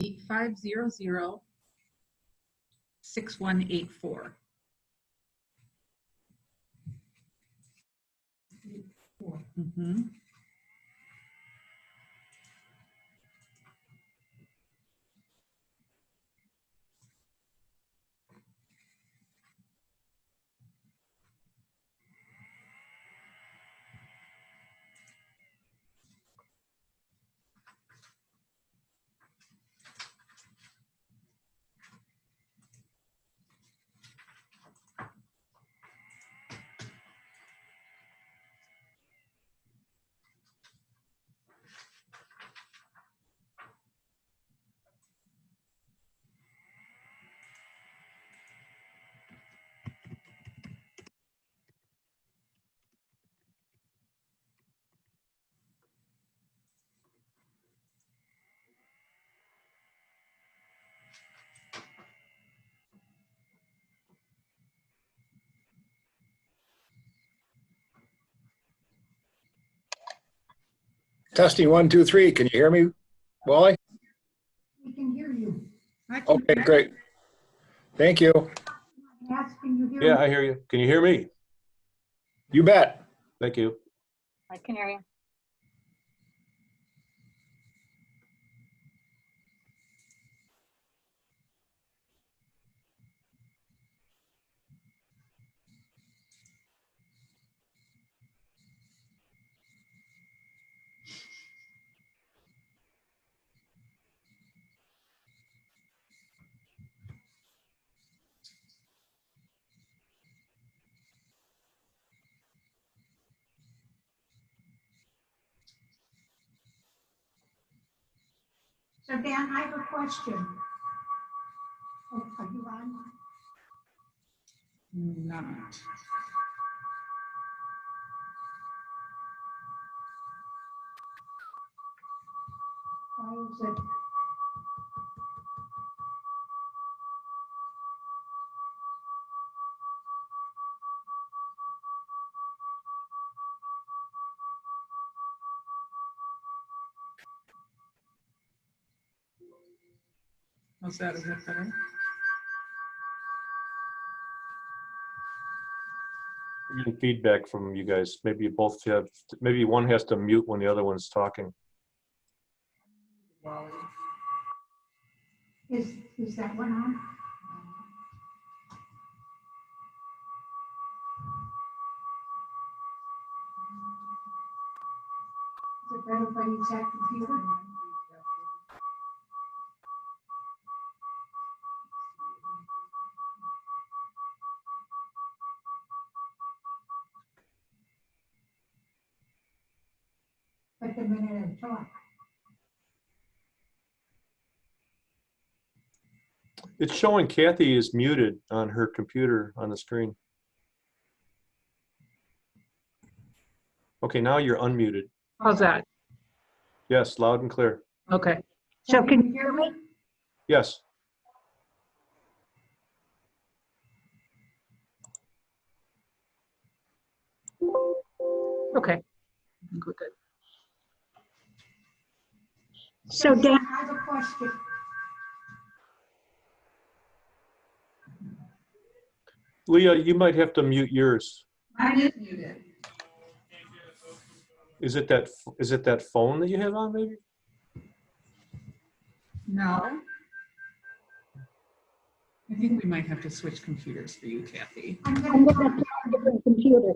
500-6184. Mm-hmm. Testing 1, 2, 3. Can you hear me, Wally? We can hear you. Okay, great. Thank you. Yes, can you hear Yeah, me? I hear you. Can you hear me? You bet. Thank you. I can hear you. So Dan, I have a question. Oh, are you on? Not. Why is it? How's that? Is that better? We're getting feedback from you guys. Maybe you both have, maybe one has to mute when the other one's talking. Is that one on? Is it better if I use that computer? But the minute I talk. It's showing Kathy is muted on her computer on the screen. Okay, now you're unmuted. How's that? Yes, loud and clear. Okay. So can you hear me? Yes. Okay. I think we're good. So Dan, I have a question. Leah, you might have to mute yours. Mine is muted. Is it that phone that you have on maybe? No. I think we might have to switch computers for you, Kathy. I'm gonna try a different computer.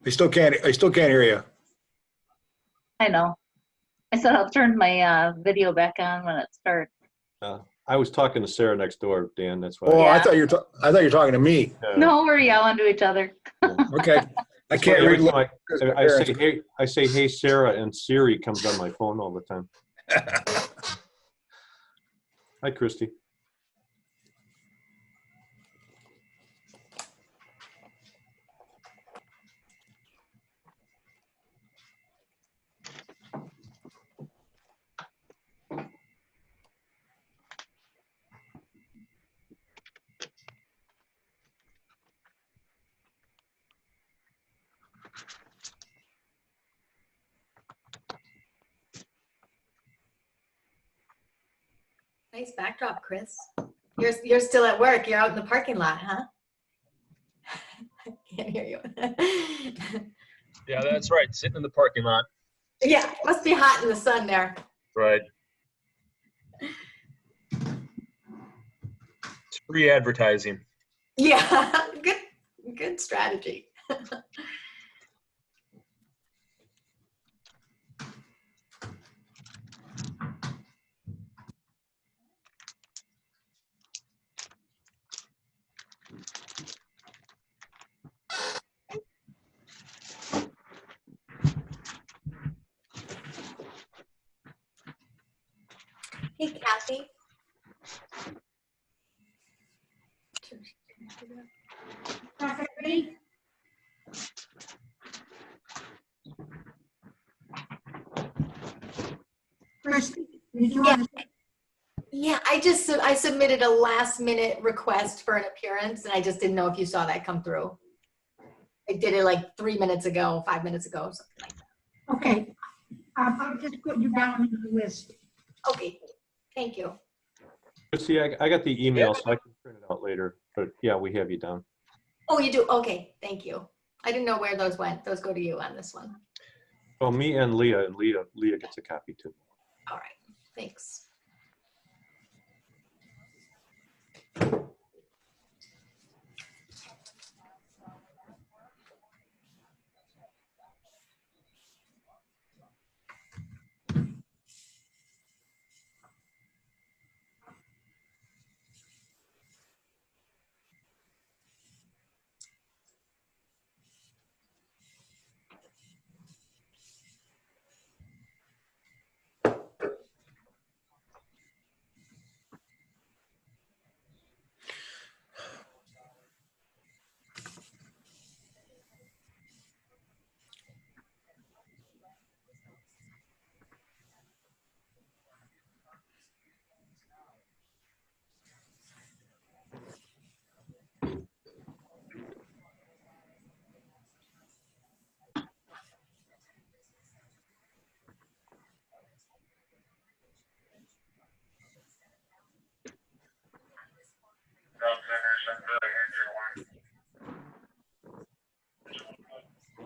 I still can't hear you. I know. I said I'll turn my video back on when it starts. I was talking to Sarah next door, Dan, that's Oh, why. I thought you were talking to me. No, we're yelling to each other. Okay. I can't Every read. time I say, hey, Sarah, and Siri comes on my phone all the time. Hi, Christy. Nice backdrop, Chris. You're still at work. You're out in the parking lot, huh? I can't hear you. Yeah, that's right. Sitting in the parking lot. Yeah, must be hot in the sun there. Right. It's free advertising. Yeah, good strategy. Hey, Kathy. Traffic ready? Christie, did you want to? Yeah, I submitted a last minute request for an appearance and I just didn't know if you saw that come through. I did it like 3 minutes ago, 5 minutes ago, something like that. Okay, I'll just put you down on the list. Okay, thank you. See, I got the email, so I can print it out later. But yeah, we have you down. Oh, you do? Okay, thank you. I didn't know where those went. Those go to you on this one. Well, me and Leah gets a copy too. All right, thanks.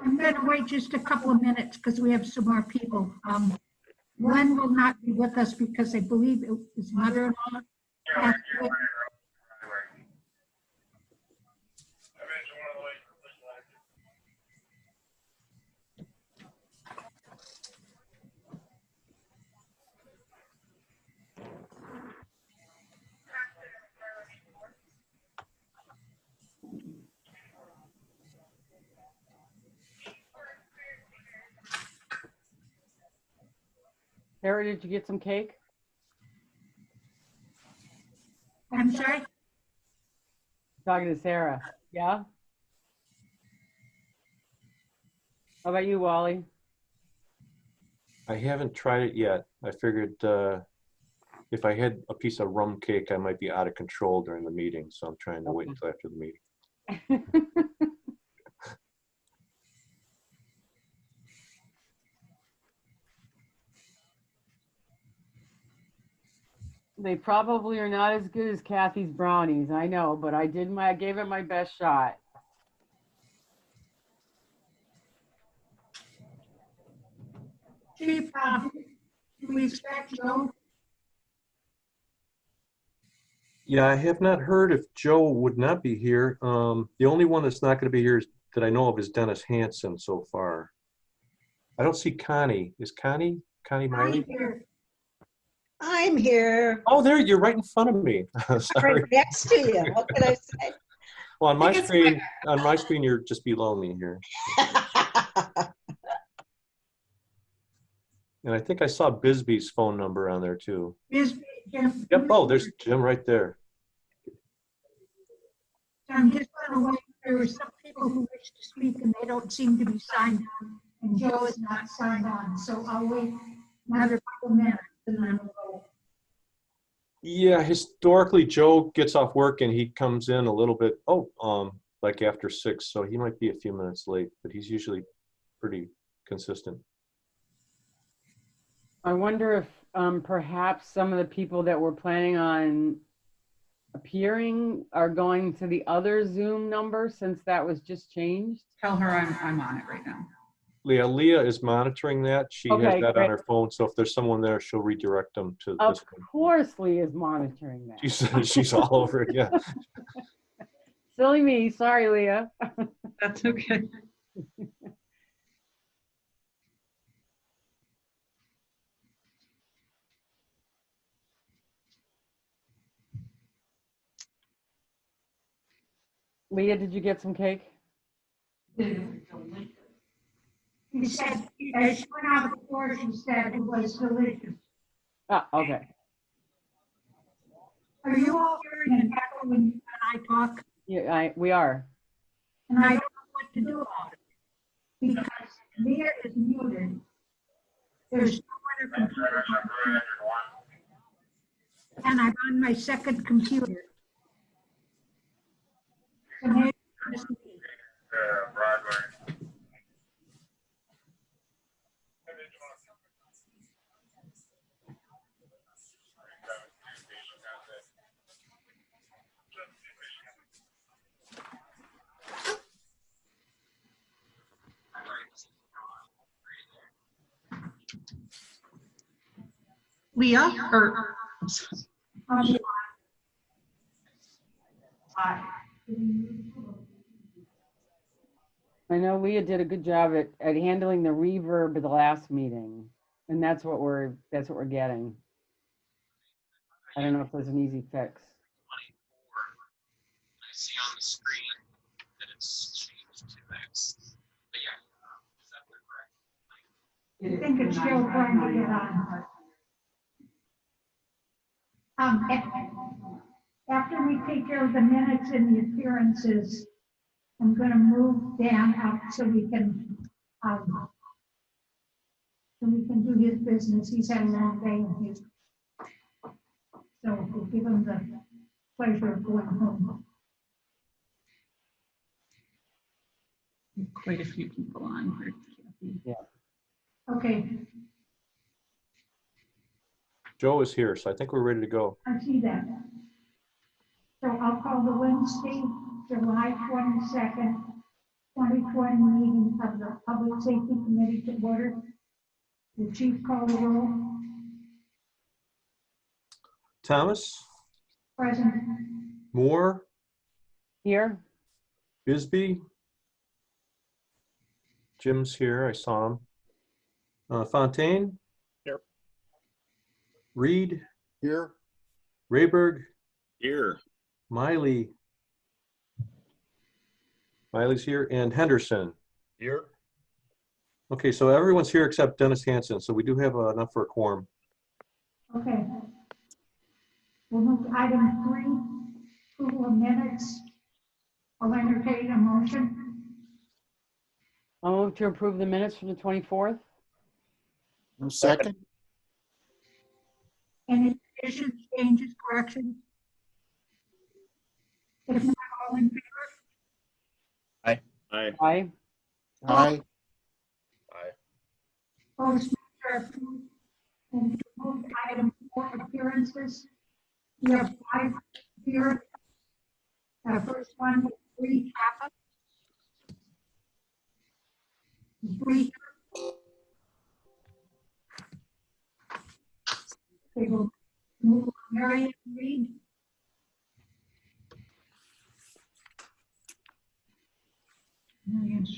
I'm going to wait just a couple of minutes because we have some more people. Glenn will not be with us because I believe his mother-in-law passed away. Sarah, did you get some cake? I'm sorry? Talking to Sarah. Yeah? How about you, Wally? I haven't tried it yet. I figured if I had a piece of rum cake, I might be out of control during the meeting. So I'm trying to wait until after the meeting. They probably are not as good as Kathy's brownies, I know, but I gave it my best shot. Chief, do we expect Joe? Yeah, I have not heard if Joe would not be here. The only one that's not going to be here is that I know of is Dennis Hansen so far. I don't see Connie. Is Connie Miley? I'm here, Oh, there, you're right in front of me. Sorry. right next to you. What can I say? Well, on I think my screen, you're just below me here. And I think I saw Bisbee's phone number on there too. Bisbee, Jim. Yep, oh, there's Jim right there. I'm just going to wait. There are some people who wish to speak and they don't seem to be signed on. And Joe is not signed on, so I'll wait another couple minutes and then we'll go. Yeah, historically, Joe gets off work and he comes in a little bit, like after 6, so he might be a few minutes late, but he's usually pretty consistent. I wonder if perhaps some of the people that were planning on appearing are going to the other Zoom number since that was just changed. Tell her I'm on it right now. Leah is monitoring that. She has Okay, that great. on her phone, so if there's someone there, she'll redirect them to Of this one. course Lee is monitoring that. She's all over it, yeah. Silly me, sorry Leah. That's okay. Leah, did you get some cake? She said, as she went out before, she said it was delicious. Ah, okay. Are you all hearing and echo when I talk? Yeah, we are. And I don't know what to do about it. Because Leah is muted. There's no other computer. And I'm on my second computer. So maybe this will be- Leah, or I know Leah did a good job at handling the reverb of the last meeting. And that's what we're getting. I don't know if there's an easy fix. I see on the screen that it's changed to X. But yeah, is that correct? I think it's still going to get on. After we take care of the minutes and the appearances, I'm going to move Dan up so we can do his business. He's had a long day and he's, so we'll give him the pleasure of going home. quite a few people on here. Kathy. Yeah. Okay, Joe is here, so I think we're ready to go. I see that. So I'll call the Wednesday, July 22nd, 2020 meeting of the Public Safety Committee to order. The chief call the roll. Thomas, Present. Moore, Here? Bisbee. Jim's here, I saw him. Fontaine? Here. Reed? Here. Rayberg? Here. Miley's here, and Henderson. Here. Okay, so everyone's here except Dennis Hansen, so we do have enough for a quorum. Okay. We'll move to item 3, approval of minutes. I'll entertain a motion. I'll move to approve the minutes from the 24th. Second. Any additions, changes, corrections? If not, all in favor? Aye. Aye. Aye. Opposed, are approved. And to move to item 4, appearances. We have 5 here. First one, Bree Kappa. Bree. We will move on Marion Reed.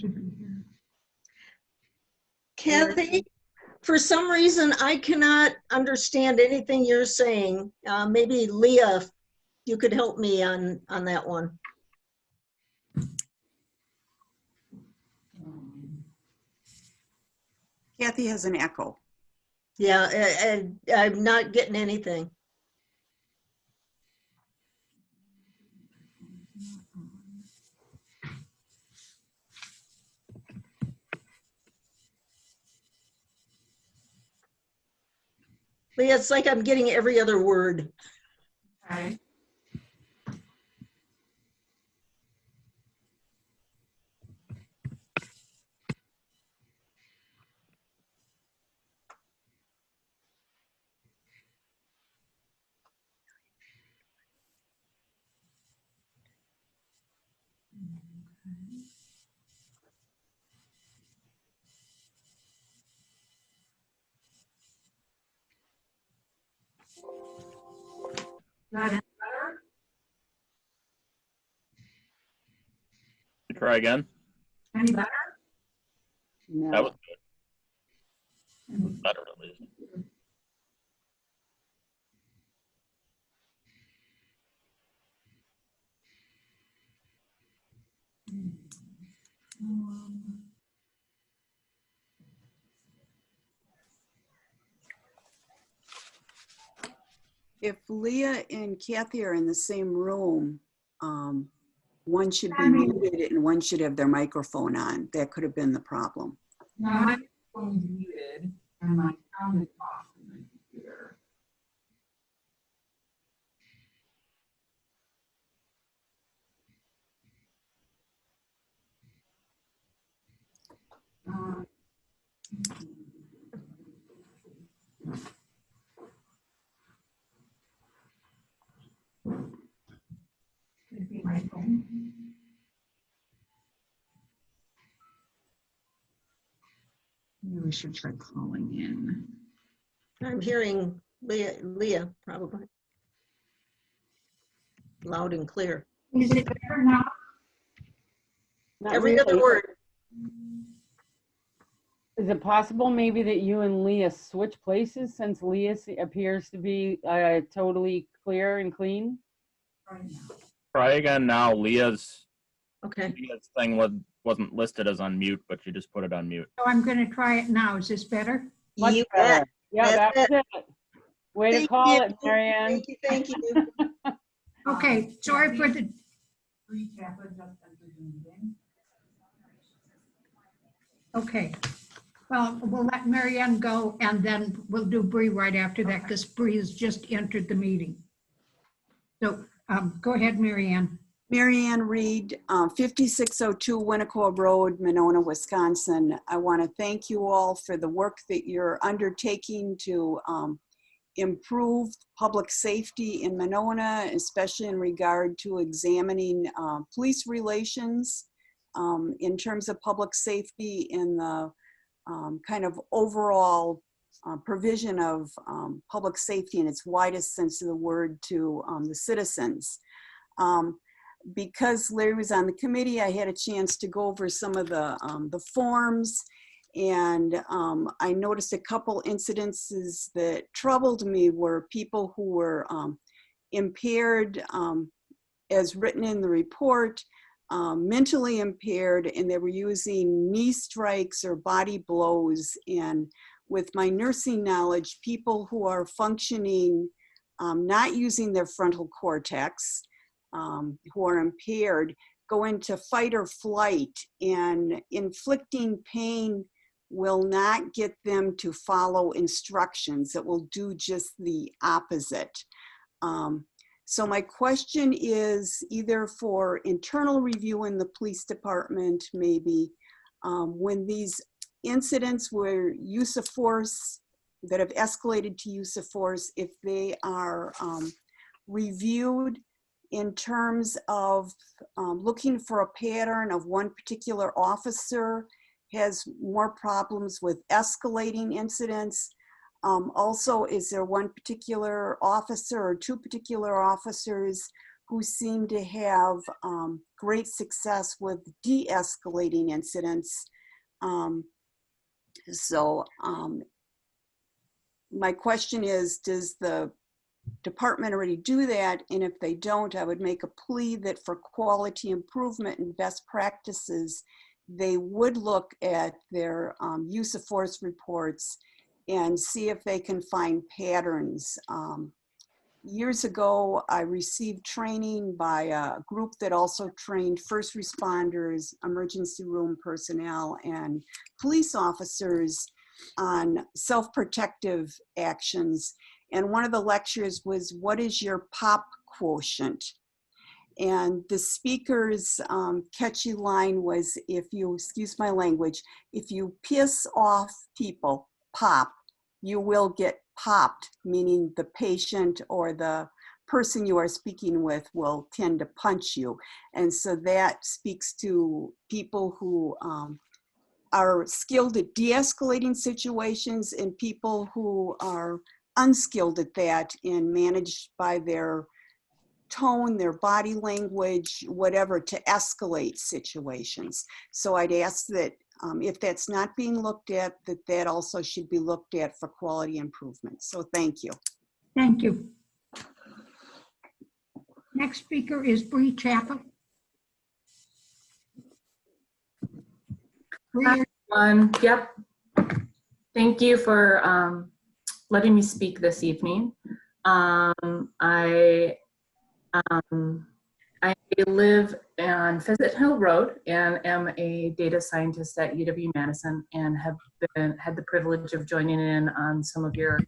should be here. Kathy, for some reason, I cannot understand anything you're saying. Maybe Leah, you could help me on that one. Kathy has an echo. Yeah, I'm not getting anything. Leah, it's like I'm getting every other word. Okay. That is better? Try again. Any better? No. That was good. Better at least. If Leah and Kathy are in the same room, one should be muted and one should have their microphone on. That could have been the problem. My phone's muted and my sound is off on my computer. Could be my phone. Maybe we should try calling in. I'm hearing Leah probably. Loud and clear. Is it better now? Not Every other really. word. Is it possible maybe that you and Leah switch places since Leah appears to be totally clear and clean? Right now. Try again now. Leah's Okay. thing wasn't listed as on mute, but you just put it on mute. So I'm going to try it now. Is this better? Much You better. bet. Yeah, That's that's it. Way to Thank call you. it, Marianne. Thank you. Thank you. Okay, sorry for the, Recap of just entered the meeting. okay. Well, we'll let Marianne go and then we'll do Bree right after that because Bree has just entered the meeting. So go ahead, Marianne. Marianne Reed, 5602 Winnequa Road, Monona, Wisconsin. I want to thank you all for the work that you're undertaking to improve public safety in Monona, especially in regard to examining police relations in terms of public safety in the kind of overall provision of public safety in its widest sense of the word to the citizens. Because Larry was on the committee, I had a chance to go over some of the forms, and I noticed a couple incidences that troubled me were people who were impaired, as written in the report, mentally impaired, and they were using knee strikes or body blows. And with my nursing knowledge, people who are functioning, not using their frontal cortex, who are impaired, go into fight or flight, and inflicting pain will not get them to follow instructions. It will do just the opposite. So my question is either for internal review in the police department, maybe, when these incidents where use of force that have escalated to use of force, if they are reviewed in terms of looking for a pattern of one particular officer has more problems with escalating incidents. Also, is there one particular officer or two particular officers who seem to have great success with de-escalating incidents. My question is, does the department already do that? And if they don't, I would make a plea that for quality improvement and best practices, they would look at their use of force reports and see if they can find patterns. Years ago, I received training by a group that also trained first responders, emergency room personnel, and police officers on self-protective actions. And one of the lectures was, what is your POP quotient? And the speaker's catchy line was, if you, excuse my language, if you piss off people, pop, you will get popped, meaning the patient or the person you are speaking with will tend to punch you. And so that speaks to people who are skilled at de-escalating situations and people who are unskilled at that and managed by their tone, their body language, whatever, to escalate situations. So I'd ask that if that's not being looked at, that also should be looked at for quality improvement. So thank you. Thank you. Next speaker is Bree Chapel. Hi, everyone. Yep. Thank you for letting me speak this evening. I live on Pheasant Hill Road and am a data scientist at UW-Madison and have had the privilege of joining in on some of your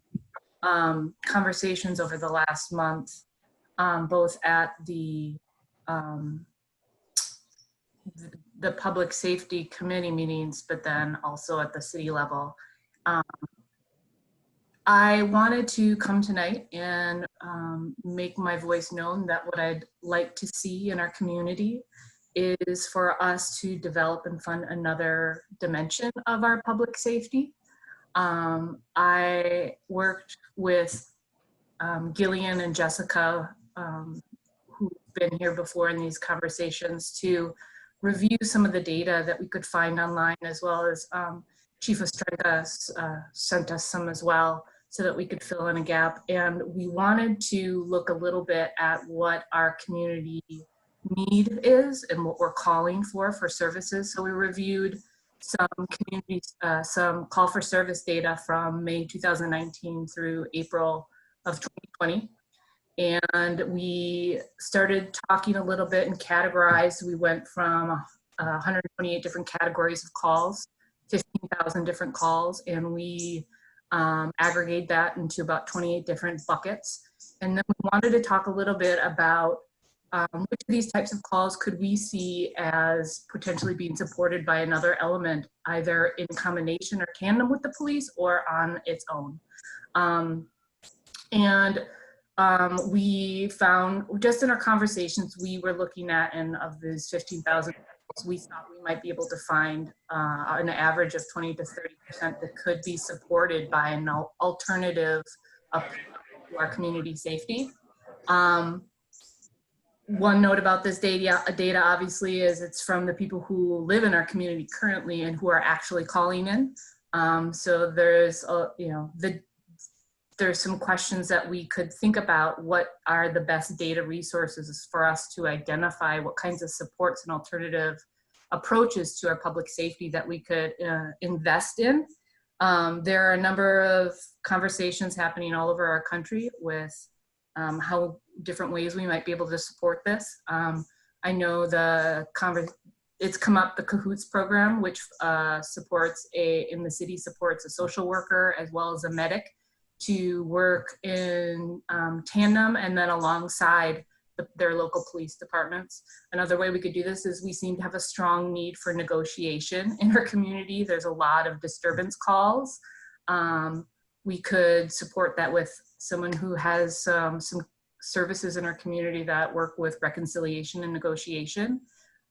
conversations over the last month, both at the public safety committee meetings, but then also at the city level. I wanted to come tonight and make my voice known that what I'd like to see in our community is for us to develop and fund another dimension of our public safety. I worked with Gillian and Jessica, who've been here before in these conversations, to review some of the data that we could find online, as well as Chief Ostrega sent us some as well, so that we could fill in a gap. And we wanted to look a little bit at what our community need is and what we're calling for services. So we reviewed some community, some call for service data from May 2019 through April of 2020. And we started talking a little bit and categorized. We went from 128 different categories of calls, 15,000 different calls, and we aggregate that into about 28 different buckets. And then we wanted to talk a little bit about which of these types of calls could we see as potentially being supported by another element, either in combination or tandem with the police or on its own. We found, just in our conversations we were looking at, and of these 15,000, we thought we might be able to find an average of 20 to 30% that could be supported by an alternative approach to our community safety. One note about this data obviously is it's from the people who live in our community currently and who are actually calling in. So there's, there's some questions that we could think about. What are the best data resources for us to identify what kinds of supports and alternative approaches to our public safety that we could invest in? There are a number of conversations happening all over our country with how different ways we might be able to support this. I know it's come up, the Cahoots program, which supports in the city supports a social worker as well as a medic to work in tandem and then alongside their local police departments. Another way we could do this is we seem to have a strong need for negotiation in our community. There's a lot of disturbance calls. We could support that with someone who has some services in our community that work with reconciliation and negotiation.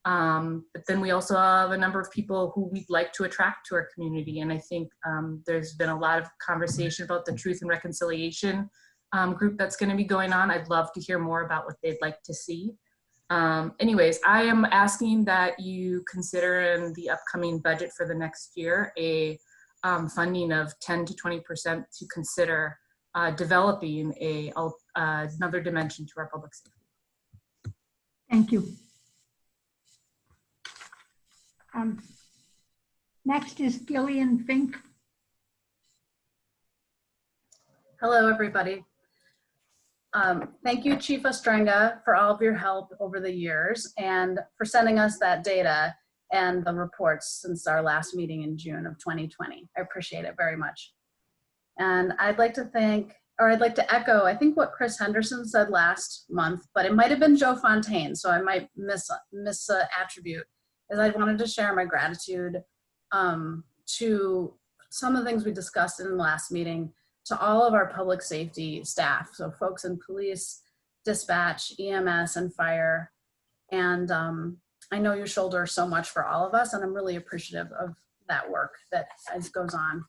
But then we also have a number of people who we'd like to attract to our community. And I think there's been a lot of conversation about the Truth and Reconciliation group that's going to be going on. I'd love to hear more about what they'd like to see. Anyways, I am asking that you consider in the upcoming budget for the next year a funding of 10 to 20% to consider developing another dimension to our public safety. Thank you. Next is Gillian Fink. Hello, everybody. Thank you, Chief Ostrenga, for all of your help over the years and for sending us that data and the reports since our last meeting in June of 2020. I appreciate it very much. And I'd like to echo, I think what Chris Henderson said last month, but it might have been Joe Fontaine, so I might attribute, is I wanted to share my gratitude to some of the things we discussed in the last meeting, to all of our public safety staff, so folks in police, dispatch, EMS, and fire. And I know you shoulder so much for all of us, and I'm really appreciative of that work that goes on.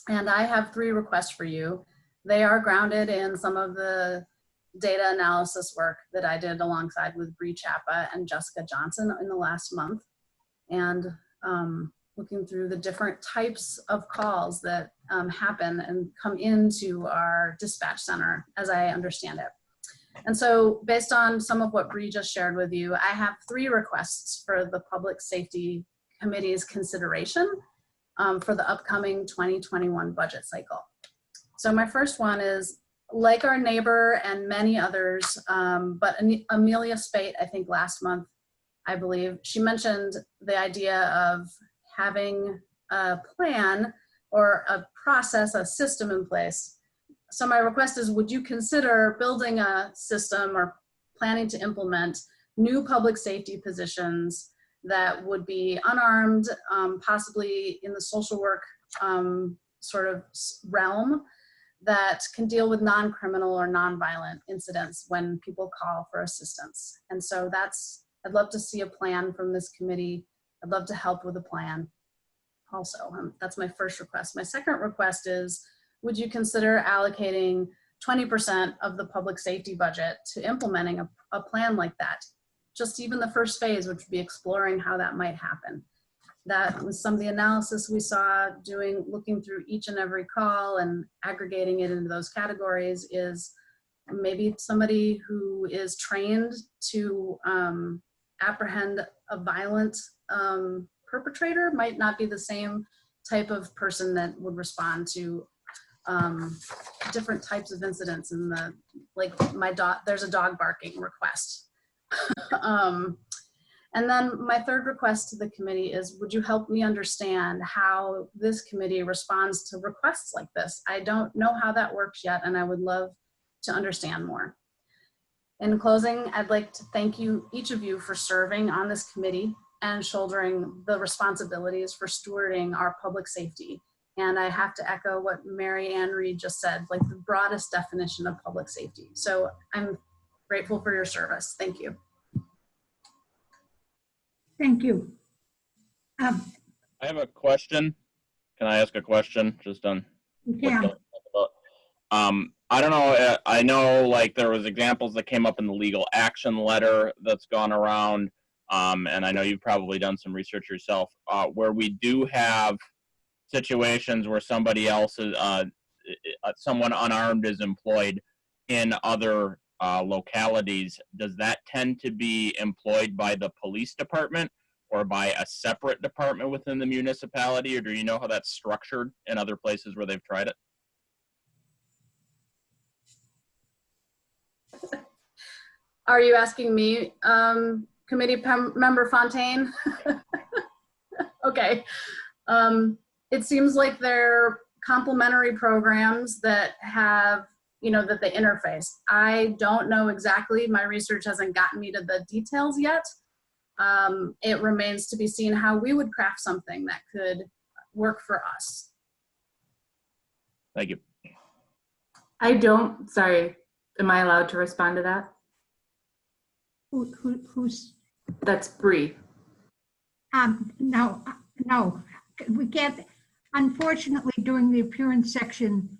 And I have 3 requests for you. They are grounded in some of the data analysis work that I did alongside with Bree Chappa and Jessica Johnson in the last month. And looking through the different types of calls that happen and come into our dispatch center, as I understand it. And so based on some of what Bree just shared with you, I have 3 requests for the Public Safety Committee's consideration for the upcoming 2021 budget cycle. So my first one is, like our neighbor and many others, but Amelia Spate, I think last month, I believe, she mentioned the idea of having a plan or a process, a system in place. So my request is, would you consider building a system or planning to implement new public safety positions that would be unarmed, possibly in the social work sort of realm, that can deal with non-criminal or non-violent incidents when people call for assistance. And so I'd love to see a plan from this committee. I'd love to help with a plan also. That's my first request. My second request is, would you consider allocating 20% of the public safety budget to implementing a plan like that? Just even the first phase, which would be exploring how that might happen. That was some of the analysis we saw looking through each and every call and aggregating it into those categories, is maybe somebody who is trained to apprehend a violent perpetrator might not be the same type of person that would respond to different types of incidents. In the, like there's a dog barking request. And then my third request to the committee is, would you help me understand how this committee responds to requests like this? I don't know how that works yet, and I would love to understand more. In closing, I'd like to thank each of you for serving on this committee and shouldering the responsibilities for stewarding our public safety. And I have to echo what Mary Ann Reed just said, like the broadest definition of public safety. So I'm grateful for your service. Thank you. Thank you. I have a question. Can I ask a question just on You can. I don't know, I know like there was examples that came up in the legal action letter that's gone around, and I know you've probably done some research yourself, where we do have situations where somebody else is, someone unarmed is employed in other localities. Does that tend to be employed by the police department or by a separate department within the municipality, or do you know how that's structured in other places where they've tried it? Are you asking me, committee member Fontaine? Okay. It seems like they're complementary programs that have, that they interface. I don't know exactly. My research hasn't gotten me to the details yet. It remains to be seen how we would craft something that could work for us. Thank you. Sorry, am I allowed to respond to that? Who's? That's Bree. No, we can't. Unfortunately, during the appearance section,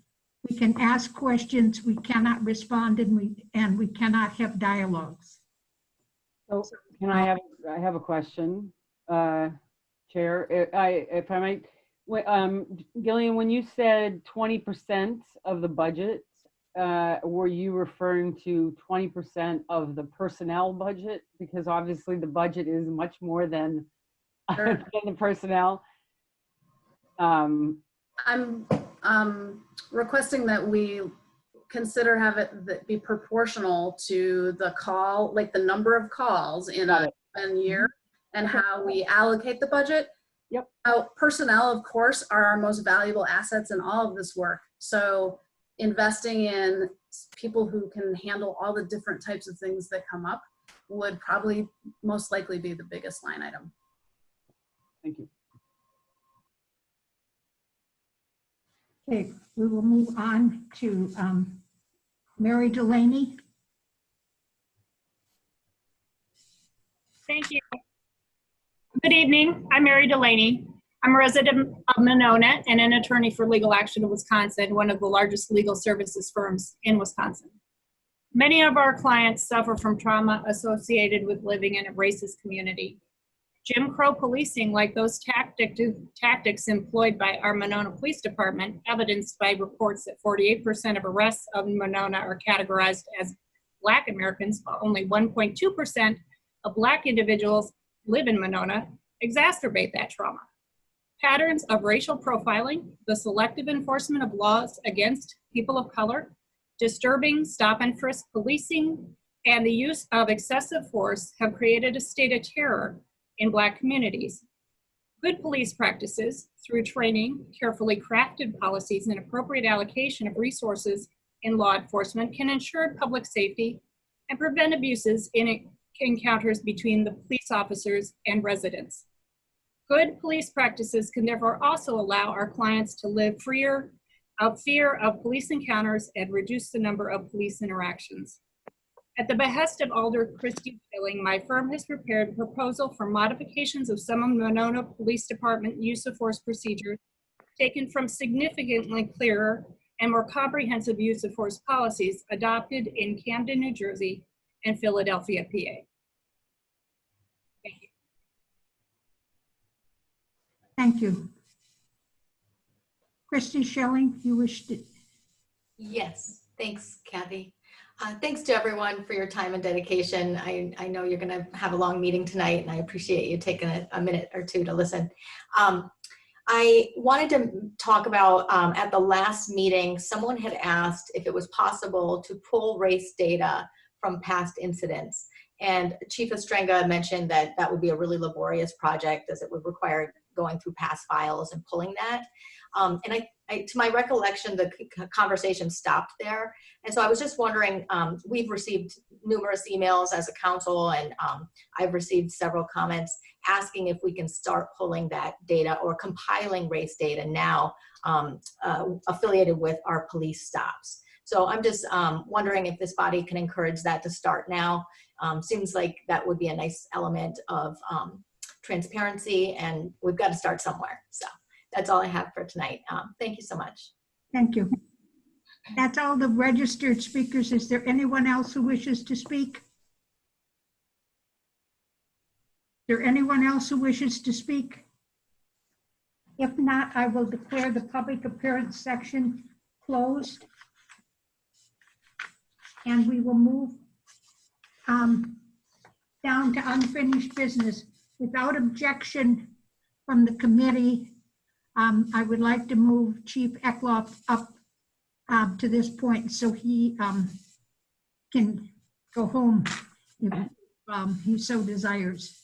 We can ask questions, we cannot respond, and we cannot have dialogues. So can I have a question, Chair? If I might, Gillian, when you said 20% of the budget, were you referring to 20% of the personnel budget? Because obviously the budget is much more than, than the personnel. I'm requesting that we consider have it be proportional to the call, like the number of calls in a year, and how we allocate the budget. Yep. Personnel, of course, are our most valuable assets in all of this work. So investing in people who can handle all the different types of things that come up would probably most likely be the biggest line item. Thank you. Okay, we will move on to Mary Delaney. Thank you. Good evening. I'm Mary Delaney. I'm a resident of Monona and an attorney for Legal Action of Wisconsin, one of the largest legal services firms in Wisconsin. Many of our clients suffer from trauma associated with living in a racist community. Jim Crow policing, like those tactics employed by our Monona Police Department, evidenced by reports that 48% of arrests of Monona are categorized as Black Americans, while only 1.2% of Black individuals live in Monona, exacerbate that trauma. Patterns of racial profiling, the selective enforcement of laws against people of color, disturbing stop and frisk policing, and the use of excessive force have created a state of terror in Black communities. Good police practices through training, carefully crafted policies, and appropriate allocation of resources in law enforcement can ensure public safety and prevent abuses in encounters between the police officers and residents. Good police practices can therefore also allow our clients to live freer of fear of police encounters and reduce the number of police interactions. At the behest of Alder Christy Billing, my firm has prepared a proposal for modifications of some of Monona Police Department use of force procedures taken from significantly clearer and more comprehensive use of force policies adopted in Camden, New Jersey and Philadelphia, PA. Thank you. Thank you. Christy Schelling, you wish to? Yes, thanks, Kathy. Thanks to everyone for your time and dedication. I know you're going to have a long meeting tonight, and I appreciate you taking a minute or two to listen. I wanted to talk about, at the last meeting, someone had asked if it was possible to pull race data from past incidents. And Chief Ostrenga mentioned that that would be a really laborious project, as it would require going through past files and pulling that. And to my recollection, the conversation stopped there. And so I was just wondering, we've received numerous emails as a council, and I've received several comments asking if we can start pulling that data or compiling race data now affiliated with our police stops. So I'm just wondering if this body can encourage that to start now. Seems like that would be a nice element of transparency, and we've got to start somewhere. So that's all I have for tonight. Thank you so much. Thank you. That's all the registered speakers. Is there anyone else who wishes to speak? Is there anyone else who wishes to speak? If not, I will declare the public appearance section closed. And we will move down to unfinished business. Without objection from the committee, I would like to move Chief Eckloff up to this point so he can go home if he so desires.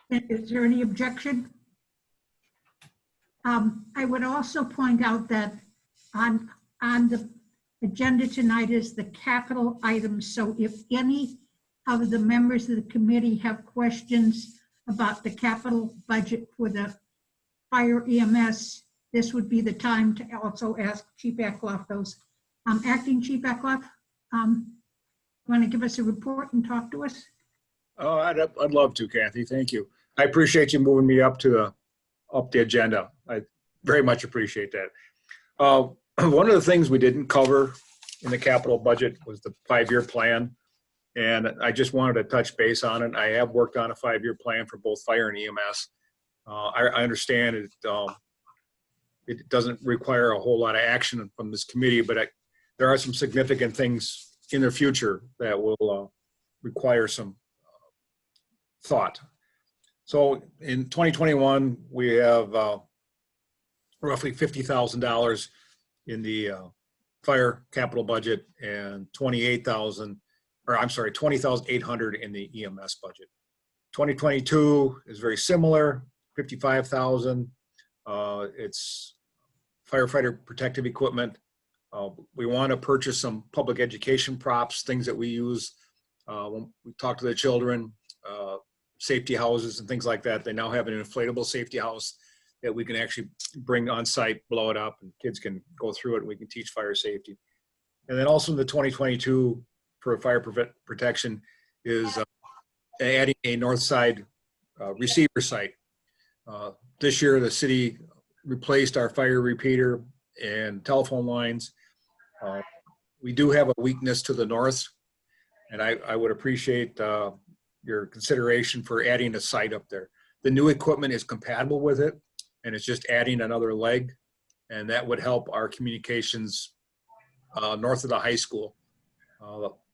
Is there any objection? I would also point out that on the agenda tonight is the capital items. So if any of the members of the committee have questions about the capital budget for the fire EMS, this would be the time to also ask Chief Eckloff those. Acting Chief Eckloff, want to give us a report and talk to us? Oh, I'd love to, Kathy. Thank you. I appreciate you moving me up the agenda. I very much appreciate that. one of the things we didn't cover in the capital budget was the 5-year plan. And I just wanted to touch base on it. I have worked on a 5-year plan for both fire and EMS. I understand it doesn't require a whole lot of action from this committee, but there are some significant things in the future that will require some thought. So in 2021, we have roughly $50,000 in the fire capital budget and $20,800 in the EMS budget. 2022 is very similar, $55,000. It's firefighter protective equipment. We want to purchase some public education props, things that we use when we talk to the children, safety houses and things like that. They now have an inflatable safety house that we can actually bring on site, blow it up, and kids can go through it and we can teach fire safety. And then also in the 2022 for fire protection is adding a north side receiver site. This year, the city replaced our fire repeater and telephone lines. We do have a weakness to the north, and I would appreciate your consideration for adding a site up there. The new equipment is compatible with it, and it's just adding another leg, and that would help our communications north of the high school.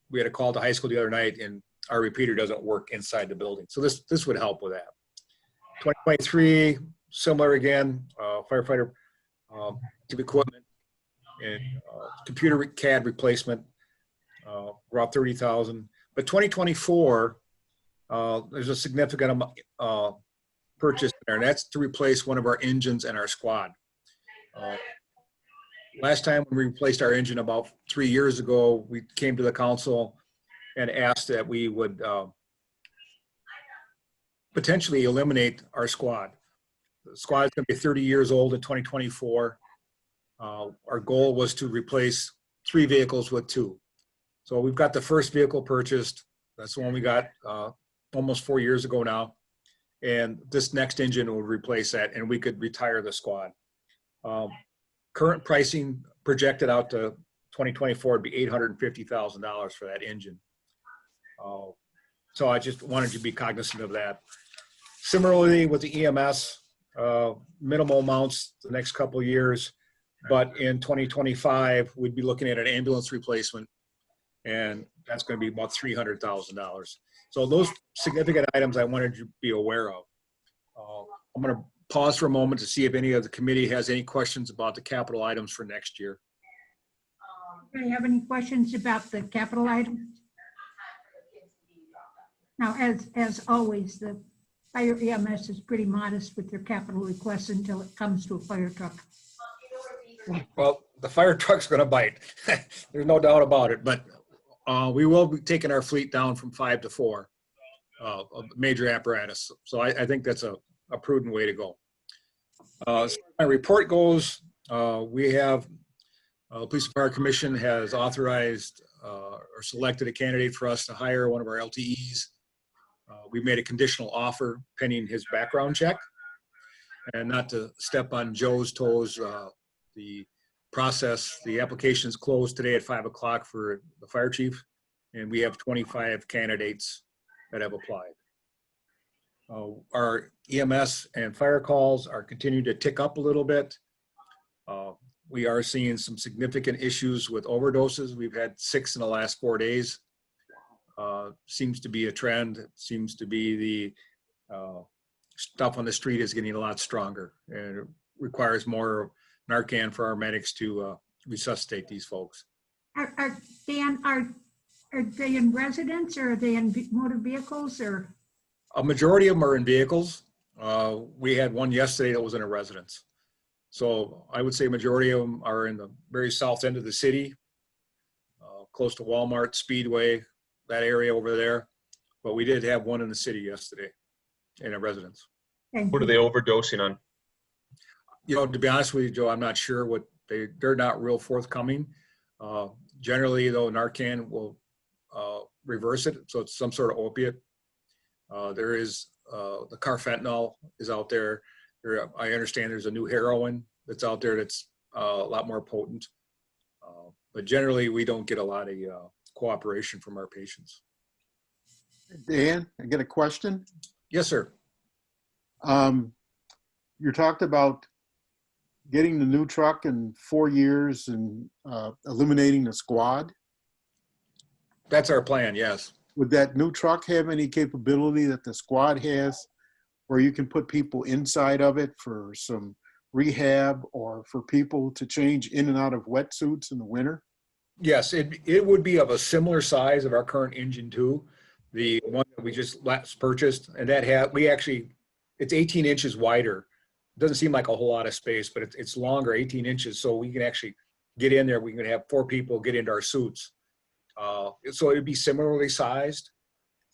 We had a call to high school the other night, and our repeater doesn't work inside the building. So this would help with that. 2023, similar again, firefighter equipment and computer CAD replacement, about 30,000. But 2024, there's a significant purchase there, and that's to replace one of our engines and our squad. Last time when we replaced our engine about 3 years ago, we came to the council and asked that we would potentially eliminate our squad. The squad is going to be 30 years old in 2024. Our goal was to replace 3 vehicles with 2. So we've got the first vehicle purchased. That's the one we got almost 4 years ago now. And this next engine will replace that, and we could retire the squad. Current pricing projected out to 2024 would be $850,000 for that engine. So I just wanted you to be cognizant of that. Similarly with the EMS, minimal amounts the next couple of years, but in 2025, we'd be looking at an ambulance replacement, and that's going to be about $300,000. So those significant items I wanted you to be aware of. I'm going to pause for a moment to see if any of the committee has any questions about the capital items for next year. Do you have any questions about the capital items? Now, as always, the fire EMS is pretty modest with their capital requests until it comes to a fire truck. Well, the fire truck's going to bite. There's no doubt about it. But we will be taking our fleet down from 5 to 4 of major apparatus. So I think that's a prudent way to go. As my report goes, we have Police and Fire Commission has authorized or selected a candidate for us to hire one of our LTEs. We made a conditional offer pending his background check. And not to step on Joe's toes, the process, the application is closed today at 5 o'clock for the fire chief, and we have 25 candidates that have applied. Our EMS and fire calls are continuing to tick up a little bit. We are seeing some significant issues with overdoses. We've had 6 in the last 4 days. Seems to be a trend. It seems to be the stuff on the street is getting a lot stronger, and it requires more Narcan for our medics to resuscitate these folks. Are they in residence, or are they in motor vehicles, or? A majority of them are in vehicles. We had one yesterday that was in a residence. So I would say a majority of them are in the very south end of the city, close to Walmart, Speedway, that area over there. But we did have one in the city yesterday in a residence. What are they overdosing on? You know, to be honest with you, Joe, I'm not sure what they're not real forthcoming. Generally, though, Narcan will reverse it, so it's some sort of opiate. There is the carfentanil is out there. I understand there's a new heroin that's out there that's a lot more potent. But generally, we don't get a lot of cooperation from our patients. Dan, I get a question. Yes, sir. You talked about getting the new truck in 4 years and eliminating the squad. That's our plan, yes. Would that new truck have any capability that the squad has where you can put people inside of it for some rehab or for people to change in and out of wetsuits in the winter? Yes, it would be of a similar size of our current engine too. The one that we just last purchased, and it's 18 inches wider. Doesn't seem like a whole lot of space, but it's longer, 18 inches. So we can actually get in there. We can have 4 people get into our suits. So it'd be similarly sized.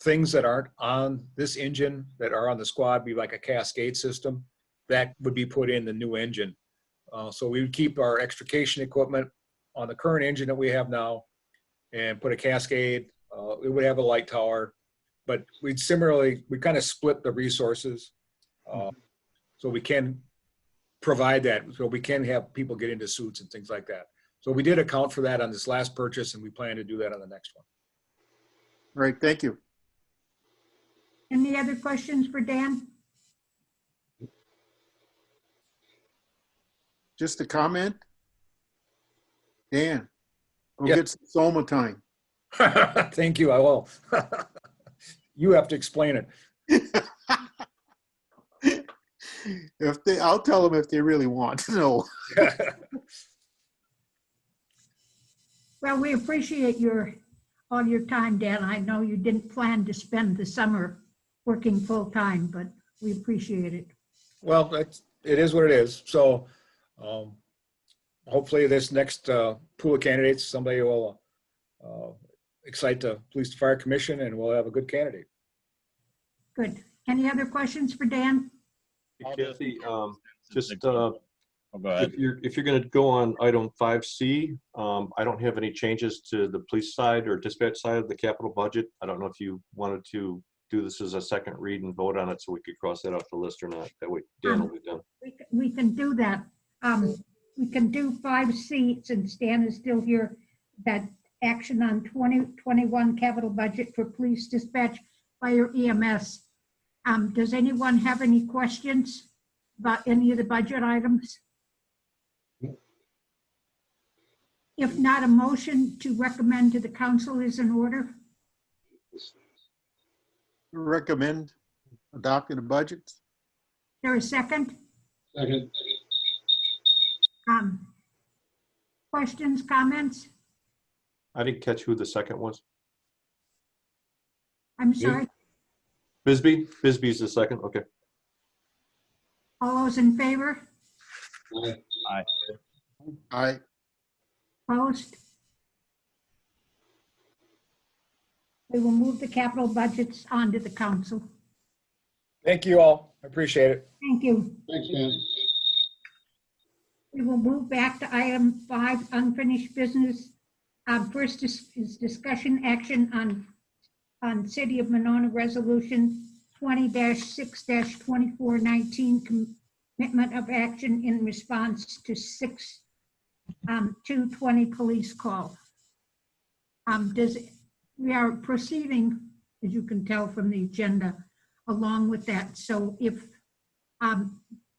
Things that aren't on this engine that are on the squad be like a cascade system that would be put in the new engine. So we would keep our extrication equipment on the current engine that we have now and put a cascade. It would have a light tower, but we kind of split the resources. So we can provide that. So we can have people get into suits and things like that. So we did account for that on this last purchase, and we plan to do that on the next one. All right, thank you. Any other questions for Dan? Just a comment. Dan, go Yeah. get some Soma time. Thank you, I will. You have to explain it. I'll tell them if they really want to know. Well, we appreciate all your time, Dan. I know you didn't plan to spend the summer working full-time, but we appreciate it. Well, it is what it is. So hopefully this next pool of candidates, somebody will excite the Police and Fire Commission, and we'll have a good candidate. Good. Any other questions for Dan? Kathy, just go ahead. if you're going to go on item 5C, I don't have any changes to the police side or dispatch side of the capital budget. I don't know if you wanted to do this as a second read and vote on it so we could cross that off the list or not. That way Dan will be done. We can do that. We can do 5C since Dan is still here. That action on 2021 capital budget for police, dispatch, fire, EMS. Does anyone have any questions about any of the budget items? If not, a motion to recommend to the council is in order. Recommend adopting the budget. There a second? Second. Questions, comments? I didn't catch who the second was. I'm sorry. Bisbee? Bisbee's the second, okay. All those in favor? Aye. Aye. Opposed? We will move the capital budgets onto the council. Thank you all. I appreciate it. Thank you. Thanks, Dan. We will move back to item 5, unfinished business. First is discussion action on City of Monona Resolution 20-6-2419, commitment of action in response to 220 police call. We are proceeding, as you can tell from the agenda, along with that. So if,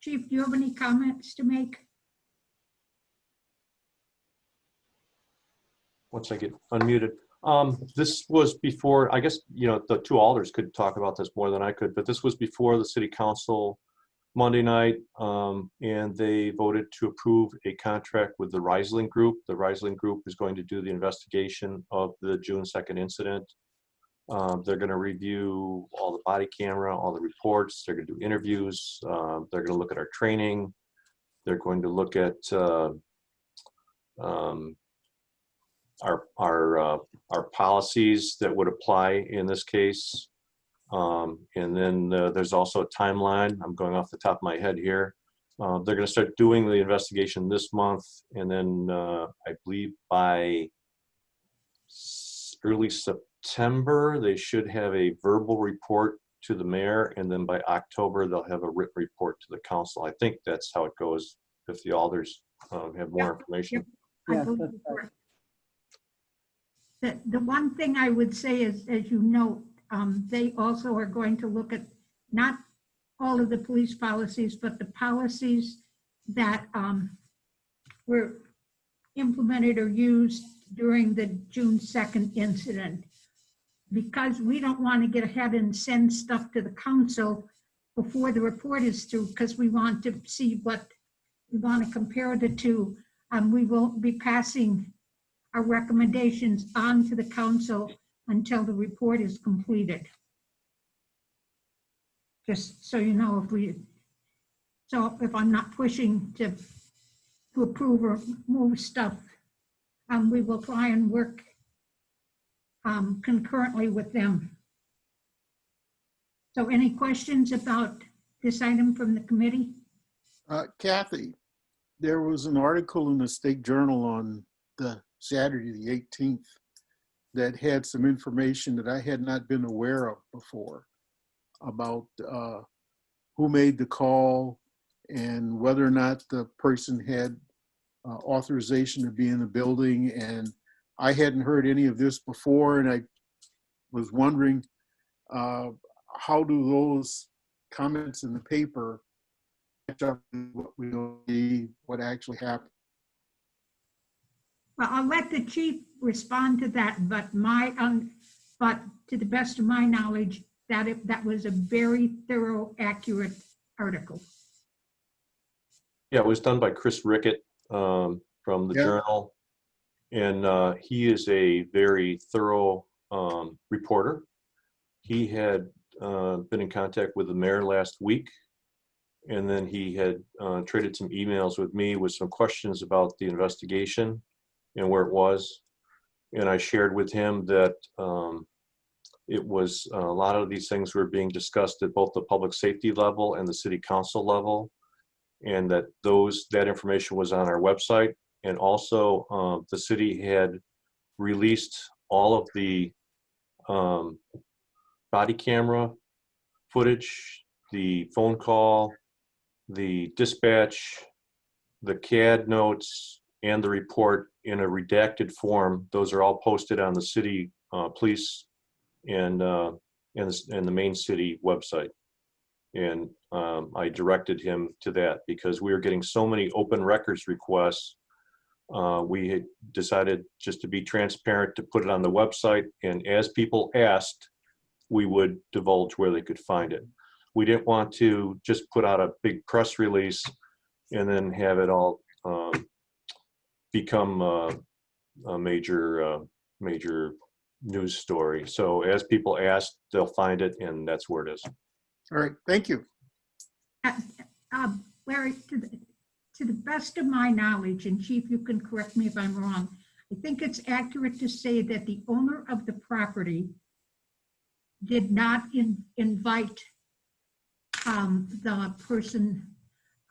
Chief, do you have any comments to make? Once I get unmuted. This was before, I guess, the two alders could talk about this more than I could, but this was before the city council Monday night, and they voted to approve a contract with the Reisling Group. The Reisling Group is going to do the investigation of the June 2nd incident. They're going to review all the body camera, all the reports. They're going to do interviews. They're going to look at our training. They're going to look at our policies that would apply in this case. And then there's also a timeline. I'm going off the top of my head here. They're going to start doing the investigation this month. And then I believe by early September, they should have a verbal report to the mayor. And then by October, they'll have a written report to the council. I think that's how it goes if the alders have more information. I Yes, believe that's you're correct. The one thing I would say is, as you note, they also are going to look at not all of the police policies, but the policies that were implemented or used during the June 2nd incident. Because we don't want to get ahead and send stuff to the council before the report is through, because we want to see what we want to compare the two. We will be passing our recommendations on to the council until the report is completed. Just so you know, if I'm not pushing to approve or move stuff, we will try and work concurrently with them. So any questions about this item from the committee? Kathy, there was an article in the State Journal on the Saturday, the 18th, that had some information that I had not been aware of before about who made the call and whether or not the person had authorization to be in the building. And I hadn't heard any of this before, and I was wondering how do those comments in the paper match up with what we see, what actually happened? Well, I'll let the chief respond to that, but but to the best of my knowledge, that was a very thorough, accurate article. Yeah, it was done by Chris Rickett from the Journal, and he is a very thorough reporter. He had been in contact with the mayor last week, and then he had traded some emails with me with some questions about the investigation and where it was. And I shared with him that it was a lot of these things were being discussed at both the public safety level and the city council level, and that that information was on our website. And also the city had released all of the body camera footage, the phone call, the dispatch, the CAD notes, and the report in a redacted form. Those are all posted on the city police and the main city website. And I directed him to that because we were getting so many open records requests. We had decided just to be transparent to put it on the website, and as people asked, we would divulge where they could find it. We didn't want to just put out a big press release and then have it all become a major news story. So as people ask, they'll find it, and that's where it is. All right, thank you. Larry, to the best of my knowledge, and Chief, you can correct me if I'm wrong, I think it's accurate to say that the owner of the property did not invite the person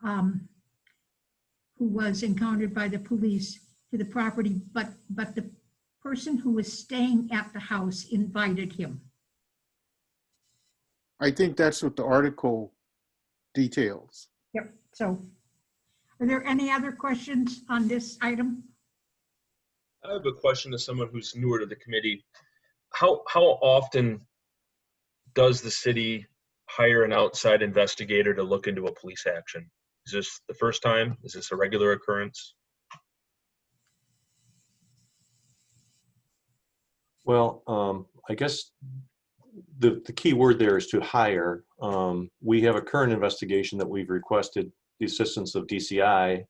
who was encountered by the police to the property, but the person who was staying at the house invited him. I think that's what the article details. Yep. So are there any other questions on this item? I have a question to someone who's newer to the committee. How often does the city hire an outside investigator to look into a police action? Is this the first time? Is this a regular occurrence? Well, I guess the key word there is to hire. We have a current investigation that we've requested the assistance of DCI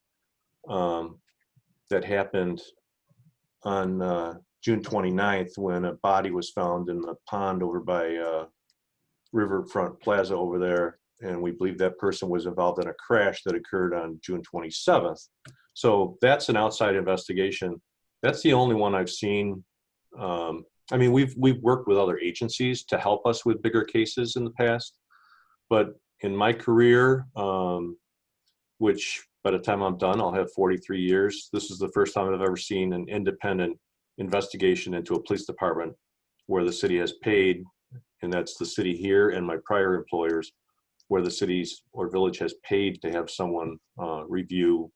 that happened on June 29th when a body was found in the pond over by Riverfront Plaza over there. And we believe that person was involved in a crash that occurred on June 27th. So that's an outside investigation. That's the only one I've seen. I mean, we've worked with other agencies to help us with bigger cases in the past, but in my career, which by the time I'm done, I'll have 43 years. This is the first time I've ever seen an independent investigation into a police department where the city has paid, and that's the city here and my prior employers, where the cities or village has paid to have someone review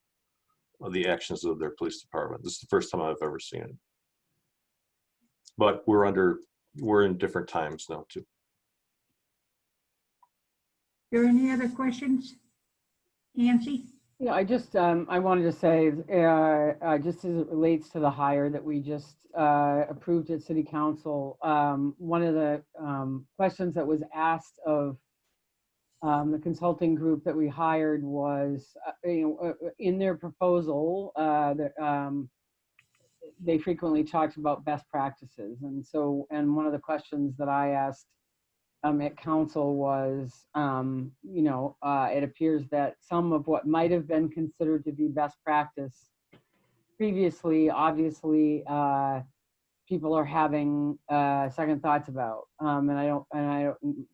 the actions of their police department. This is the first time I've ever seen it. But we're in different times now too. Are there any other questions? Nancy? Yeah, I just, I wanted to say, just as it relates to the hire that we just approved at City Council, one of the questions that was asked of the consulting group that we hired was, in their proposal, they frequently talked about best practices. And so, and one of the questions that I asked at council was, it appears that some of what might have been considered to be best practice previously, obviously, people are having second thoughts about, and I don't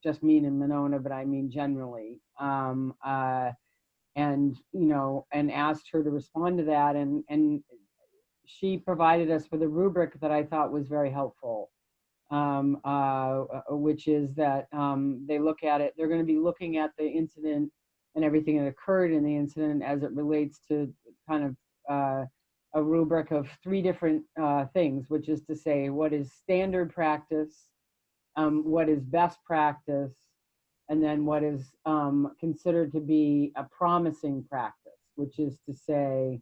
just mean in Monona, but I mean generally, and asked her to respond to that, and she provided us with a rubric that I thought was very helpful. Which is that they look at it, they're going to be looking at the incident and everything that occurred in the incident as it relates to kind of a rubric of 3 different things, which is to say what is standard practice, what is best practice, and then what is considered to be a promising practice, which is to say,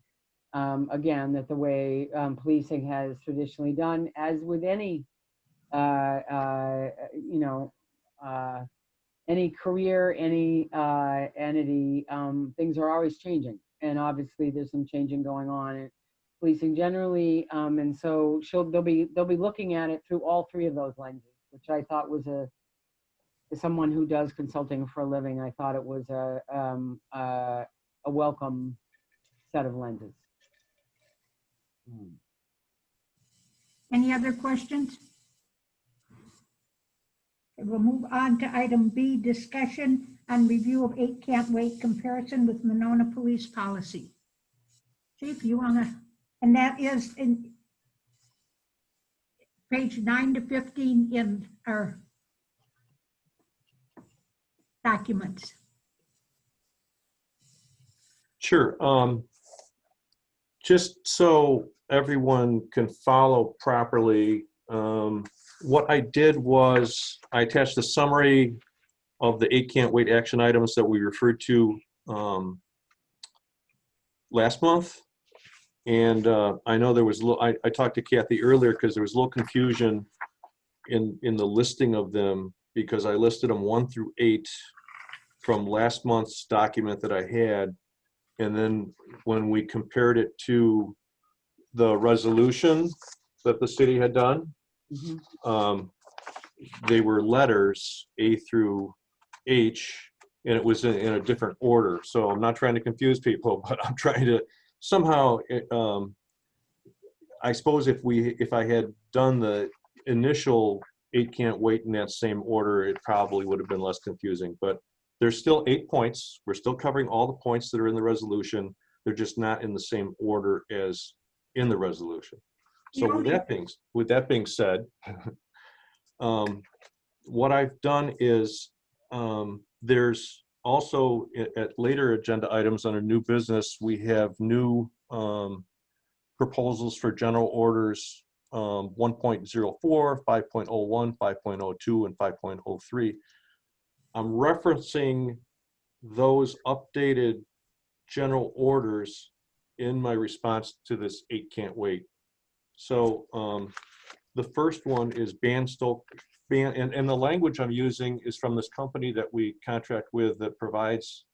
again, that the way policing has traditionally done, as with any any career, any entity, things are always changing, and obviously there's some changing going on in policing generally, and so they'll be looking at it through all 3 of those lenses, which I thought was as someone who does consulting for a living, I thought it was a welcome set of lenses. Any other questions? We'll move on to item B, discussion and review of 8 can't wait comparison with Monona police policy. Chief, you want to, and that is in page 9 to 15 in our documents. Sure. Just so everyone can follow properly, what I did was I attached a summary of the 8 can't wait action items that we referred to last month. And I know there was a little, I talked to Kathy earlier because there was a little confusion in the listing of them, because I listed them 1 through 8 from last month's document that I had. And then when we compared it to the resolution that the city had done, they were letters A through H, and it was in a different order. So I'm not trying to confuse people, but I'm trying to somehow, I suppose if I had done the initial 8 can't wait in that same order, it probably would have been less confusing. But there's still 8 points. We're still covering all the points that are in the resolution. They're just not in the same order as in the resolution. So with that being said, what I've done is there's also at later agenda items under new business, we have new proposals for general orders 1.04, 5.01, 5.02, and 5.03. I'm referencing those updated general orders in my response to this 8 can't wait. So the first one is and the language I'm using is from this company that we contract with that provides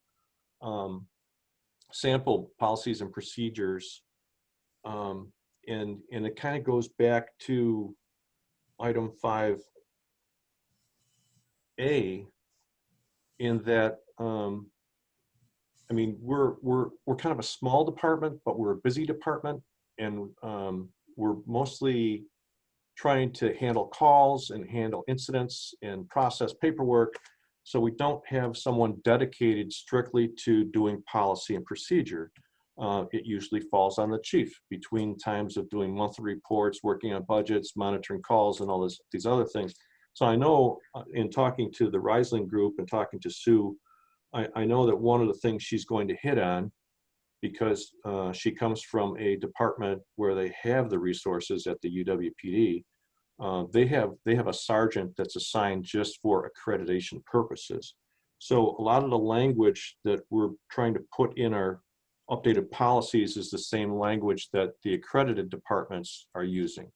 sample policies and procedures. And it kind of goes back to item 5A, in that I mean, we're kind of a small department, but we're a busy department, and we're mostly trying to handle calls and handle incidents and process paperwork. So we don't have someone dedicated strictly to doing policy and procedure. It usually falls on the chief between times of doing monthly reports, working on budgets, monitoring calls, and all these other things. So I know in talking to the Riesling group and talking to Sue, I know that one of the things she's going to hit on, because she comes from a department where they have the resources at the UWPD. They have a sergeant that's assigned just for accreditation purposes. So a lot of the language that we're trying to put in our updated policies is the same language that the accredited departments are using.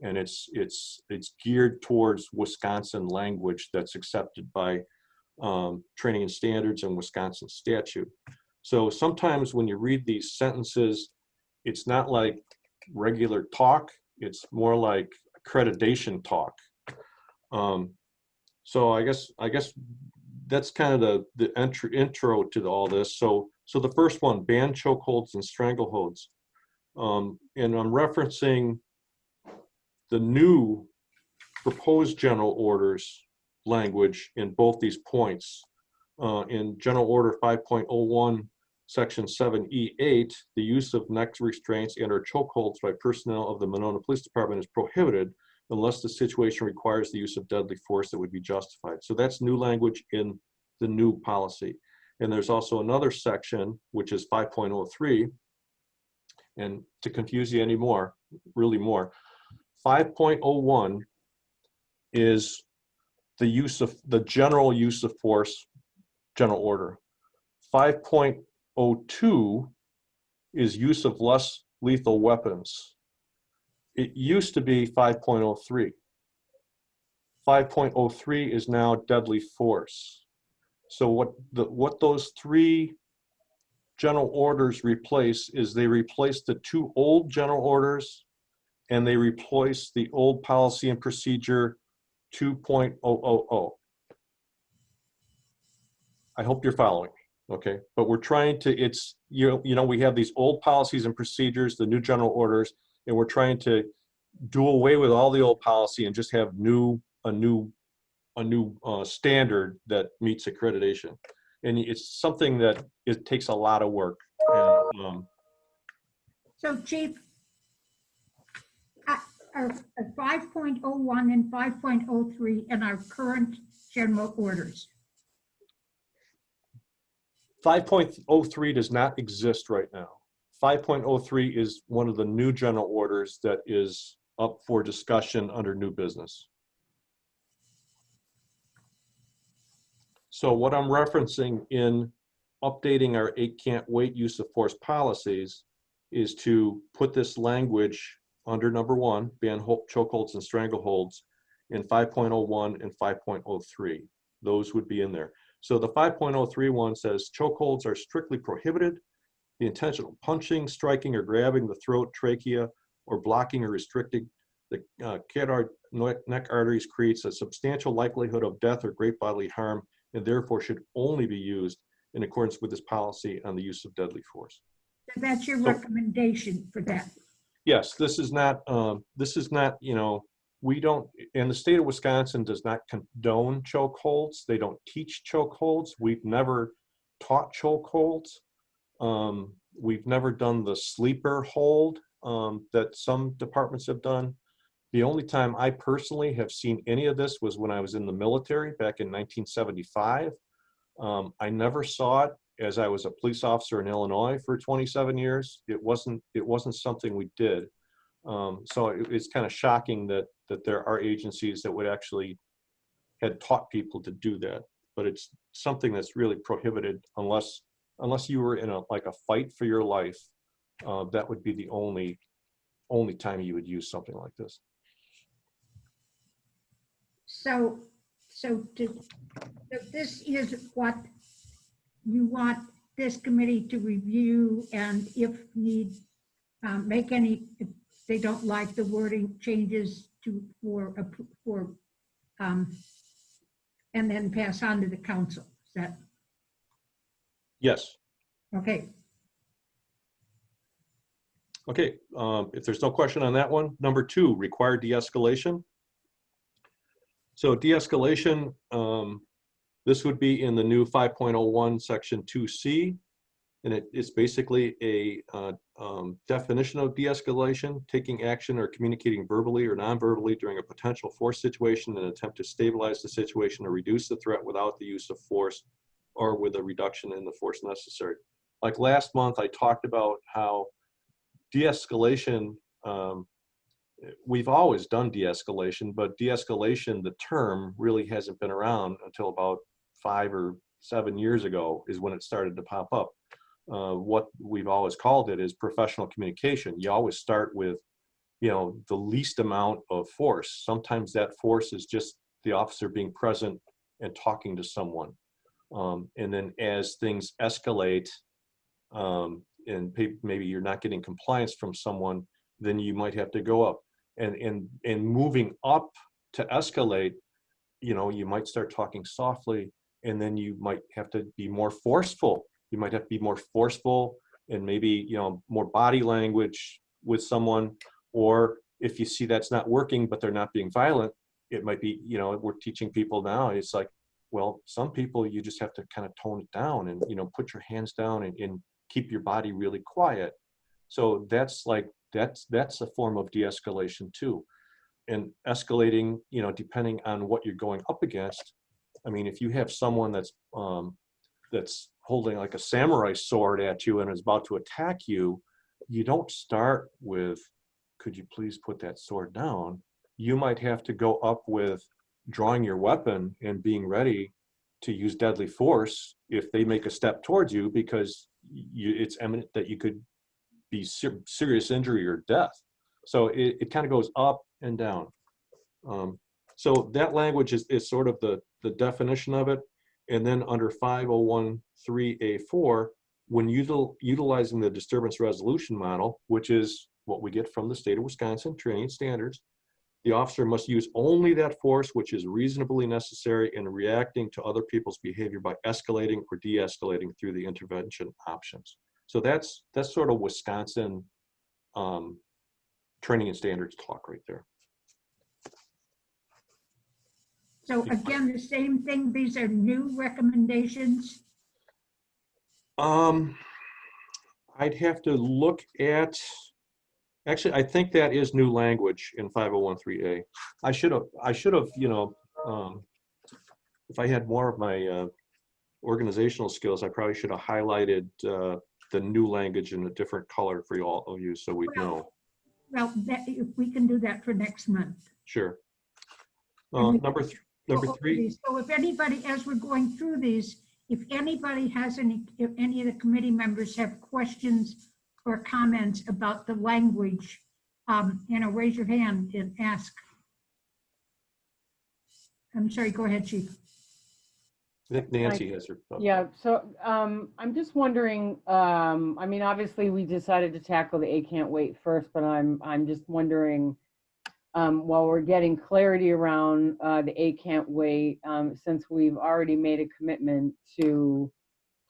And it's geared towards Wisconsin language that's accepted by training and standards and Wisconsin statute. So sometimes when you read these sentences, it's not like regular talk, it's more like accreditation talk. So I guess that's kind of the intro to all this. So the first one, ban chokeholds and strangleholds. And I'm referencing the new proposed general orders language in both these points. In General Order 5.01, Section 7E8, the use of neck restraints and or chokeholds by personnel of the Monona Police Department is prohibited unless the situation requires the use of deadly force that would be justified. So that's new language in the new policy. And there's also another section, which is 5.03, and to confuse you anymore, really more, 5.01 is the general use of force general order. 5.02 is use of less lethal weapons. It used to be 5.03. 5.03 is now deadly force. So what those three general orders replace is they replace the two old general orders and they replace the old policy and procedure 2.000. I hope you're following me, okay? But we're trying to, it's, you know, we have these old policies and procedures, the new general orders, and we're trying to do away with all the old policy and just have a new standard that meets accreditation. And it's something that it takes a lot of work. And, So Chief, are 5.01 and 5.03 in our current general orders? 5.03 does not exist right now. 5.03 is one of the new general orders that is up for discussion under new business. So what I'm referencing in updating our 8 can't wait use of force policies is to put this language under number 1, ban chokeholds and strangleholds, in 5.01 and 5.03. Those would be in there. So the 5.03 one says chokeholds are strictly prohibited. The intentional punching, striking, or grabbing the throat, trachea, or blocking or restricting the neck arteries creates a substantial likelihood of death or great bodily harm, and therefore should only be used in accordance with this policy on the use of deadly force. So that's your recommendation for that? Yes, this is not, you know, we don't, and the state of Wisconsin does not condone chokeholds. They don't teach chokeholds. We've never taught chokeholds. We've never done the sleeper hold that some departments have done. The only time I personally have seen any of this was when I was in the military back in 1975. I never saw it as I was a police officer in Illinois for 27 years. It wasn't something we did. So it's kind of shocking that there are agencies that would actually had taught people to do that, but it's something that's really prohibited unless you were in a fight for your life. That would be the only time you would use something like this. So this is what you want this committee to review, and if need, make any, if they don't like the wording changes and then pass on to the council. Is that? Yes. Okay. Okay, if there's no question on that one, number 2, required de-escalation. So de-escalation, this would be in the new 5.01 section 2C, and it's basically a definition of de-escalation, taking action or communicating verbally or non-verbally during a potential force situation in an attempt to stabilize the situation or reduce the threat without the use of force or with a reduction in the force necessary. like last month, I talked about how de-escalation, we've always done de-escalation, but de-escalation, the term really hasn't been around until about 5 or 7 years ago is when it started to pop up. What we've always called it is professional communication. You always start with, you know, the least amount of force. Sometimes that force is just the officer being present and talking to someone. And then as things escalate, and maybe you're not getting compliance from someone, then you might have to go up. And moving up to escalate, you know, you might start talking softly, and then you might have to be more forceful. You might have to be more forceful and maybe, you know, more body language with someone. Or if you see that's not working, but they're not being violent, it might be, you know, we're teaching people now, it's like, well, some people you just have to kind of tone it down and, you know, put your hands down and keep your body really quiet. So that's like, that's a form of de-escalation too. And escalating, you know, depending on what you're going up against. I mean, if you have someone that's holding like a samurai sword at you and is about to attack you, you don't start with, could you please put that sword down? You might have to go up with drawing your weapon and being ready to use deadly force if they make a step towards you, because it's imminent that you could be serious injury or death. So it kind of goes up and down. So that language is sort of the definition of it. And then under 5013A4, when utilizing the disturbance resolution model, which is what we get from the state of Wisconsin training standards, the officer must use only that force which is reasonably necessary in reacting to other people's behavior by escalating or de-escalating through the intervention options. So that's sort of Wisconsin training and standards talk right there. So again, the same thing, these are new recommendations? I'd have to look at, actually, I think that is new language in 5013A. I should have, you know, if I had more of my organizational skills, I probably should have highlighted the new language in a different color for you all of you, so we'd know. Well, if we can do that for next month. Sure. Number three. So if anybody, as we're going through these, if anybody has if any of the committee members have questions or comments about the language, you know, raise your hand and ask. I'm sorry, go ahead, Chief. Nancy has her. Yeah, so I'm just wondering, I mean, obviously we decided to tackle the A can't wait first, but I'm just wondering, while we're getting clarity around the A can't wait, since we've already made a commitment to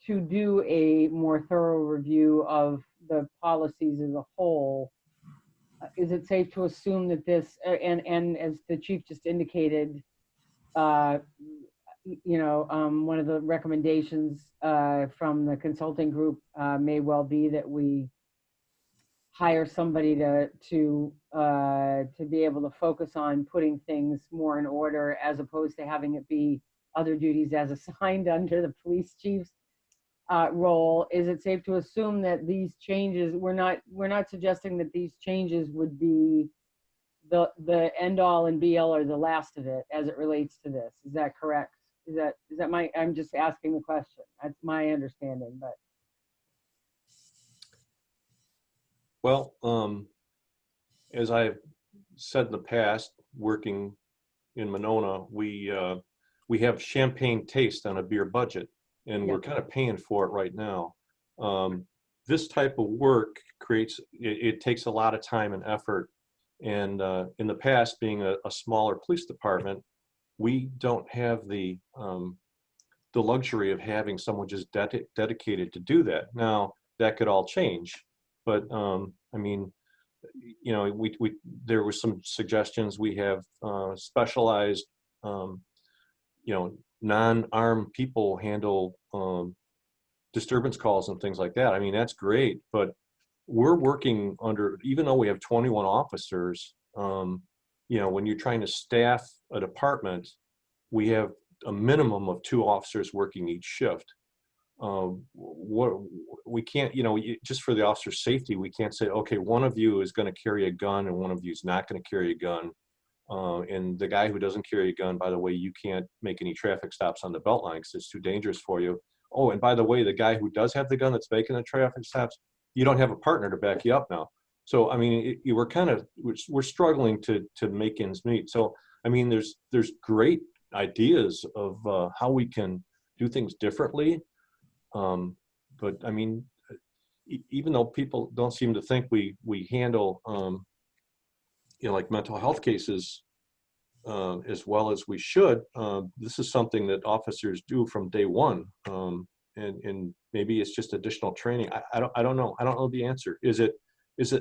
do a more thorough review of the policies as a whole, is it safe to assume that this, and as the chief just indicated, you know, one of the recommendations from the consulting group may well be that we hire somebody to be able to focus on putting things more in order, as opposed to having it be other duties as assigned under the police chief's role. Is it safe to assume that these changes, we're not suggesting that these changes would be the end all and be all or the last of it as it relates to this? Is that correct? Is that my, I'm just asking the question. That's my understanding, but. Well, as I've said in the past, working in Monona, we have champagne taste on a beer budget, and we're kind of paying for it right now. This type of work it takes a lot of time and effort. And in the past, being a smaller police department, we don't have the luxury of having someone just dedicated to do that. Now, that could all change. But I mean, you know, there were some suggestions. We have specialized, you know, non-armed people handle disturbance calls and things like that. I mean, that's great. But we're working under, even though we have 21 officers, you know, when you're trying to staff a department, we have a minimum of 2 officers working each shift. what we can't, just for the officer's safety, we can't say, okay, one of you is going to carry a gun and one of you is not going to carry a gun. And the guy who doesn't carry a gun, by the way, you can't make any traffic stops on the belt line because it's too dangerous for you. Oh, and by the way, the guy who does have the gun that's making the traffic stops, you don't have a partner to back you up now. So, I mean, we're struggling to make ends meet. So, I mean, there's great ideas of how we can do things differently. But I mean, even though people don't seem to think we handle, like mental health cases as well as we should, this is something that officers do from day one. And maybe it's just additional training. I don't know. I don't know the answer. Is it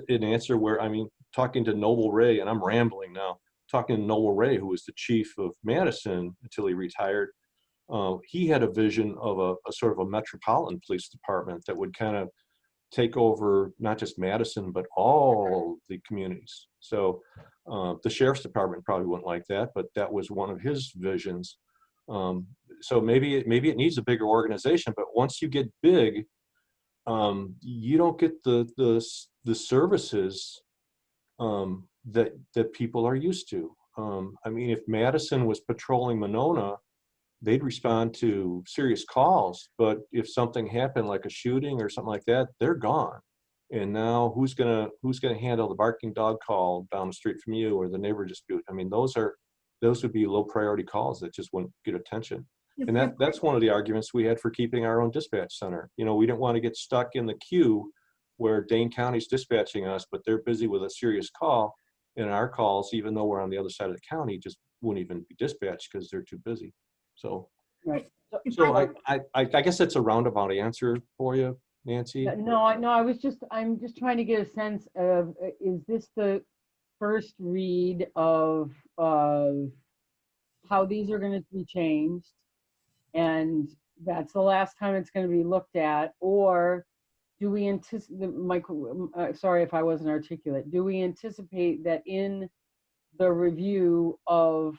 an answer where, I mean, talking to Noble Ray, and I'm rambling now, talking to Noble Ray, who was the chief of Madison until he retired, he had a vision of a sort of a metropolitan police department that would kind of take over not just Madison, but all the communities. So the sheriff's department probably wouldn't like that, but that was one of his visions. So maybe it needs a bigger organization, but once you get big, you don't get the services that people are used to. I mean, if Madison was patrolling Monona, they'd respond to serious calls, but if something happened like a shooting or something like that, they're gone. And now who's gonna handle the barking dog call down the street from you or the neighbor dispute? I mean, those would be low priority calls that just wouldn't get attention. And that's one of the arguments we had for keeping our own dispatch center. We didn't want to get stuck in the queue where Dane County's dispatching us, but they're busy with a serious call, and our calls, even though we're on the other side of the county, just wouldn't even be dispatched because they're too busy. So, Right. So I guess that's a roundabout answer for you, Nancy. No, I'm just trying to get a sense of, is this the first read of how these are going to be changed? And that's the last time it's going to be looked at, or do we anticipate, sorry if I wasn't articulate, do we anticipate that in the review of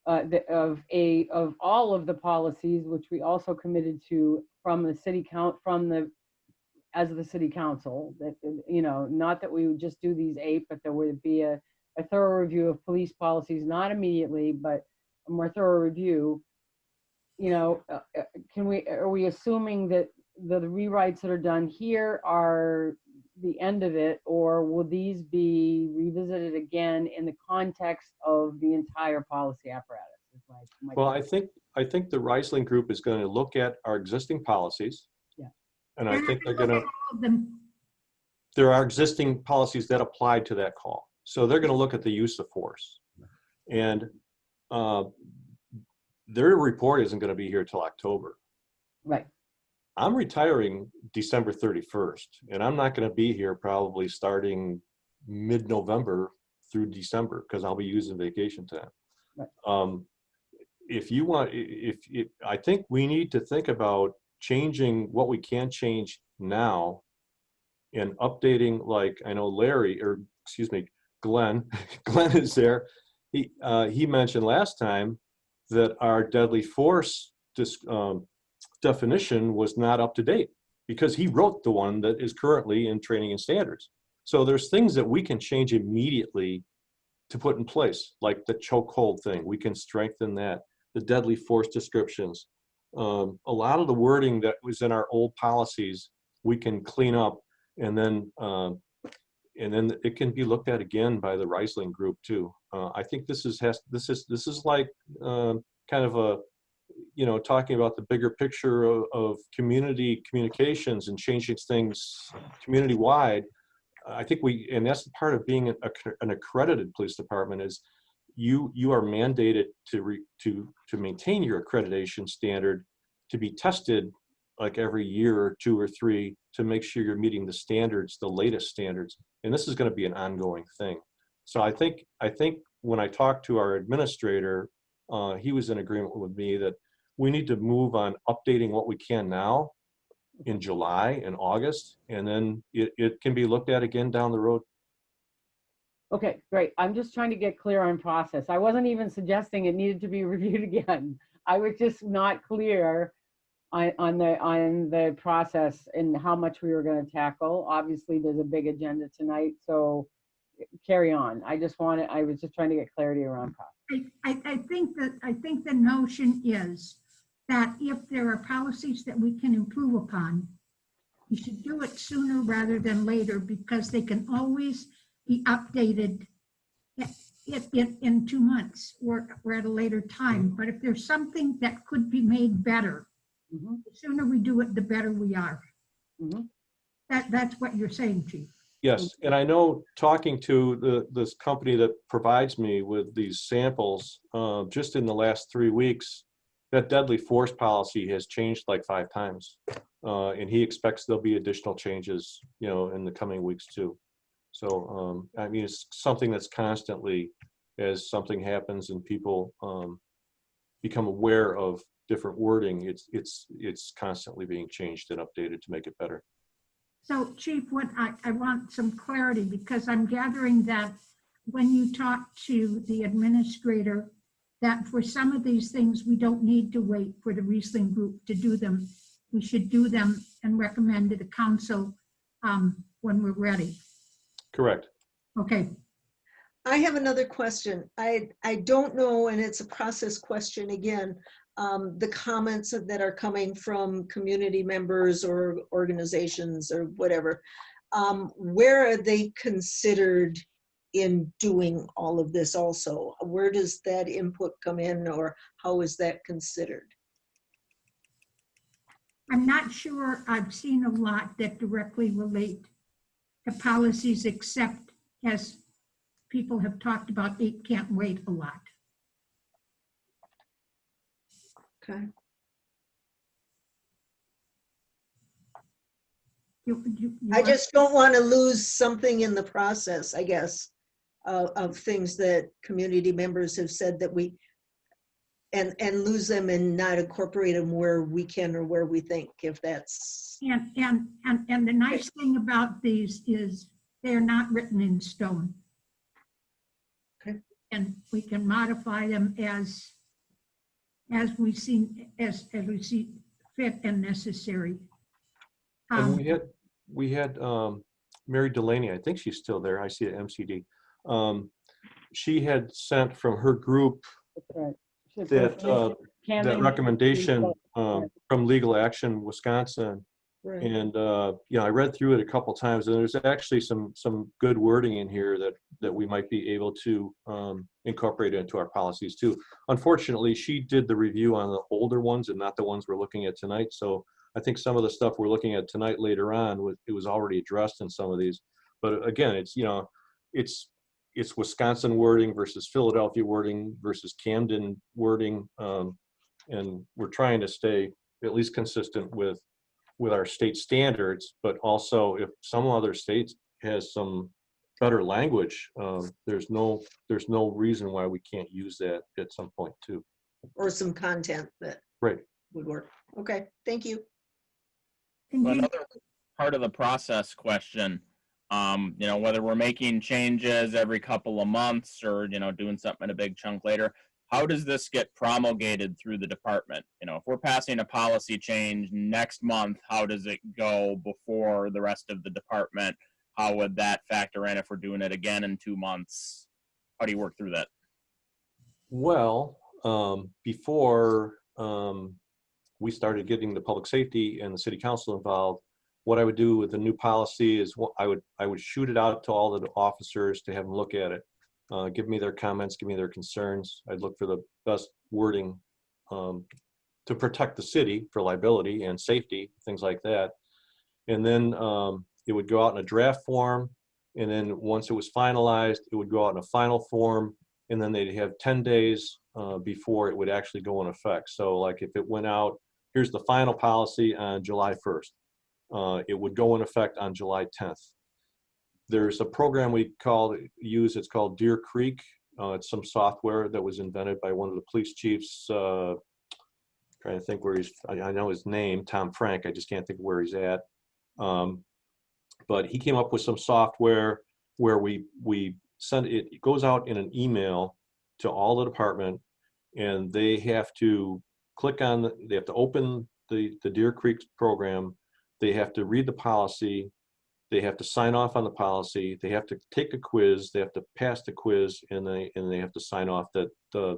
all of the policies, which we also committed to from the city as the city council, that, not that we would just do these 8, but there would be a thorough review of police policies, not immediately, but a more thorough review. Are we assuming that the rewrites that are done here are the end of it, or will these be revisited again in the context of the entire policy apparatus? Well, I think the Reisling group is going to look at our existing policies. Yeah. And I think they're going to, there are existing policies that apply to that call. So they're going to look at the use of force. And their report isn't going to be here till October. Right. I'm retiring December 31st, and I'm not going to be here probably starting mid-November through December because I'll be using vacation time. Right. I think we need to think about changing what we can change now and updating, like, I know Glenn is there. He mentioned last time that our deadly force definition was not up to date because he wrote the one that is currently in training and standards. So there's things that we can change immediately to put in place, like the chokehold thing. We can strengthen that. The deadly force descriptions. A lot of the wording that was in our old policies, we can clean up, and then it can be looked at again by the Reisling group too. I think this is like kind of a, talking about the bigger picture of community communications and changing things community-wide. I think and that's the part of being an accredited police department is you are mandated to maintain your accreditation standard, to be tested like every year or 2 or 3 to make sure you're meeting the standards, the latest standards. And this is going to be an ongoing thing. So I think when I talked to our administrator, he was in agreement with me that we need to move on updating what we can now in July and August, and then it can be looked at again down the road. Okay, great. I'm just trying to get clear on process. I wasn't even suggesting it needed to be reviewed again. I was just not clear on the process and how much we were going to tackle. Obviously, there's a big agenda tonight, so carry on. I was just trying to get clarity around process. I think the notion is that if there are policies that we can improve upon, we should do it sooner rather than later, because they can always be updated in 2 months or at a later time. But if there's something that could be made better, the sooner we do it, the better we are. That's what you're saying, Chief. Yes, and I know talking to this company that provides me with these samples, just in the last 3 weeks, that deadly force policy has changed like 5 times. And he expects there'll be additional changes, in the coming weeks too. So, I mean, it's something that's constantly, as something happens and people become aware of different wording, it's constantly being changed and updated to make it better. So Chief, what I want some clarity, because I'm gathering that when you talk to the administrator, that for some of these things, we don't need to wait for the Riesling group to do them. We should do them and recommend to the council when we're ready. Correct. Okay. I have another question. I don't know, and it's a process question again, the comments that are coming from community members or organizations or whatever. Where are they considered in doing all of this also? Where does that input come in, or how is that considered? I'm not sure I've seen a lot that directly relate to policies, except as people have talked about 8 can't wait a lot. Okay. I just don't want to lose something in the process, I guess, of things that community members have said that we, and lose them and not incorporate them where we can or where we think, if that's. And the nice thing about these is they're not written in stone. Okay. And we can modify them as we see fit and necessary. And we had Mary Delaney, I think she's still there. I see at MCD. She had sent from her group that recommendation from Legal Action Wisconsin. Right. And I read through it a couple times, and there's actually some good wording in here that we might be able to incorporate into our policies too. Unfortunately, she did the review on the older ones and not the ones we're looking at tonight. So I think some of the stuff we're looking at tonight later on, it was already addressed in some of these. But again, it's Wisconsin wording versus Philadelphia wording versus Camden wording, and we're trying to stay at least consistent with our state standards, but also if some other states has some better language, there's no reason why we can't use that at some point too. Or some content that right would work. Okay, thank you. So another part of the process question, whether we're making changes every couple of months or, doing something in a big chunk later, how does this get promulgated through the department? If we're passing a policy change next month, how does it go before the rest of the department? How would that factor in if we're doing it again in 2 months? How do you work through that? Well, before we started getting the public safety and the city council involved, what I would do with the new policy is I would shoot it out to all the officers to have them look at it. Give me their comments, give me their concerns. I'd look for the best wording to protect the city for liability and safety, things like that. And then it would go out in a draft form. And then once it was finalized, it would go out in a final form. And then they'd have 10 days before it would actually go in effect. So like if it went out, here's the final policy on July 1st. It would go in effect on July 10th. There's a program we use, it's called Deer Creek. It's some software that was invented by one of the police chiefs. Trying to think where I know his name, Tom Frank, I just can't think of where he's at. But he came up with some software where we send it, it goes out in an email to all the department, and they have to click on, they have to open the Deer Creek program, they have to read the policy, they have to sign off on the policy, they have to take a quiz, they have to pass the quiz, and they have to sign off that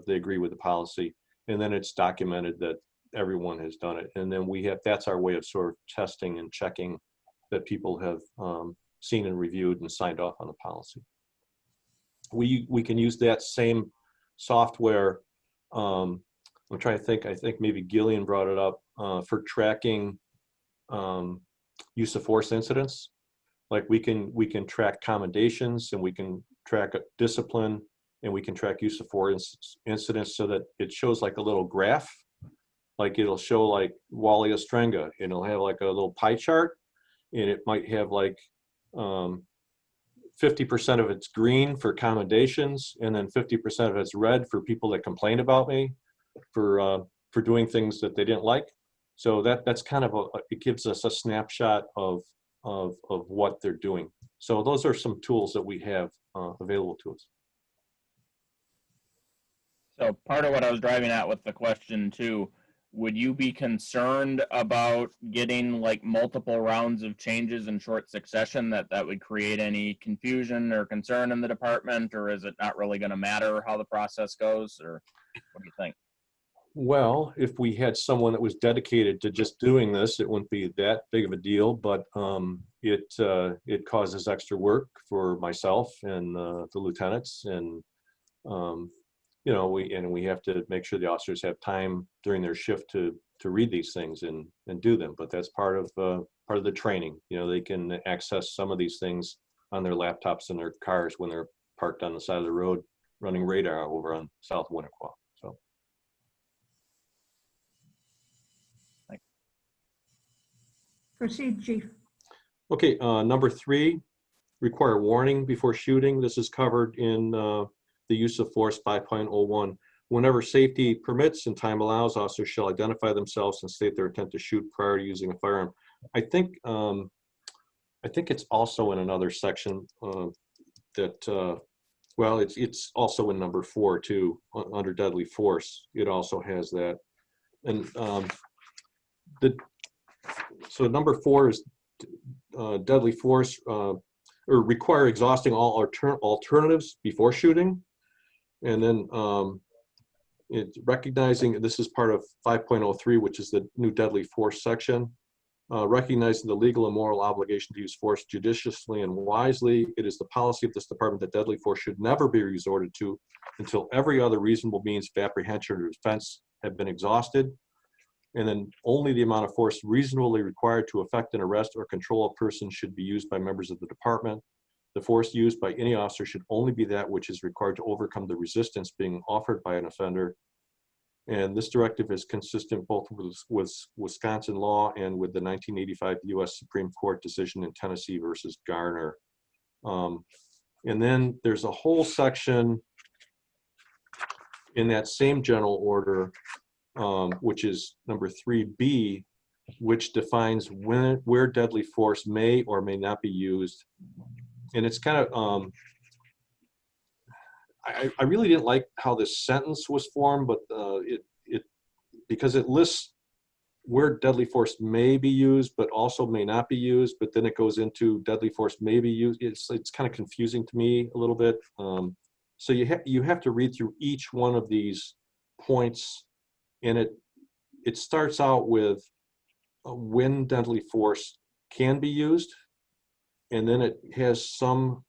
they agree with the policy. And then it's documented that everyone has done it. And then that's our way of sort of testing and checking that people have seen and reviewed and signed off on the policy. We can use that same software. I'm trying to think, I think maybe Gillian brought it up for tracking use of force incidents. Like we can track commendations, and we can track discipline, and we can track use of force incidents, so that it shows like a little graph. Like it'll show like Wally Ostrenga, and it'll have like a little pie chart, and it might have like 50% of it's green for commendations, and then 50% of it's red for people that complain about me for doing things that they didn't like. So that's kind of it gives us a snapshot of what they're doing. So those are some tools that we have available to us. So part of what I was driving at with the question too, would you be concerned about getting like multiple rounds of changes in short succession, that would create any confusion or concern in the department, or is it not really going to matter how the process goes, or what do you think? Well, if we had someone that was dedicated to just doing this, it wouldn't be that big of a deal, but it causes extra work for myself and the lieutenants, and you know, we have to make sure the officers have time during their shift to read these things and do them. But that's part of the training. You know, they can access some of these things on their laptops in their cars when they're parked on the side of the road running radar over on South Winnequa. So. Proceed, Chief. Okay, number 3, require warning before shooting. This is covered in the use of force 5.01. Whenever safety permits and time allows, officers shall identify themselves and state their intent to shoot prior to using a firearm. I think it's also in another section that, well, it's also in number 4 too, under deadly force. It also has that. And so number 4 is deadly force, or require exhausting all alternatives before shooting. And then it's recognizing, this is part of 5.03, which is the new deadly force section. Recognizing the legal and moral obligation to use force judiciously and wisely, it is the policy of this department that deadly force should never be resorted to until every other reasonable means of apprehension or defense have been exhausted. And then only the amount of force reasonably required to effect an arrest or control a person should be used by members of the department. The force used by any officer should only be that which is required to overcome the resistance being offered by an offender. And this directive is consistent both with Wisconsin law and with the 1985 U.S. Supreme Court decision in Tennessee versus Garner. And then there's a whole section in that same general order, which is number 3B, which defines where deadly force may or may not be used. And it's kind of, I really didn't like how this sentence was formed, but because it lists where deadly force may be used, but also may not be used, but then it goes into deadly force may be used. It's kind of confusing to me a little bit. So you have to read through each one of these points, and it starts out with when deadly force can be used, and then it has some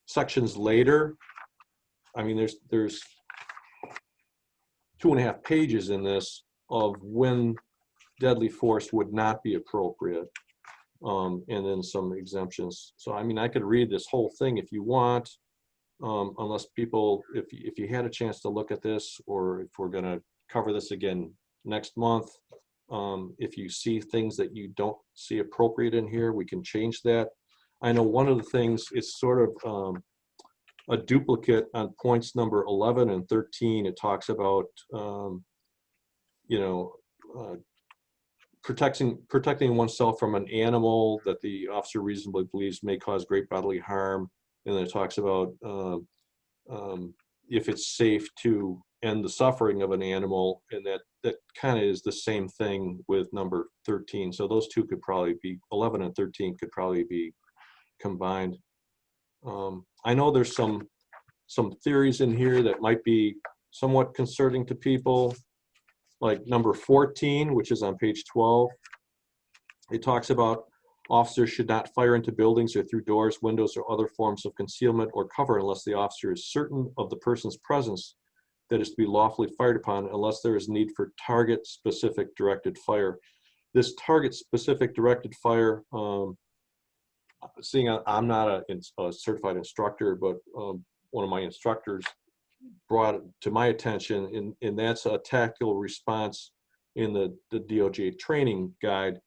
sections later. I mean, there's 2.5 pages in this of when deadly force would not be appropriate, and then some exemptions. So I mean, I could read this whole thing if you want, unless people, if you had a chance to look at this, or if we're going to cover this again next month, if you see things that you don't see appropriate in here, we can change that. I know one of the things is sort of a duplicate on points number 11 and 13. It talks about, you know, protecting oneself from an animal that the officer reasonably believes may cause great bodily harm. And then it talks about if it's safe to and the suffering of an animal, and that kind of is the same thing with number 13. So those two could probably be, 11 and 13 could probably be combined. I know there's some theories in here that might be somewhat concerning to people, like number 14, which is on page 12. It talks about officers should not fire into buildings or through doors, windows, or other forms of concealment or cover unless the officer is certain of the person's presence that is to be lawfully fired upon, unless there is need for target-specific directed fire. This target-specific directed fire, seeing I'm not a certified instructor, but one of my instructors brought it to my attention, and that's a tactical response in the DOJ training guide.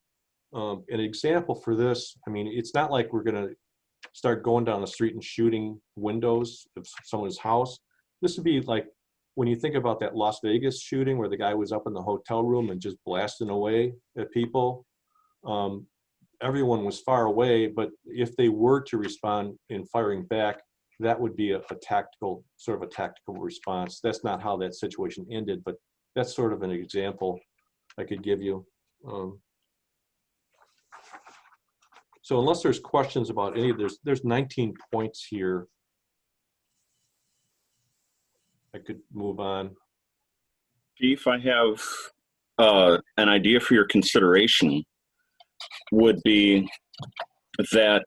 An example for this, I mean, it's not like we're going to start going down the street and shooting windows of someone's house. This would be like when you think about that Las Vegas shooting where the guy was up in the hotel room and just blasting away at people. Everyone was far away, but if they were to respond in firing back, that would be a tactical, sort of a tactical response. That's not how that situation ended, but that's sort of an example I could give you. So unless there's questions about any of this, there's 19 points here. I could move on. Chief, I have an idea for your consideration. Would be that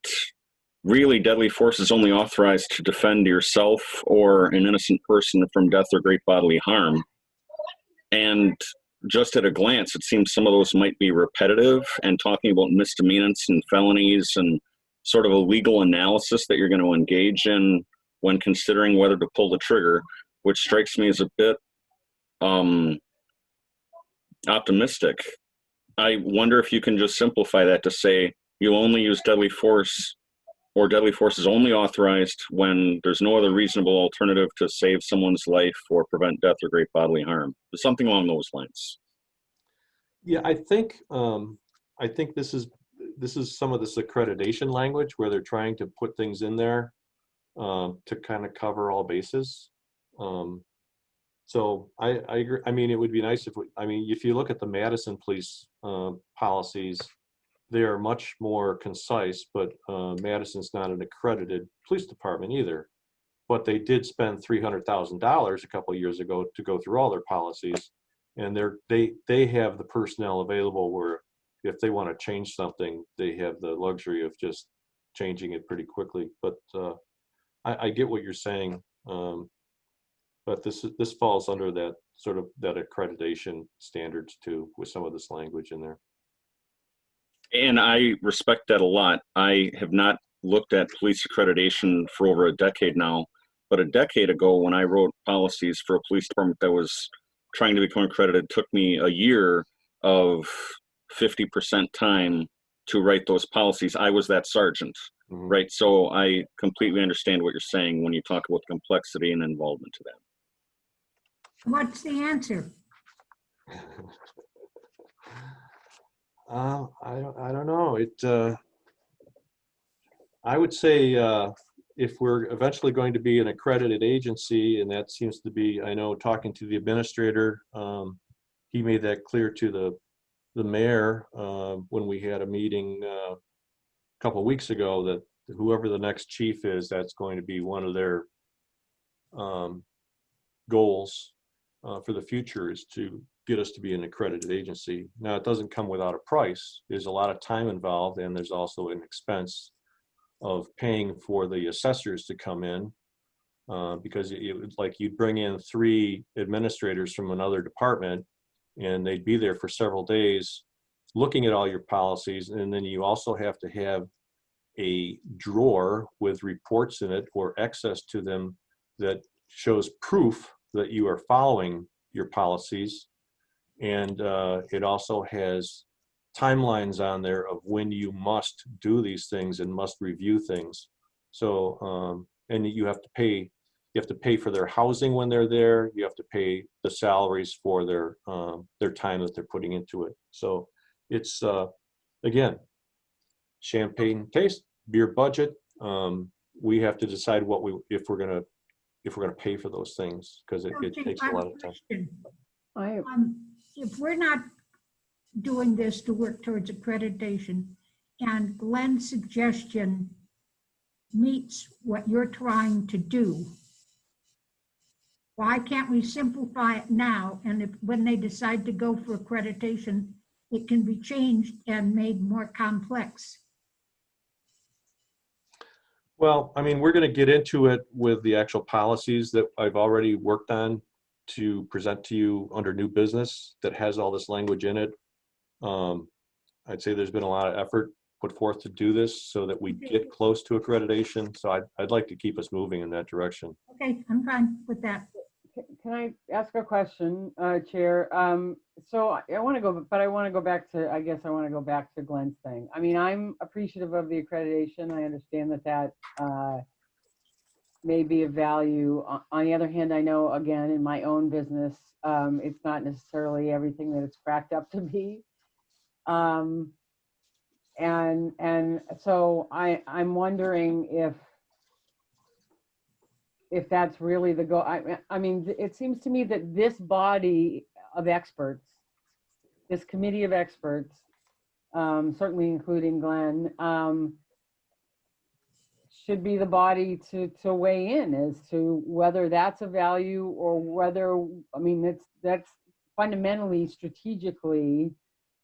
really deadly force is only authorized to defend yourself or an innocent person from death or great bodily harm. And just at a glance, it seems some of those might be repetitive, and talking about misdemeanors and felonies and sort of a legal analysis that you're going to engage in when considering whether to pull the trigger, which strikes me as a bit optimistic. I wonder if you can just simplify that to say you'll only use deadly force, or deadly force is only authorized when there's no other reasonable alternative to save someone's life or prevent death or great bodily harm. Something along those lines. Yeah, I think this is some of this accreditation language where they're trying to put things in there to kind of cover all bases. So I agree. I mean, it would be nice if you look at the Madison police policies, they are much more concise, but Madison's not an accredited police department either. But they did spend $300,000 a couple of years ago to go through all their policies, and they have the personnel available where if they want to change something, they have the luxury of just changing it pretty quickly. But I get what you're saying. But this falls under that sort of that accreditation standards too, with some of this language in there. And I respect that a lot. I have not looked at police accreditation for over a decade now, but a decade ago when I wrote policies for a police department that was trying to become accredited, took me a year of 50% time to write those policies. I was that sergeant, right? So I completely understand what you're saying when you talk about complexity and involvement to that. What's the answer? I don't know. I would say if we're eventually going to be an accredited agency, and that seems to be, I know, talking to the administrator, he made that clear to the mayor when we had a meeting a couple of weeks ago, that whoever the next chief is, that's going to be one of their goals for the future, is to get us to be an accredited agency. Now, it doesn't come without a price. There's a lot of time involved, and there's also an expense of paying for the assessors to come in, because like you'd bring in 3 administrators from another department, and they'd be there for several days looking at all your policies, and then you also have to have a drawer with reports in it or access to them that shows proof that you are following your policies. And it also has timelines on there of when you must do these things and must review things. So, and you have to pay for their housing when they're there. You have to pay the salaries for their time that they're putting into it. So it's, again, champagne taste, beer budget. We have to decide if we're going to if we're going to pay for those things, because it Okay, takes I a have lot a of time. question. If we're not doing this to work towards accreditation, and Glenn's suggestion meets what you're trying to do, why can't we simplify it now? And if, when they decide to go for accreditation, it can be changed and made more complex. Well, I mean, we're going to get into it with the actual policies that I've already worked on to present to you under new business that has all this language in it. I'd say there's been a lot of effort put forth to do this so that we get close to accreditation. So I'd like to keep us moving in that direction. Okay, I'm fine with that. Can I ask a question, Chair? So I want to go, but I want to go back to, I guess I want to go back to Glenn's thing. I mean, I'm appreciative of the accreditation. I understand that may be of value. On the other hand, I know, again, in my own business, it's not necessarily everything that it's cracked up to be. And so I'm wondering if that's really the goal. I mean, it seems to me that this body of experts, this committee of experts, certainly including Glenn, should be the body to weigh in as to whether that's a value or whether, I mean, that's fundamentally, strategically,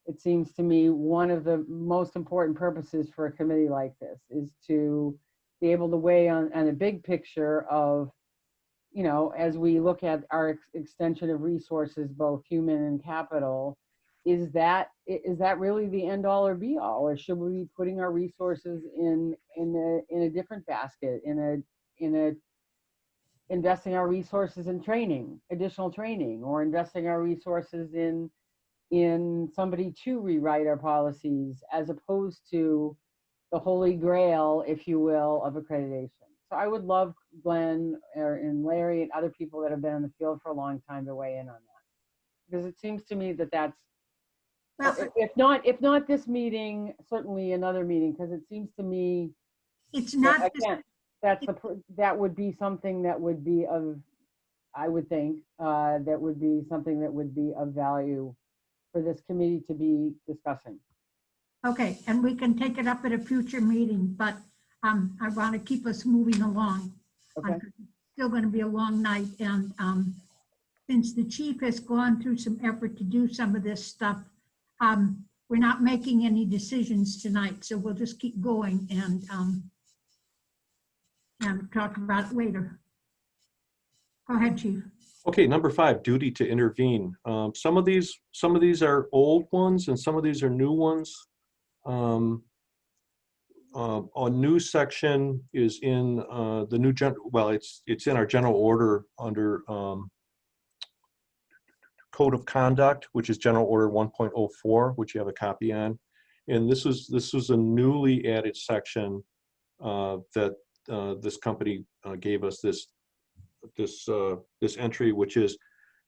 it seems to me one of the most important purposes for a committee like this is to be able to weigh on a big picture of, you know, as we look at our extension of resources, both human and capital, is that really the end all or be all, or should we be putting our resources in a different basket, investing our resources in training, additional training, or investing our resources in somebody to rewrite our policies, as opposed to the holy grail, if you will, of accreditation. So I would love Glenn and Larry and other people that have been in the field for a long time to weigh in on that, because it seems to me that that's, well, if not this meeting, certainly another meeting, because it seems to me it's not again that would be something that would be of, I would think that would be something that would be of value for this committee to be discussing. Okay, and we can take it up at a future meeting, but I want to keep us moving along. Okay. It's still going to be a long night, and since the chief has gone through some effort to do some of this stuff, we're not making any decisions tonight, so we'll just keep going and talk about it later. Go ahead, Chief. Okay, number 5, duty to intervene. Some of these are old ones and some of these are new ones. A new section is in the new it's in our general order under Code of Conduct, which is General Order 1.04, which you have a copy on. And this was a newly added section that this company gave us this entry, which is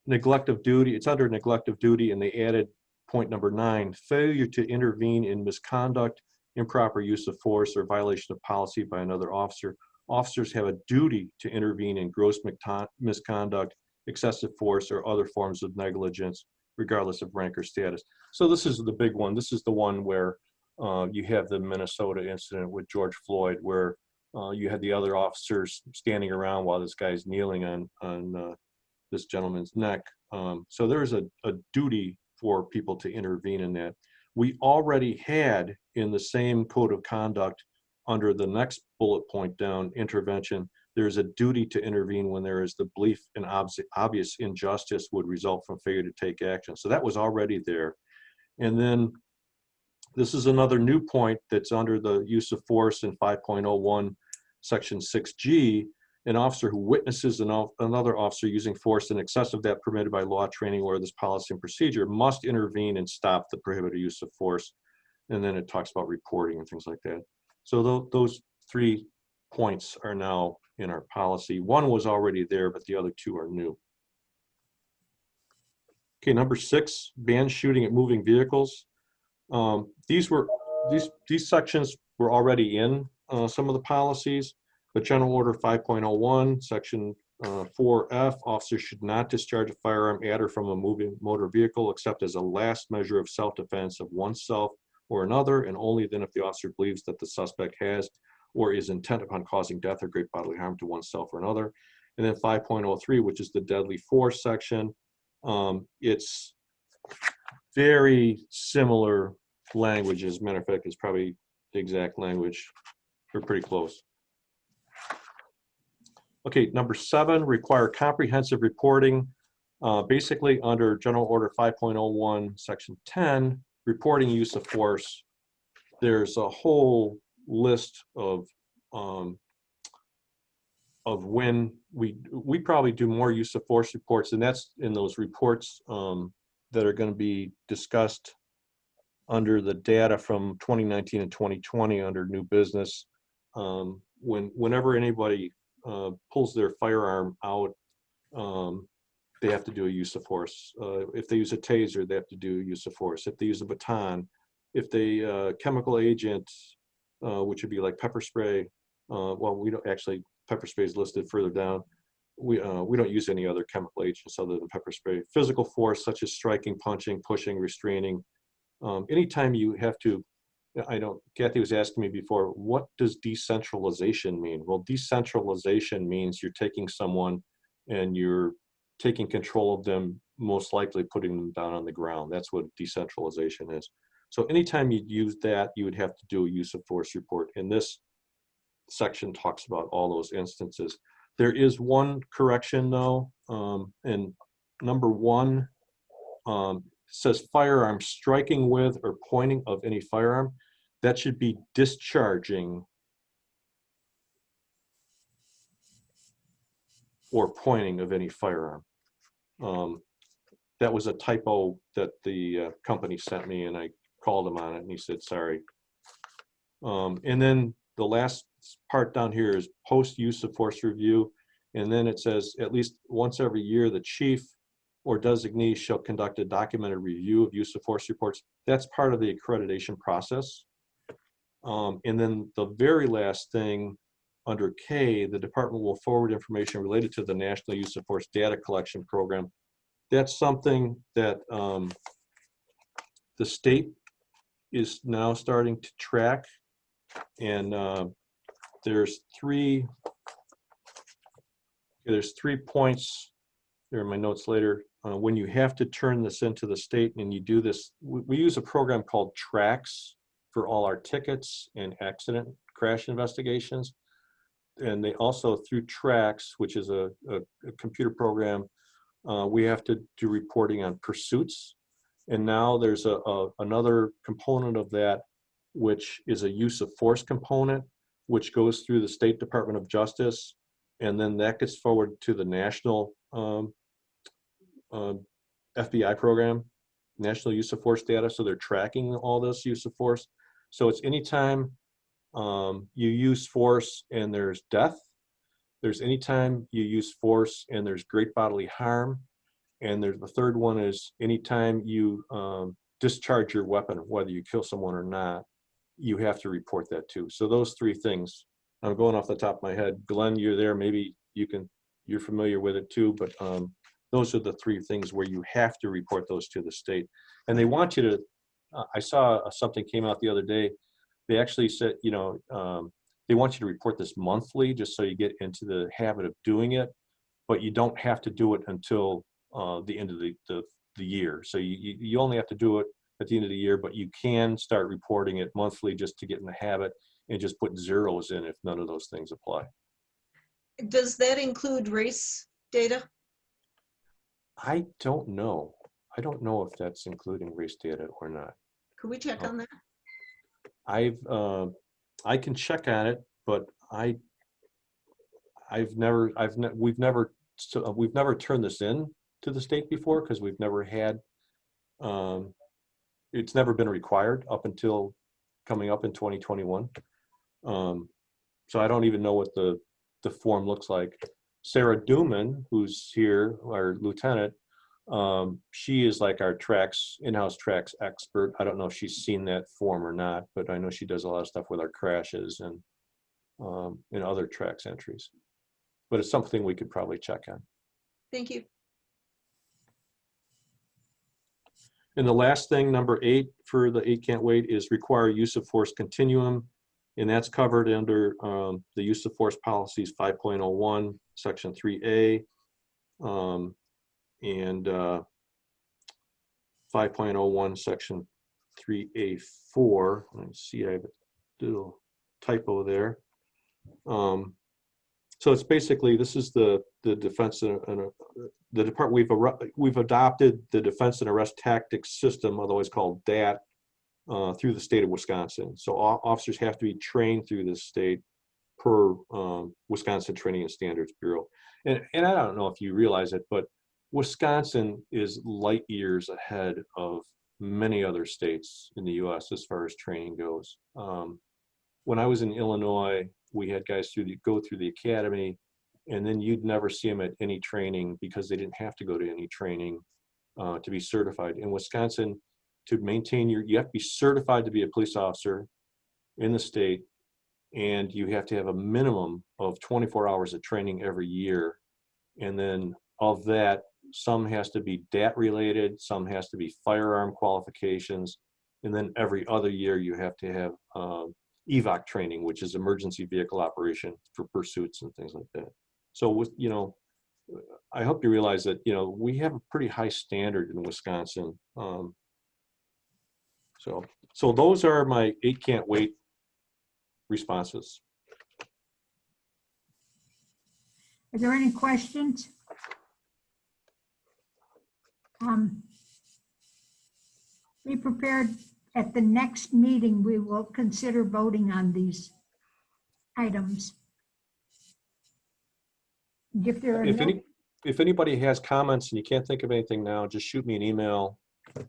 neglect of duty. It's under neglect of duty, and they added point number 9, failure to intervene in misconduct, improper use of force, or violation of policy by another officer. Officers have a duty to intervene in gross misconduct, excessive force, or other forms of negligence, regardless of rank or status. So this is the big one. This is the one where you have the Minnesota incident with George Floyd, where you had the other officers standing around while this guy's kneeling on this gentleman's neck. So there's a duty for people to intervene in that. We already had in the same code of conduct, under the next bullet point down, intervention, there's a duty to intervene when there is the belief an obvious injustice would result from failure to take action. So that was already there. And then this is another new point that's under the use of force in 5.01, section 6G. An officer who witnesses another officer using force in excess of that permitted by law, training, or this policy and procedure must intervene and stop the prohibited use of force. And then it talks about reporting and things like that. So those 3 points are now in our policy. One was already there, but the other 2 are new. Okay, number 6, ban shooting at moving vehicles. These sections were already in some of the policies, but General Order 5.01, section 4F, officers should not discharge a firearm at or from a moving motor vehicle except as a last measure of self-defense of oneself or another, and only then if the officer believes that the suspect has or is intent upon causing death or great bodily harm to oneself or another. And then 5.03, which is the deadly force section. It's very similar language. As a matter of fact, it's probably the exact language. We're pretty close. Okay, number 7, require comprehensive reporting. Basically, under General Order 5.01, Section 10, reporting use of force, there's a whole list of when we probably do more use of force reports, and that's in those reports that are going to be discussed under the data from 2019 and 2020 under new business. Whenever anybody pulls their firearm out, they have to do a use of force. If they use a taser, they have to do use of force. If they use a baton, if they chemical agent, which would be like pepper spray, well, we don't actually, pepper spray is listed further down. We don't use any other chemical agents other than pepper spray. Physical force such as striking, punching, pushing, restraining. Anytime you have to, Kathy was asking me before, what does decentralization mean? Well, decentralization means you're taking someone and you're taking control of them, most likely putting them down on the ground. That's what decentralization is. So anytime you use that, you would have to do a use of force report. And this section talks about all those instances. There is one correction though, and number 1 says firearm striking with or pointing of any firearm. That should be discharging or pointing of any firearm. That was a typo that the company sent me, and I called him on it, and he said, sorry. And then the last part down here is post use of force review. And then it says at least once every year, the chief or designee shall conduct a documented review of use of force reports. That's part of the accreditation process. And then the very last thing under K, the department will forward information related to the National Use of Force Data Collection Program. That's something that the state is now starting to track. And there's three points, there are my notes later, when you have to turn this into the state and you do this. We use a program called TRACS for all our tickets and accident crash investigations. And they also, through TRACS, which is a computer program, we have to do reporting on pursuits. And now there's another component of that, which is a use of force component, which goes through the State Department of Justice. And then that gets forwarded to the national FBI program, National Use of Force Data. So they're tracking all this use of force. So it's anytime you use force and there's death, there's anytime you use force and there's great bodily harm, and there's the third one is anytime you discharge your weapon, whether you kill someone or not, you have to report that too. So those 3 things, I'm going off the top of my head. Glenn, you're there, maybe you're familiar with it too, but those are the 3 things where you have to report those to the state. And they want you to, I saw something came out the other day. They actually said, they want you to report this monthly just so you get into the habit of doing it, but you don't have to do it until the end of the year. So you only have to do it at the end of the year, but you can start reporting it monthly just to get in the habit and just put zeros in if none of those things apply. Does that include race data? I don't know. I don't know if that's including race data or not. Could we check on that? I can check on it, but we've never turned this in to the state before because we've never had, it's never been required up until coming up in 2021. So I don't even know what the form looks like. Sarah Duman, who's here, our lieutenant, she is like our in-house tracks expert. I don't know if she's seen that form or not, but I know she does a lot of stuff with our crashes and other tracks entries. but it's something we could probably check on. Thank you. And the last thing, number 8 for the 8 can't wait, is require use of force continuum. And that's covered under the use of force policies 5.01, section 3A, and 5.01, section 3A4. Let me see, I have a little typo there. So it's basically, this is the defense and the department, we've adopted the defense and arrest tactics system, otherwise called DAT, through the state of Wisconsin. So officers have to be trained through this state per Wisconsin Training and Standards Bureau. And I don't know if you realize it, but Wisconsin is light years ahead of many other states in the US as far as training goes. When I was in Illinois, we had guys go through the academy, and then you'd never see them at any training because they didn't have to go to any training to be certified. In Wisconsin, to maintain you have to be certified to be a police officer in the state, and you have to have a minimum of 24 hours of training every year. And then of that, some has to be DAT related, some has to be firearm qualifications, and then every other year you have to have EVOC training, which is emergency vehicle operation for pursuits and things like that. So with, I hope you realize that, we have a pretty high standard in Wisconsin. So those are my 8 can't wait responses. Are there any questions? Be prepared. At the next meeting, we will consider voting on these items. If anybody has comments and you can't think of anything now, just shoot me an email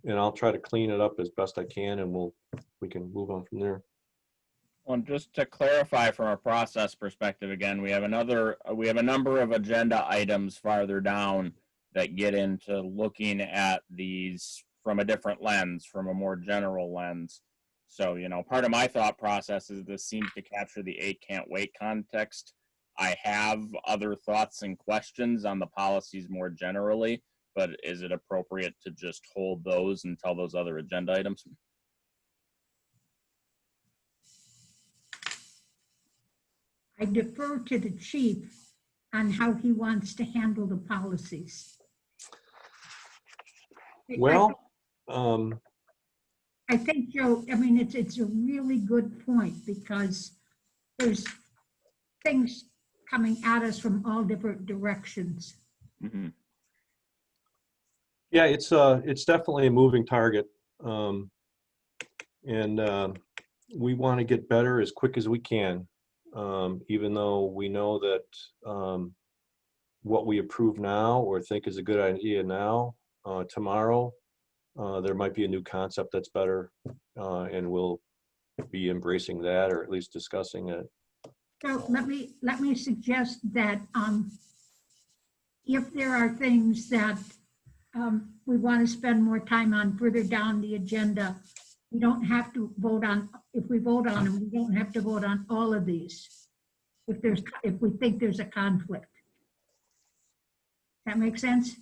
and I'll try to clean it up as best I can, and we can move on from there. Well, just to clarify from a process perspective, again, we have a number of agenda items farther down that get into looking at these from a different lens, from a more general lens. So, part of my thought process is this seems to capture the 8 can't wait context. I have other thoughts and questions on the policies more generally, but is it appropriate to just hold those until those other agenda items? I defer to the chief on how he wants to handle the policies. Well, I think, Joe, it's a really good point, because there's things coming at us from all different directions. Mm-hmm. Yeah, it's definitely a moving target. We want to get better as quick as we can, even though we know that what we approve now or think is a good idea now, tomorrow, there might be a new concept that's better, and we'll be embracing that, or at least discussing it. So let me suggest that if there are things that we want to spend more time on further down the agenda, we don't have to vote on, if we vote on them, we don't have to vote on all of these if we think there's a conflict. That make sense?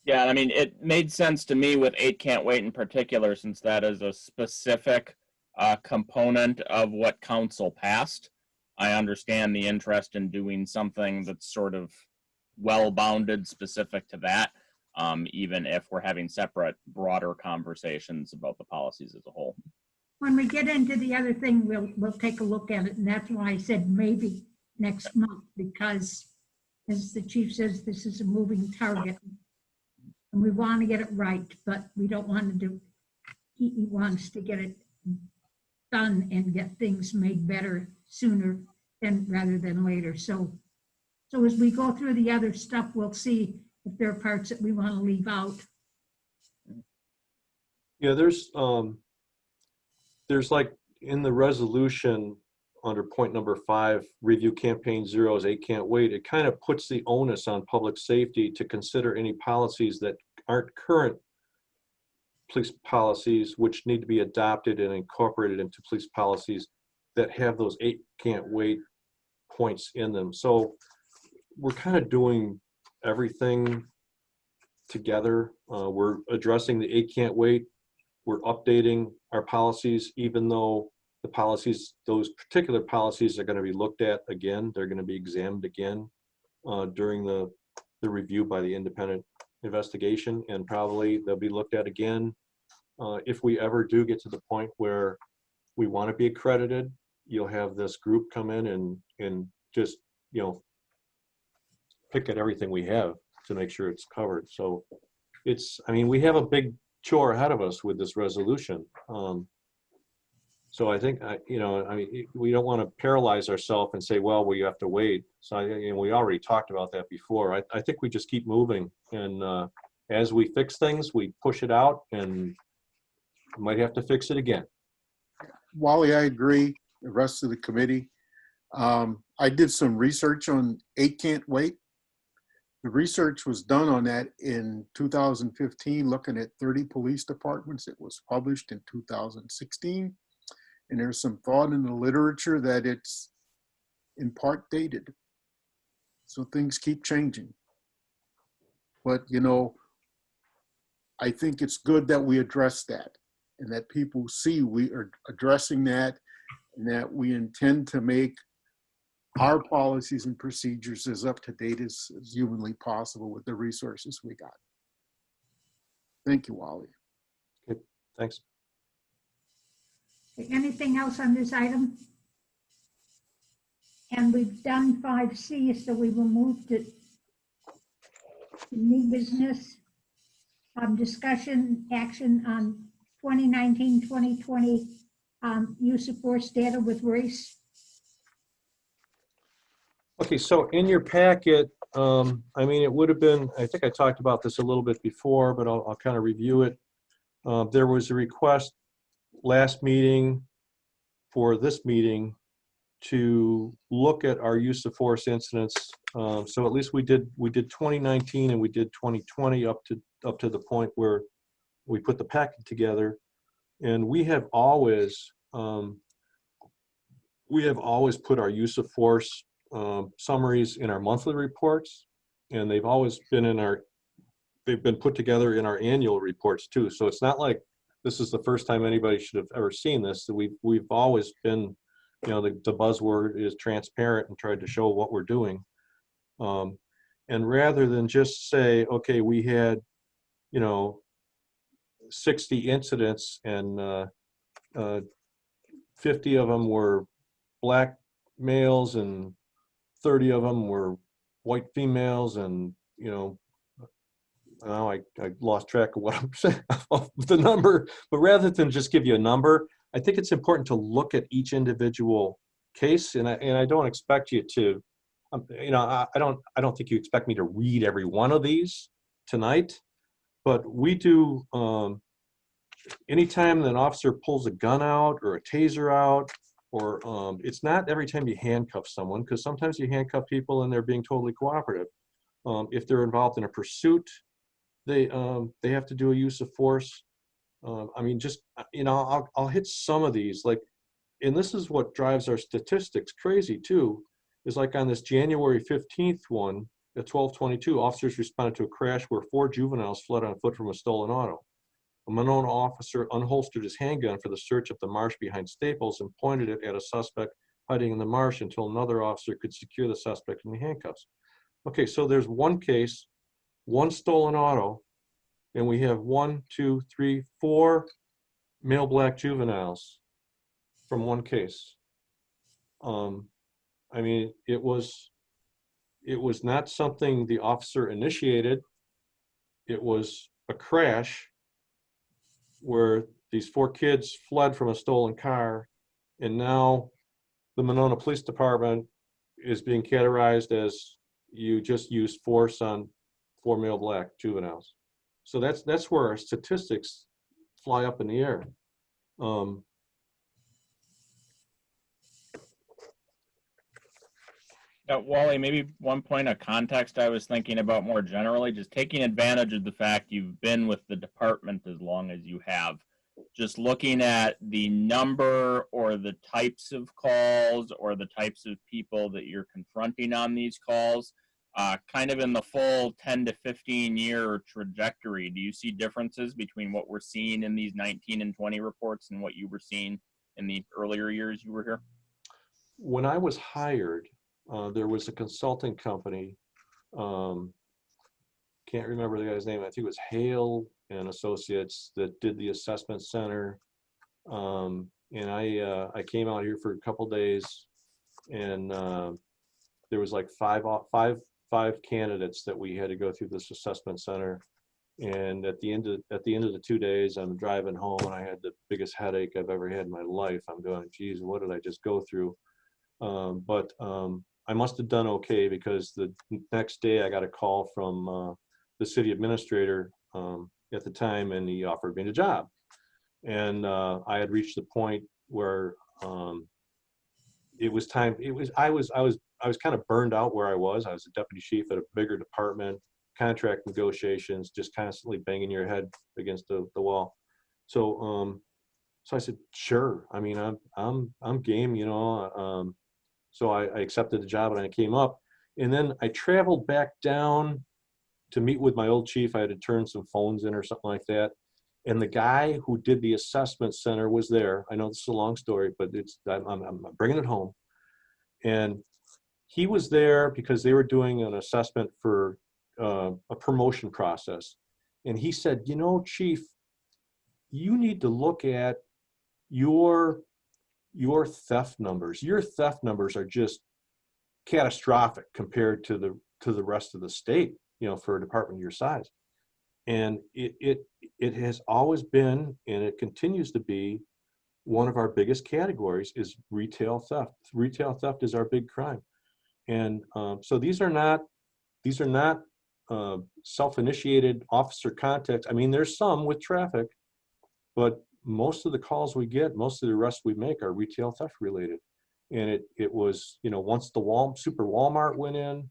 Yeah, it made sense to me with 8 can't wait in particular, since that is a specific component of what council passed. I understand the interest in doing something that's sort of well-bounded specific to that, even if we're having separate, broader conversations about the policies as a whole. When we get into the other thing, we'll take a look at it, and that's why I said maybe next month, because as the chief says, this is a moving target, and we want to get it right, but we don't want to do. He wants to get it done and get things made better sooner rather than later. So as we go through the other stuff, we'll see if there are parts that we want to leave out. Yeah, there's like in the resolution under point number 5, review campaign zeros, 8 can't wait. It kind of puts the onus on public safety to consider any policies that aren't current police policies, which need to be adopted and incorporated into police policies that have those 8 can't wait points in them. So we're kind of doing everything together. We're addressing the 8 can't wait. We're updating our policies, even though the policies, those particular policies are going to be looked at again. They're going to be examined again during the review by the independent investigation, and probably they'll be looked at again if we ever do get to the point where we want to be accredited. You'll have this group come in and just, you know, pick at everything we have to make sure it's covered. So it's, I mean, we have a big chore ahead of us with this resolution. So I think, you know, I mean, we don't want to paralyze ourselves and say, well, we have to wait. So we already talked about that before. I think we just keep moving, and as we fix things, we push it out, and might have to fix it again. Wally, I agree. The rest of the committee. I did some research on 8 can't wait. The research was done on that in 2015, looking at 30 police departments. It was published in 2016. And there's some thought in the literature that it's in part dated. So things keep changing. But, you know, I think it's good that we address that and that people see we are addressing that, and that we intend to make our policies and procedures as up to date as humanly possible with the resources we got. Thank you, Wally. Okay, thanks. Anything else on this item? And we've done 5C, so we will move to new business. Discussion action on 2019-2020 use of force data with race. Okay, so in your packet, I mean, it would have been, I think I talked about this a little bit before, but I'll kind of review it. There was a request last meeting for this meeting to look at our use of force incidents. So at least we did 2019 and we did 2020 up to the point where we put the packet together. And we have always put our use of force summaries in our monthly reports, and they've always been they've been put together in our annual reports too. So it's not like this is the first time anybody should have ever seen this. So we've always been, you know, the buzzword is transparent and tried to show what we're doing. And rather than just say, okay, we had, you know, 60 incidents and 50 of them were black males and 30 of them were white females, and, you know, now I lost track of what I'm saying, of the number, but rather than just give you a number, I think it's important to look at each individual case, and I don't expect you to, you know, I don't think you expect me to read every one of these tonight, but we do, anytime that an officer pulls a gun out or a taser out, or it's not every time you handcuff someone, because sometimes you handcuff people and they're being totally cooperative. If they're involved in a pursuit, they have to do a use of force. I mean, just, you know, I'll hit some of these, like, and this is what drives our statistics crazy too, is like on this January 15th one, at 12:22, officers responded to a crash where 4 juveniles fled on foot from a stolen auto. A Monona officer unholstered his handgun for the search of the marsh behind Staples and pointed it at a suspect hiding in the marsh until another officer could secure the suspect in the handcuffs. Okay, so there's one case, one stolen auto, and we have 1, 2, 3, 4 male black juveniles from one case. I mean, it was not something the officer initiated. It was a crash where these 4 kids fled from a stolen car, and now the Monona Police Department is being categorized as you just used force on 4 male black juveniles. So that's where our statistics fly up in the air. Wally, maybe one point of context I was thinking about more generally, just taking advantage of the fact you've been with the department as long as you have, just looking at the number or the types of calls or the types of people that you're confronting on these calls. kind of in the full 10 to 15 year trajectory, do you see differences between what we're seeing in these 19 and 20 reports and what you were seeing in the earlier years you were here? When I was hired, there was a consulting company, can't remember the guy's name, I think it was Hale and Associates, that did the assessment center. And I came out here for a couple days, and there was like five candidates that we had to go through this assessment center. And at the end of the 2 days, I'm driving home, and I had the biggest headache I've ever had in my life. I'm going, geez, what did I just go through? But I must have done okay, because the next day I got a call from the city administrator at the time, and he offered me the job. And I had reached the point where it was time. I was kind of burned out where I was. I was a deputy chief at a bigger department, contract negotiations, just constantly banging your head against the wall. So I said, sure. I mean, I'm game, you know. So I accepted the job, and I came up, and then I traveled back down to meet with my old chief. I had to turn some phones in or something like that. And the guy who did the assessment center was there. I know this is a long story, but I'm bringing it home. And he was there because they were doing an assessment for a promotion process. And he said, you know, Chief, you need to look at your theft numbers. Your theft numbers are just catastrophic compared to the rest of the state, you know, for a department your size. And it has always been, and it continues to be, one of our biggest categories is retail theft. Retail theft is our big crime. And so these are not self-initiated officer contacts. I mean, there's some with traffic, but most of the calls we get, most of the arrests we make are retail theft related. And it was, you know, once the Super Walmart went in,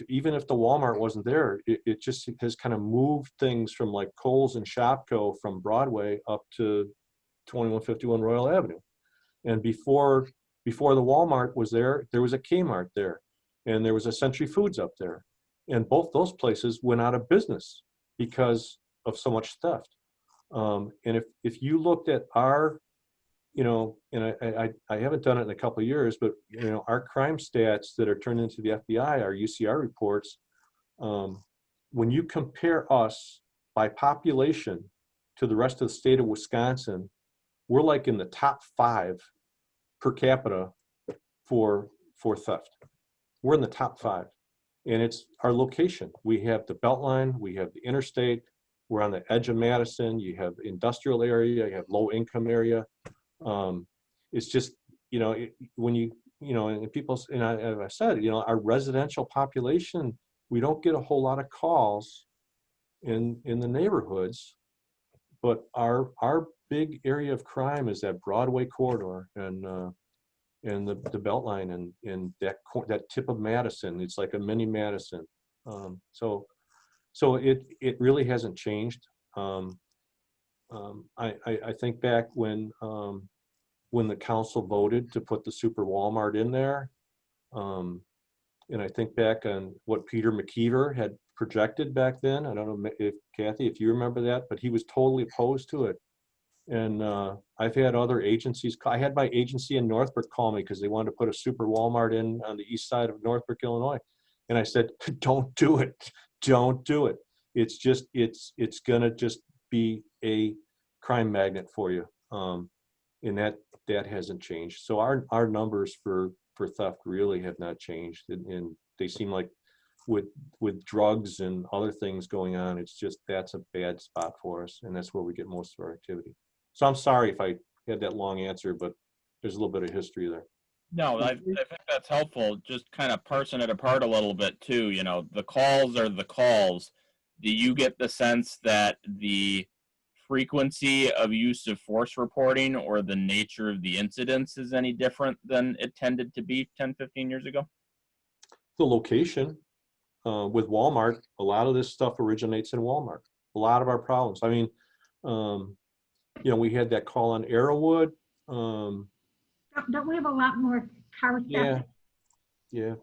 even if the Walmart wasn't there, it just has kind of moved things from like Kohl's and Shopko from Broadway up to 2151 Royal Avenue. And before the Walmart was there, there was a Kmart there, and there was a Century Foods up there. And both those places went out of business because of so much theft. And if you looked at our, you know, and I haven't done it in a couple of years, but, you know, our crime stats that are turned into the FBI, our UCR reports, when you compare us by population to the rest of the state of Wisconsin, we're like in the top 5 per capita for theft. We're in the top 5, and it's our location. We have the Beltline, we have the interstate, we're on the edge of Madison, you have industrial area, you have low income area. It's just, you know, when you know, and people, and as I said, you know, our residential population, we don't get a whole lot of calls in the neighborhoods, but our big area of crime is that Broadway corridor and the Beltline and that tip of Madison. It's like a mini Madison. So it really hasn't changed. I think back when the council voted to put the Super Walmart in there, and I think back on what Peter McKeever had projected back then. I don't know if Kathy, if you remember that, but he was totally opposed to it. And I've had other agencies. I had my agency in Northbrook call me because they wanted to put a Super Walmart in on the east side of Northbrook, Illinois, and I said, "Don't do it. Don't do it. It's just it's gonna just be a crime magnet for you." And that hasn't changed. So our numbers for theft really have not changed, and they seem like with drugs and other things going on, it's just that's a bad spot for us, and that's where we get most of our activity. So I'm sorry if I had that long answer, but there's a little bit of history there. No, I think that's helpful. Just kind of parsing it apart a little bit too. You know, the calls are the calls. Do you get the sense that the frequency of use of force reporting or the nature of the incidents is any different than it tended to be 10, 15 years ago? The location with Walmart, a lot of this stuff originates in Walmart. A lot of our problems. I mean, you know, we had that call on Arrowwood. Don't we have a lot more car theft Yeah.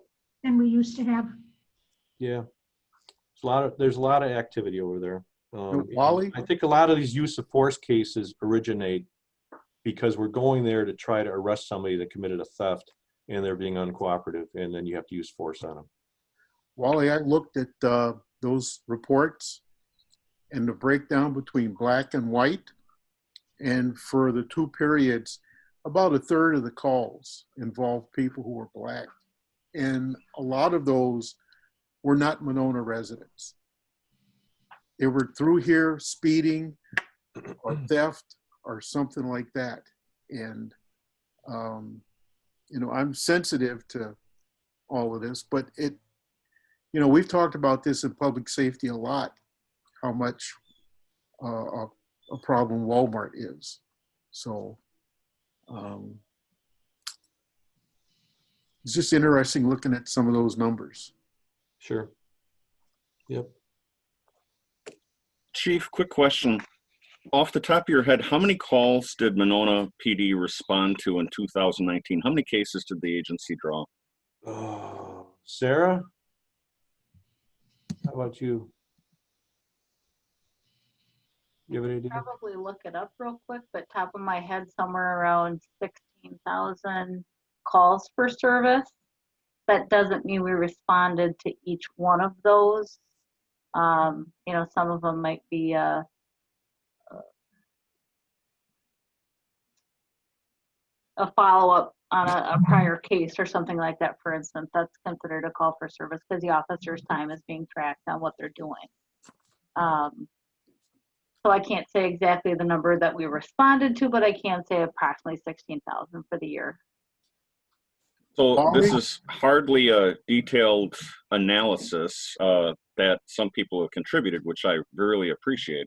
than we used to have? Yeah. There's a lot of activity over there. Wally? I think a lot of these use of force cases originate because we're going there to try to arrest somebody that committed a theft and they're being uncooperative, and then you have to use force on them. Wally, I looked at those reports and the breakdown between black and white. And for the 2 periods, about 1/3 of the calls involved people who were black. And a lot of those were not Monona residents. They were through here speeding or theft or something like that. And, you know, I'm sensitive to all of this, but it, you know, we've talked about this in public safety a lot, how much a problem Walmart is. So it's just interesting looking at some of those numbers. Sure. Yep. Chief, quick question. Off the top of your head, how many calls did Monona PD respond to in 2019? How many cases did the agency draw? Sarah? How about you? You have any idea? Probably look it up real quick, but top of my head, somewhere around 16,000 calls for service. That doesn't mean we responded to each one of those. You know, some of them might be a follow-up on a prior case or something like that, for instance. That's considered a call for service because the officer's time is being tracked on what they're doing. So I can't say exactly the number that we responded to, but I can say approximately 16,000 for the year. So this is hardly a detailed analysis that some people have contributed, which I really appreciate.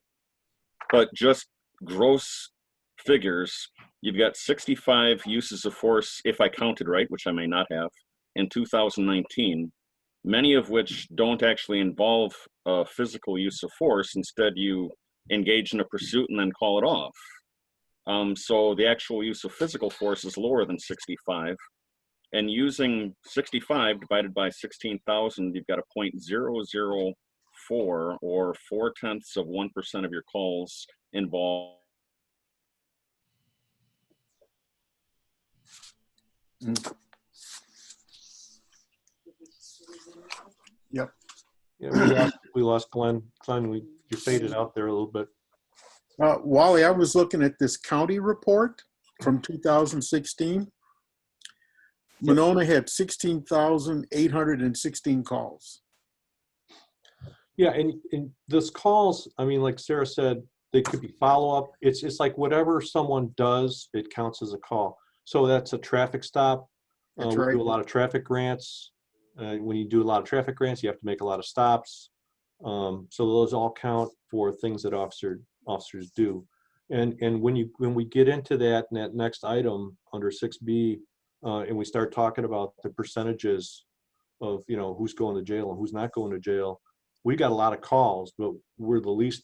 But just gross figures, you've got 65 uses of force, if I counted right, which I may not have, in 2019, many of which don't actually involve physical use of force. Instead, you engage in a pursuit and then call it off. So the actual use of physical force is lower than 65. And using 65 divided by 16,000, you've got a 0.004 or 0.4% of your calls involved. Yep. Yeah, we lost Glenn. Glenn, you faded out there a little bit. Wally, I was looking at this county report from 2016. Monona had 16,816 calls. Yeah, and those calls, I mean, like Sarah said, they could be follow-up. It's like whatever someone does, it counts as a call. So that's a traffic stop. That's we right. do a lot of traffic grants. When you do a lot of traffic grants, you have to make a lot of stops. So those all count for things that officers do. And when we get into that next item under 6B, and we start talking about the percentages of, you know, who's going to jail and who's not going to jail, we got a lot of calls, but we're the least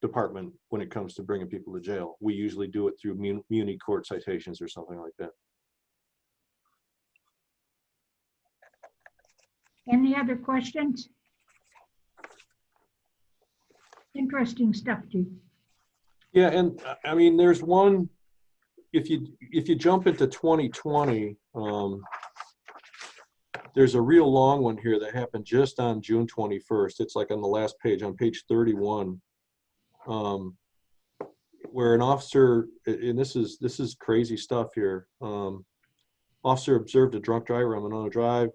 department when it comes to bringing people to jail. We usually do it through muni court citations or something like that. Any other questions? Interesting stuff, Chief. Yeah, and I mean, there's one, if you jump into 2020, there's a real long one here that happened just on June 21st. It's like on the last page, on page 31, where an officer, and this is crazy stuff here. Officer observed a drunk driver on Monona Drive.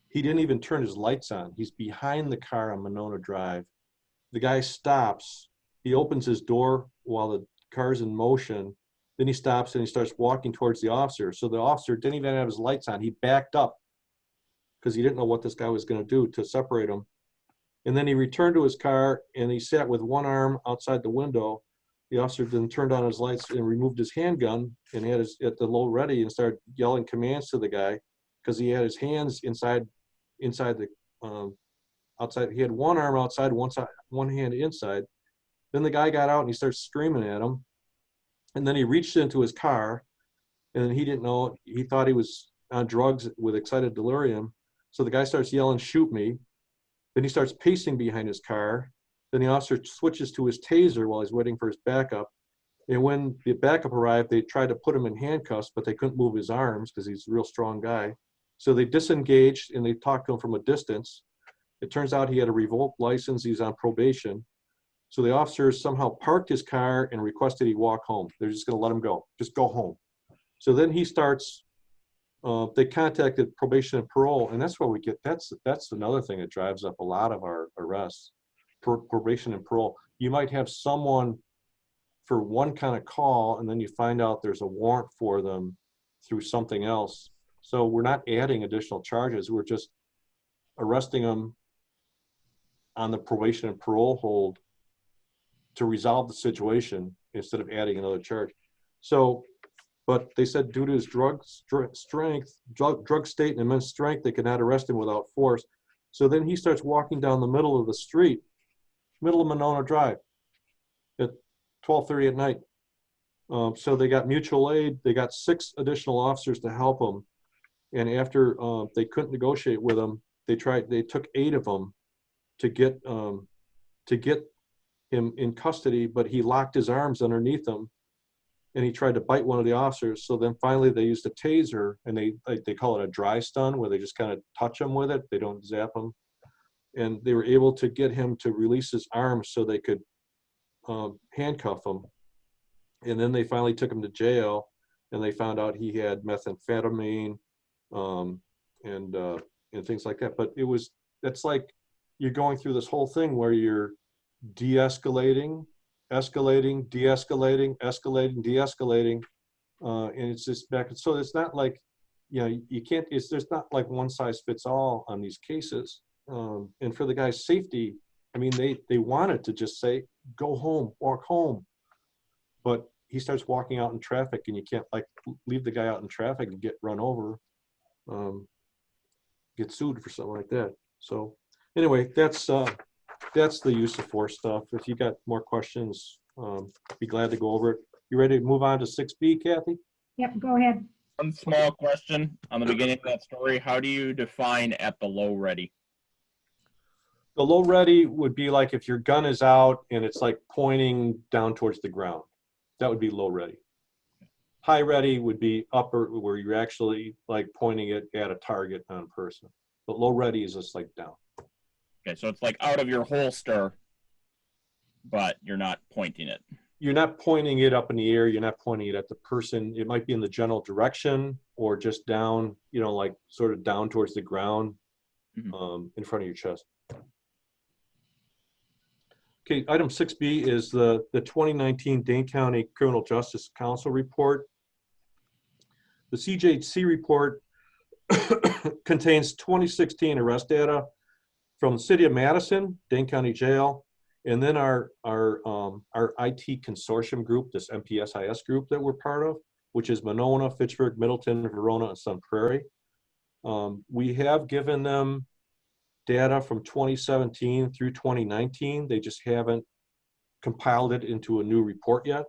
He didn't even turn his lights on. He's behind the car on Monona Drive. The guy stops. He opens his door while the car's in motion. Then he stops and he starts walking towards the officer. So the officer didn't even have his lights on. He backed up because he didn't know what this guy was going to do to separate him. And then he returned to his car and he sat with one arm outside the window. The officer then turned on his lights and removed his handgun and had his at the low ready and started yelling commands to the guy because he had his hands inside the outside. He had one arm outside, one hand inside. Then the guy got out and he started screaming at him. And then he reached into his car and he didn't know, he thought he was on drugs with excited delirium. So the guy starts yelling, "Shoot me." Then he starts pacing behind his car. Then the officer switches to his taser while he's waiting for his backup. And when the backup arrived, they tried to put him in handcuffs, but they couldn't move his arms because he's a real strong guy. So they disengaged and they talked to him from a distance. It turns out he had a revoked license. He's on probation. So the officers somehow parked his car and requested he walk home. They're just going to let him go. Just go home. So then he starts, they contacted probation and parole, and that's where we get, that's another thing that drives up a lot of our arrests, probation and parole. You might have someone for one kind of call, and then you find out there's a warrant for them through something else. So we're not adding additional charges. We're just arresting them on the probation and parole hold to resolve the situation instead of adding another charge. So, but they said due to his drug state and immense strength, they could not arrest him without force. So then he starts walking down the middle of the street, middle of Monona Drive at 12:30 at night. So they got mutual aid. They got 6 additional officers to help him. And after they couldn't negotiate with him, they took 8 of them to get him in custody, but he locked his arms underneath him and he tried to bite one of the officers. So then finally they used a taser, and they call it a dry stun, where they just kind of touch him with it. They don't zap him. And they were able to get him to release his arms so they could handcuff him. And then they finally took him to jail, and they found out he had methamphetamine and things like that. But that's like you're going through this whole thing where you're de-escalating, escalating, de-escalating, escalating, de-escalating, and it's just back. So it's not like, you can't, there's not like one size fits all on these cases. And for the guy's safety, I mean, they wanted to just say, go home, walk home. But he starts walking out in traffic, and you can't like leave the guy out in traffic and get run over, get sued for something like that. So anyway, that's the use of force stuff. If you got more questions, be glad to go over it. You ready to move on to 6B, Kathy? Yep, go ahead. One small question on the beginning of that story. How do you define at the low ready? The low ready would be like if your gun is out and it's like pointing down towards the ground. That would be low ready. High ready would be upper, where you're actually like pointing it at a target on a person. But low ready is just like down. Okay, so it's like out of your holster, but you're not pointing it. You're not pointing it up in the air. You're not pointing it at the person. It might be in the general direction or just down, like sort of down towards the ground, in front of your chest. Okay, item 6B is the 2019 Dane County Criminal Justice Council report. The CJC report contains 2016 arrest data from the city of Madison, Dane County Jail, and then our IT consortium group, this MPSIS group that we're part of, which is Monona, Fitchburg, Middleton, Verona, and Sun Prairie. We have given them data from 2017 through 2019. They just haven't compiled it into a new report yet.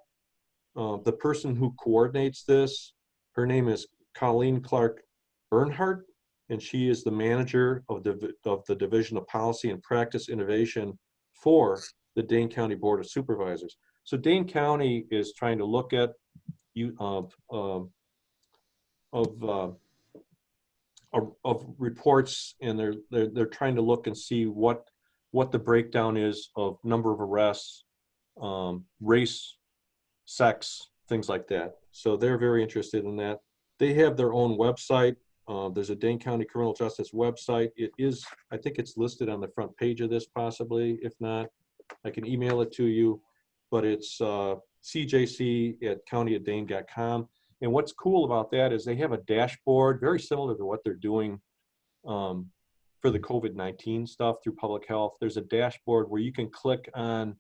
The person who coordinates this, her name is Colleen Clark Bernhardt, and she is the manager of the Division of Policy and Practice Innovation for the Dane County Board of Supervisors. So Dane County is trying to look at of reports, and they're trying to look and see what the breakdown is of number of arrests, race, sex, things like that. So they're very interested in that. They have their own website. There's a Dane County Criminal Justice website. It is, I think it's listed on the front page of this possibly. If not, I can email it to you, but it's cjc@countyofdane.com. And what's cool about that is they have a dashboard very similar to what they're doing for the COVID-19 stuff through public health. There's a dashboard where you can click on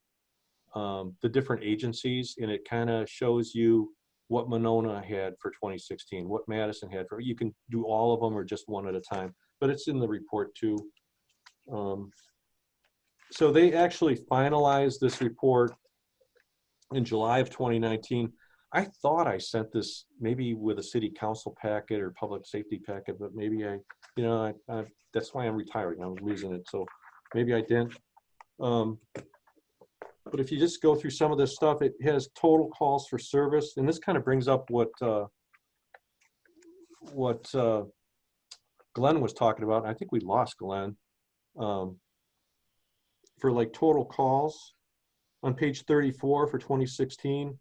the different agencies, and it kind of shows you what Monona had for 2016, what Madison had for, you can do all of them or just one at a time, but it's in the report too. So they actually finalized this report in July of 2019. I thought I sent this maybe with a city council packet or public safety packet, but maybe you know, that's why I'm retiring. I was losing it, so maybe I didn't. But if you just go through some of this stuff, it has total calls for service, and this kind of brings up what Glenn was talking about. I think we lost Glenn. For like total calls on page 34 for 2016,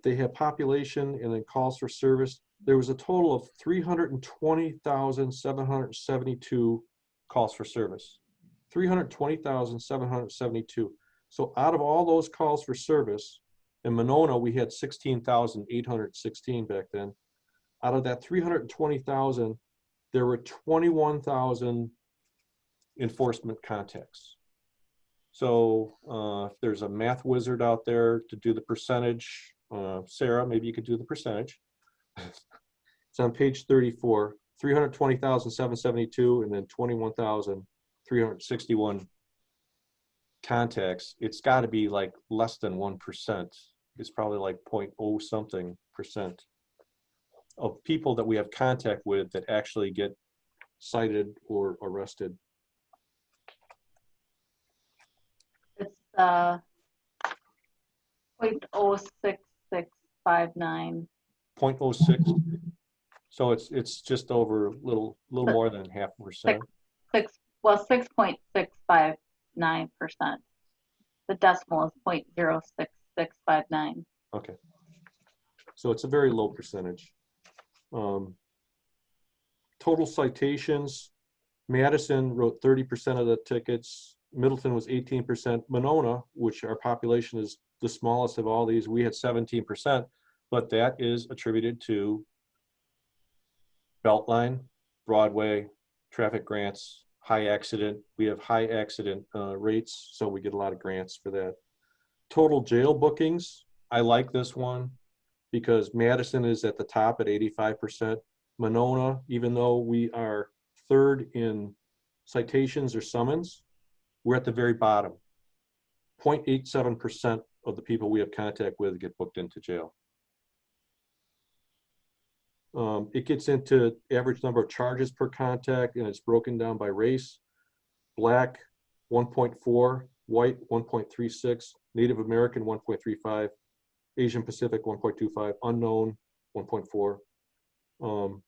they have population and then calls for service. There was a total of 320,772 calls for service. 320,772. So out of all those calls for service, in Monona, we had 16,816 back then. Out of that 320,000, there were 21,000 enforcement contacts. So if there's a math wizard out there to do the percentage, Sarah, maybe you could do the percentage. It's on page 34, 320,772 and then 21,361 contacts. It's got to be like less than 1%. It's probably like 0.0 something percent of people that we have contact with that actually get cited or arrested. It's 0.06659. 0.06. So it's just over a little more than 0.5%. 6.659%. The decimal is 0.06659. Okay. So it's a very low percentage. Total citations, Madison wrote 30% of the tickets. Middleton was 18%. Monona, which our population is the smallest of all these, we had 17%, but that is attributed to Beltline, Broadway, traffic grants, high accident. We have high accident rates, so we get a lot of grants for that. Total jail bookings, I like this one because Madison is at the top at 85%. Monona, even though we are third in citations or summons, we're at the very bottom. 0.87% of the people we have contact with get booked into jail. It gets into average number of charges per contact, and it's broken down by race. Black, 1.4, white, 1.36, Native American, 1.35, Asian Pacific, 1.25, unknown, 1.4.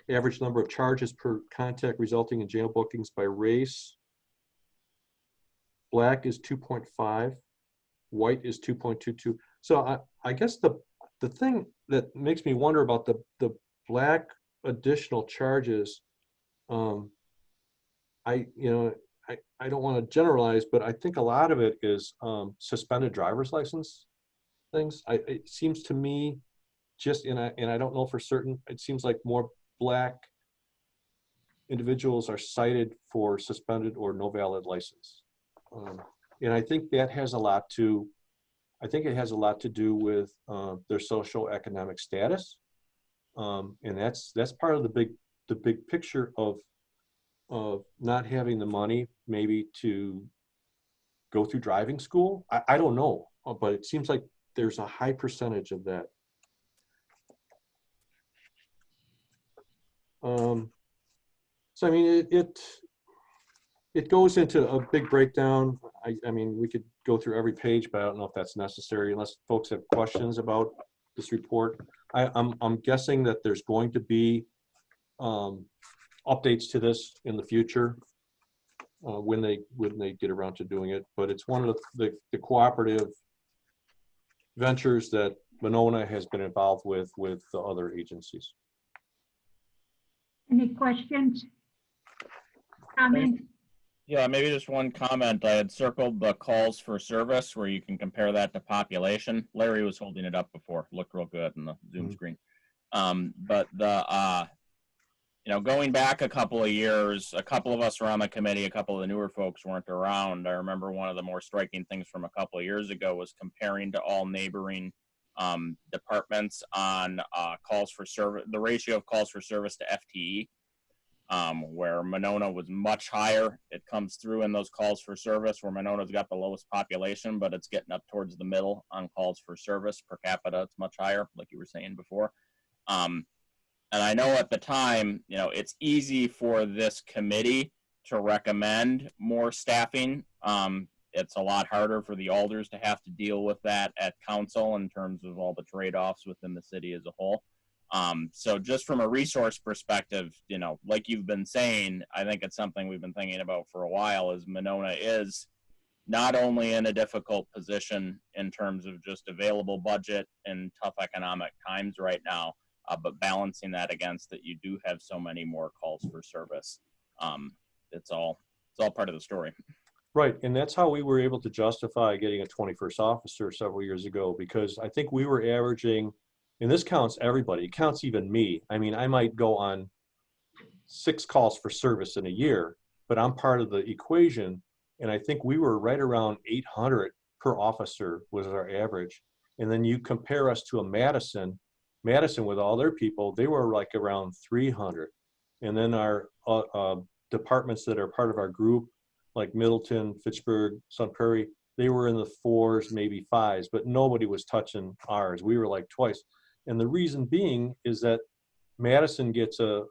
Average number of charges per contact resulting in jail bookings by race. Black is 2.5, white is 2.22. So I guess the thing that makes me wonder about the black additional charges, I don't want to generalize, but I think a lot of it is suspended driver's license things. It seems to me, and I don't know for certain, it seems like more black individuals are cited for suspended or no valid license. And I think that has a lot to, it has a lot to do with their socioeconomic status. And that's part of the big picture of not having the money maybe to go through driving school. I don't know, but it seems like there's a high percentage of that. So I mean, it goes into a big breakdown. I mean, we could go through every page, but I don't know if that's necessary unless folks have questions about this report. I'm guessing that there's going to be updates to this in the future when they get around to doing it. But it's one of the cooperative ventures that Monona has been involved with the other agencies. Any questions? Comments? Yeah, maybe just one comment. I had circled the calls for service where you can compare that to population. Larry was holding it up before. Looked real good in the Zoom screen. But going back a couple of years, a couple of us were on the committee, a couple of the newer folks weren't around. I remember one of the more striking things from a couple of years ago was comparing to all neighboring departments on calls for service, the ratio of calls for service to FTE. Where Monona was much higher. It comes through in those calls for service where Monona's got the lowest population, but it's getting up towards the middle on calls for service per capita. It's much higher, like you were saying before. And I know at the time, you know, it's easy for this committee to recommend more staffing. It's a lot harder for the alders to have to deal with that at council in terms of all the trade-offs within the city as a whole. So just from a resource perspective, you know, like you've been saying, I think it's something we've been thinking about for a while, is Monona is not only in a difficult position in terms of just available budget and tough economic times right now, but balancing that against that you do have so many more calls for service. It's all part of the story. Right, and that's how we were able to justify getting a 21st officer several years ago, because I think we were averaging, and this counts everybody, it counts even me. I mean, I might go on 6 calls for service in a year, but I'm part of the equation, and I think we were right around 800 per officer was our average. And then you compare us to a Madison with all their people, they were like around 300. And then our departments that are part of our group, like Middleton, Fitchburg, Sun Prairie, they were in the 4s, maybe 5s, but nobody was touching ours. We were like twice. And the reason being is that Madison gets a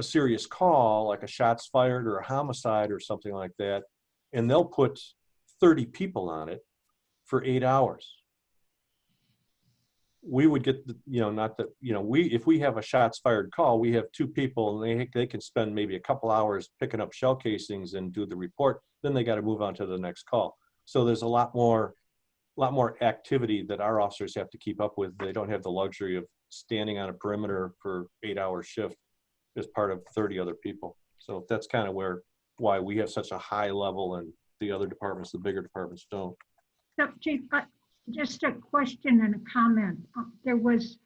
serious call, like a shots fired or a homicide or something like that, and they'll put 30 people on it for 8 hours. We would get, if we have a shots fired call, we have 2 people and they can spend maybe a couple hours picking up shell casings and do the report. Then they got to move on to the next call. So there's a lot more activity that our officers have to keep up with. They don't have the luxury of standing on a perimeter for 8-hour shift as part of 30 other people. So that's kind of why we have such a high level and the other departments, the bigger departments, don't. So, Chief, just a question and a comment. There was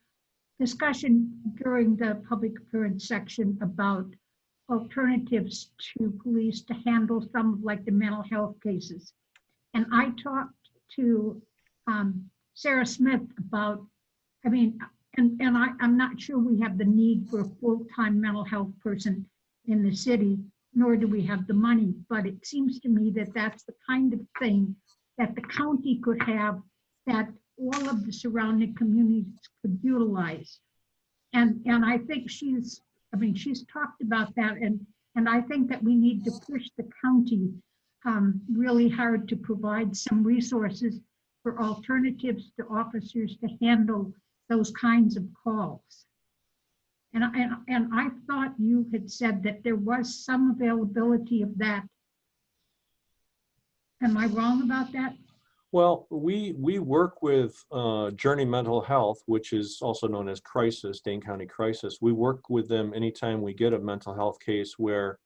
discussion during the public appearance section about alternatives to police to handle some of like the mental health cases. And I talked to Sarah Smith about, I'm not sure we have the need for a full-time mental health person in the city, nor do we have the money, but it seems to me that that's the kind of thing that the county could have that all of the surrounding communities could utilize. And I think she's talked about that, and I think that we need to push the county really hard to provide some resources for alternatives to officers to handle those kinds of calls. And I thought you had said that there was some availability of that. Am I wrong about that? Well, we work with Journey Mental Health, which is also known as Crisis, Dane County Crisis. We work with them anytime we get a mental health case where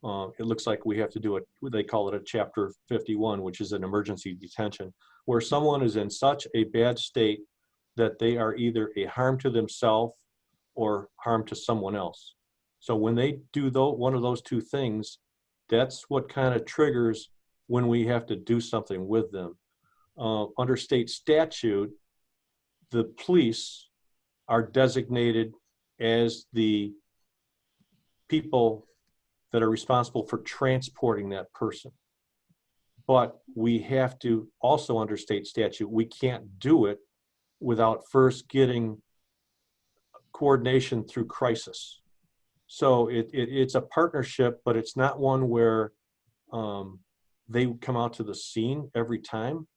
it looks like we have to do it, they call it a Chapter 51, which is an emergency detention, where someone is in such a bad state that they are either a harm to themselves or harm to someone else. So when they do one of those 2 things, that's what kind of triggers when we have to do something with them. Under state statute, the police are designated as the people that are responsible for transporting that person. But we have to also, under state statute, we can't do it without first getting coordination through Crisis. So it's a partnership, but it's not one where they come out to the scene every time.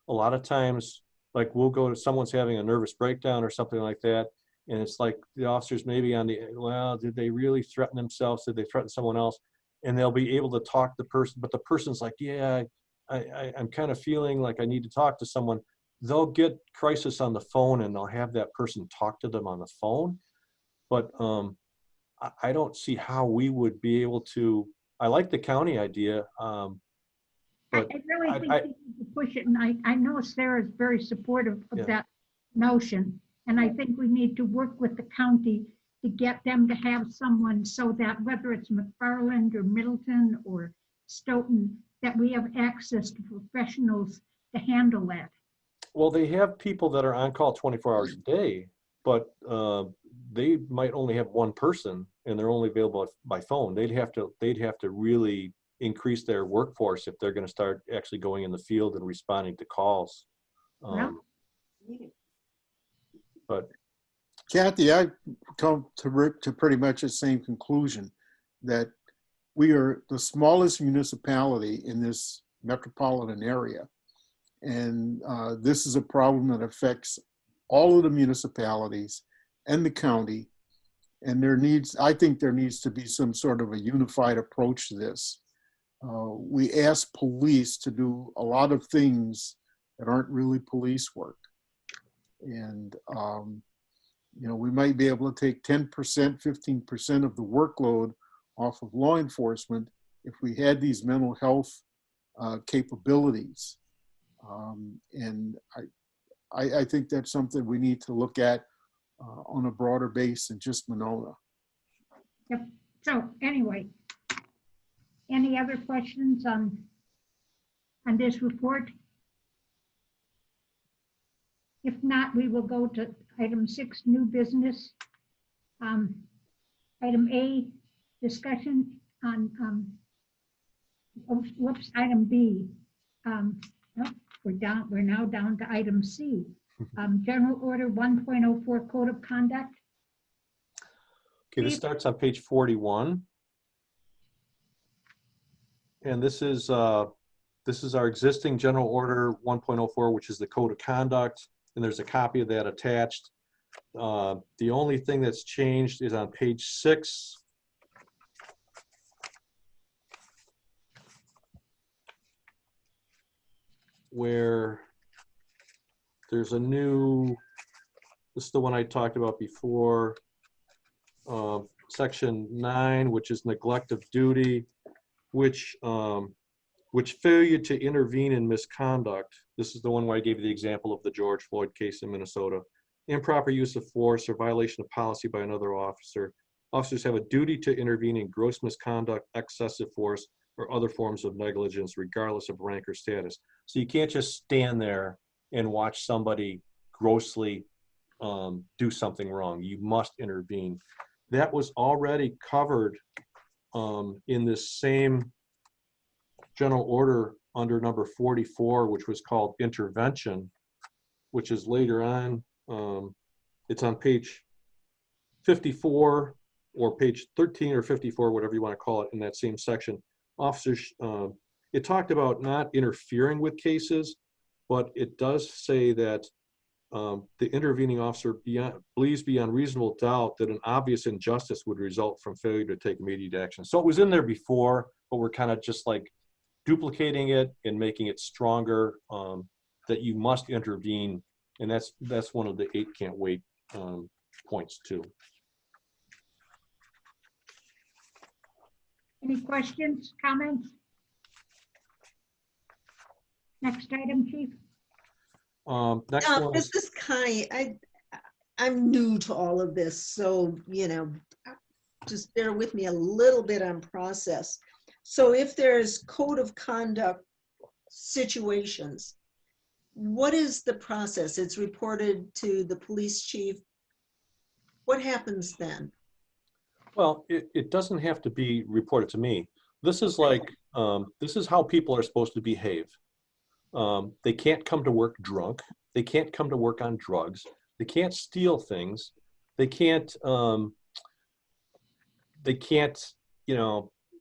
A lot of times, like we'll go to someone's having a nervous breakdown or something like that, and it's like the officers maybe did they really threaten themselves? Did they threaten someone else? And they'll be able to talk to the person, but the person's like, yeah, I'm kind of feeling like I need to talk to someone. They'll get Crisis on the phone and they'll have that person talk to them on the phone. But I don't see how we would be able to, I like the county idea. I really think we need to push it, and I know Sarah's very supportive of that notion, and I think we need to work with the county to get them to have someone so that whether it's McFarland or Middleton or Stoughton, that we have access to professionals to handle that. Well, they have people that are on call 24 hours a day, but they might only have 1 person and they're only available by phone. They'd have to really increase their workforce if they're going to start actually going in the field and responding to calls. Kathy, come to pretty much the same conclusion that we are the smallest municipality in this metropolitan area. And this is a problem that affects all of the municipalities and the county. And I think there needs to be some sort of a unified approach to this. We ask police to do a lot of things that aren't really police work. And, we might be able to take 10%, 15% of the workload off of law enforcement if we had these mental health capabilities. And I think that's something we need to look at on a broader base than just Monona. Yep. So anyway, any other questions on this report? If not, we will go to item 6, new business. Item A, discussion on, item B. We're now down to item C. General Order 1.04 Code of Conduct. Okay, this starts on page 41. And this is our existing General Order 1.04, which is the Code of Conduct. And there's a copy of that attached. The only thing that's changed is on page 6. Where there's a new, this is the one I talked about before, section 9, which is neglect of duty, which failure to intervene in misconduct. This is the one where I gave you the example of the George Floyd case in Minnesota. Improper use of force or violation of policy by another officer. Officers have a duty to intervene in gross misconduct, excessive force, or other forms of negligence, regardless of rank or status. So you can't just stand there and watch somebody grossly do something wrong. You must intervene. That was already covered in this same general order under number 44, which was called intervention, which is later on. It's on page 54 or page 13 or 54, whatever you want to call it, in that same section. Officers, it talked about not interfering with cases, but it does say that the intervening officer believes beyond reasonable doubt that an obvious injustice would result from failure to take immediate action. So it was in there before, but we're kind of just like duplicating it and making it stronger, that you must intervene. And that's one of the 8 can't wait points too. Any questions, comments? Next item, Chief. Next one. This is Connie. I'm new to all of this, so just bear with me a little bit on process. So if there's code of conduct situations, what is the process? It's reported to the police chief. What happens then? Well, it doesn't have to be reported to me. This is like, this is how people are supposed to behave. They can't come to work drunk. They can't come to work on drugs. They can't steal things. They can't,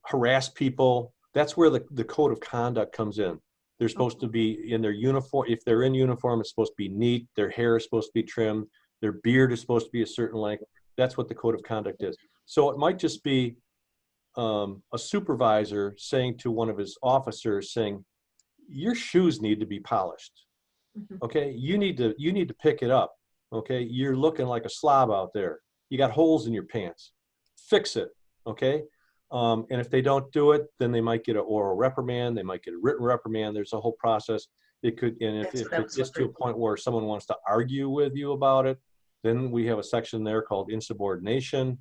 harass people. That's where the code of conduct comes in. They're supposed to be in their uniform. If they're in uniform, it's supposed to be neat. Their hair is supposed to be trimmed. Their beard is supposed to be a certain length. That's what the code of conduct is. So it might just be a supervisor saying to one of his officers, saying, your shoes need to be polished. Okay, you need to pick it up. Okay, you're looking like a slob out there. You got holes in your pants. Fix it. Okay, and if they don't do it, then they might get an oral reprimand. They might get a written reprimand. There's a whole process. It could, and if it gets to a point where someone wants to argue with you about it, then we have a section there called insubordination.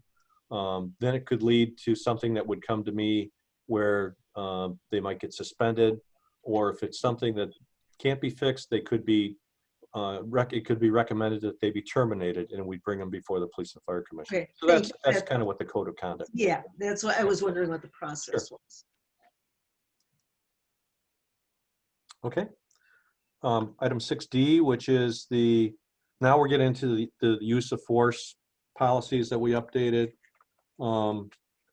Then it could lead to something that would come to me where they might get suspended, or if it's something that can't be fixed, they could be it could be recommended that they be terminated, and we bring them before the Police and Fire Commission. Okay, so that's kind of what the code of conduct. Yeah, that's what I was wondering what the process was. Okay. Item 6D, which is now we're getting into the use of force policies that we updated.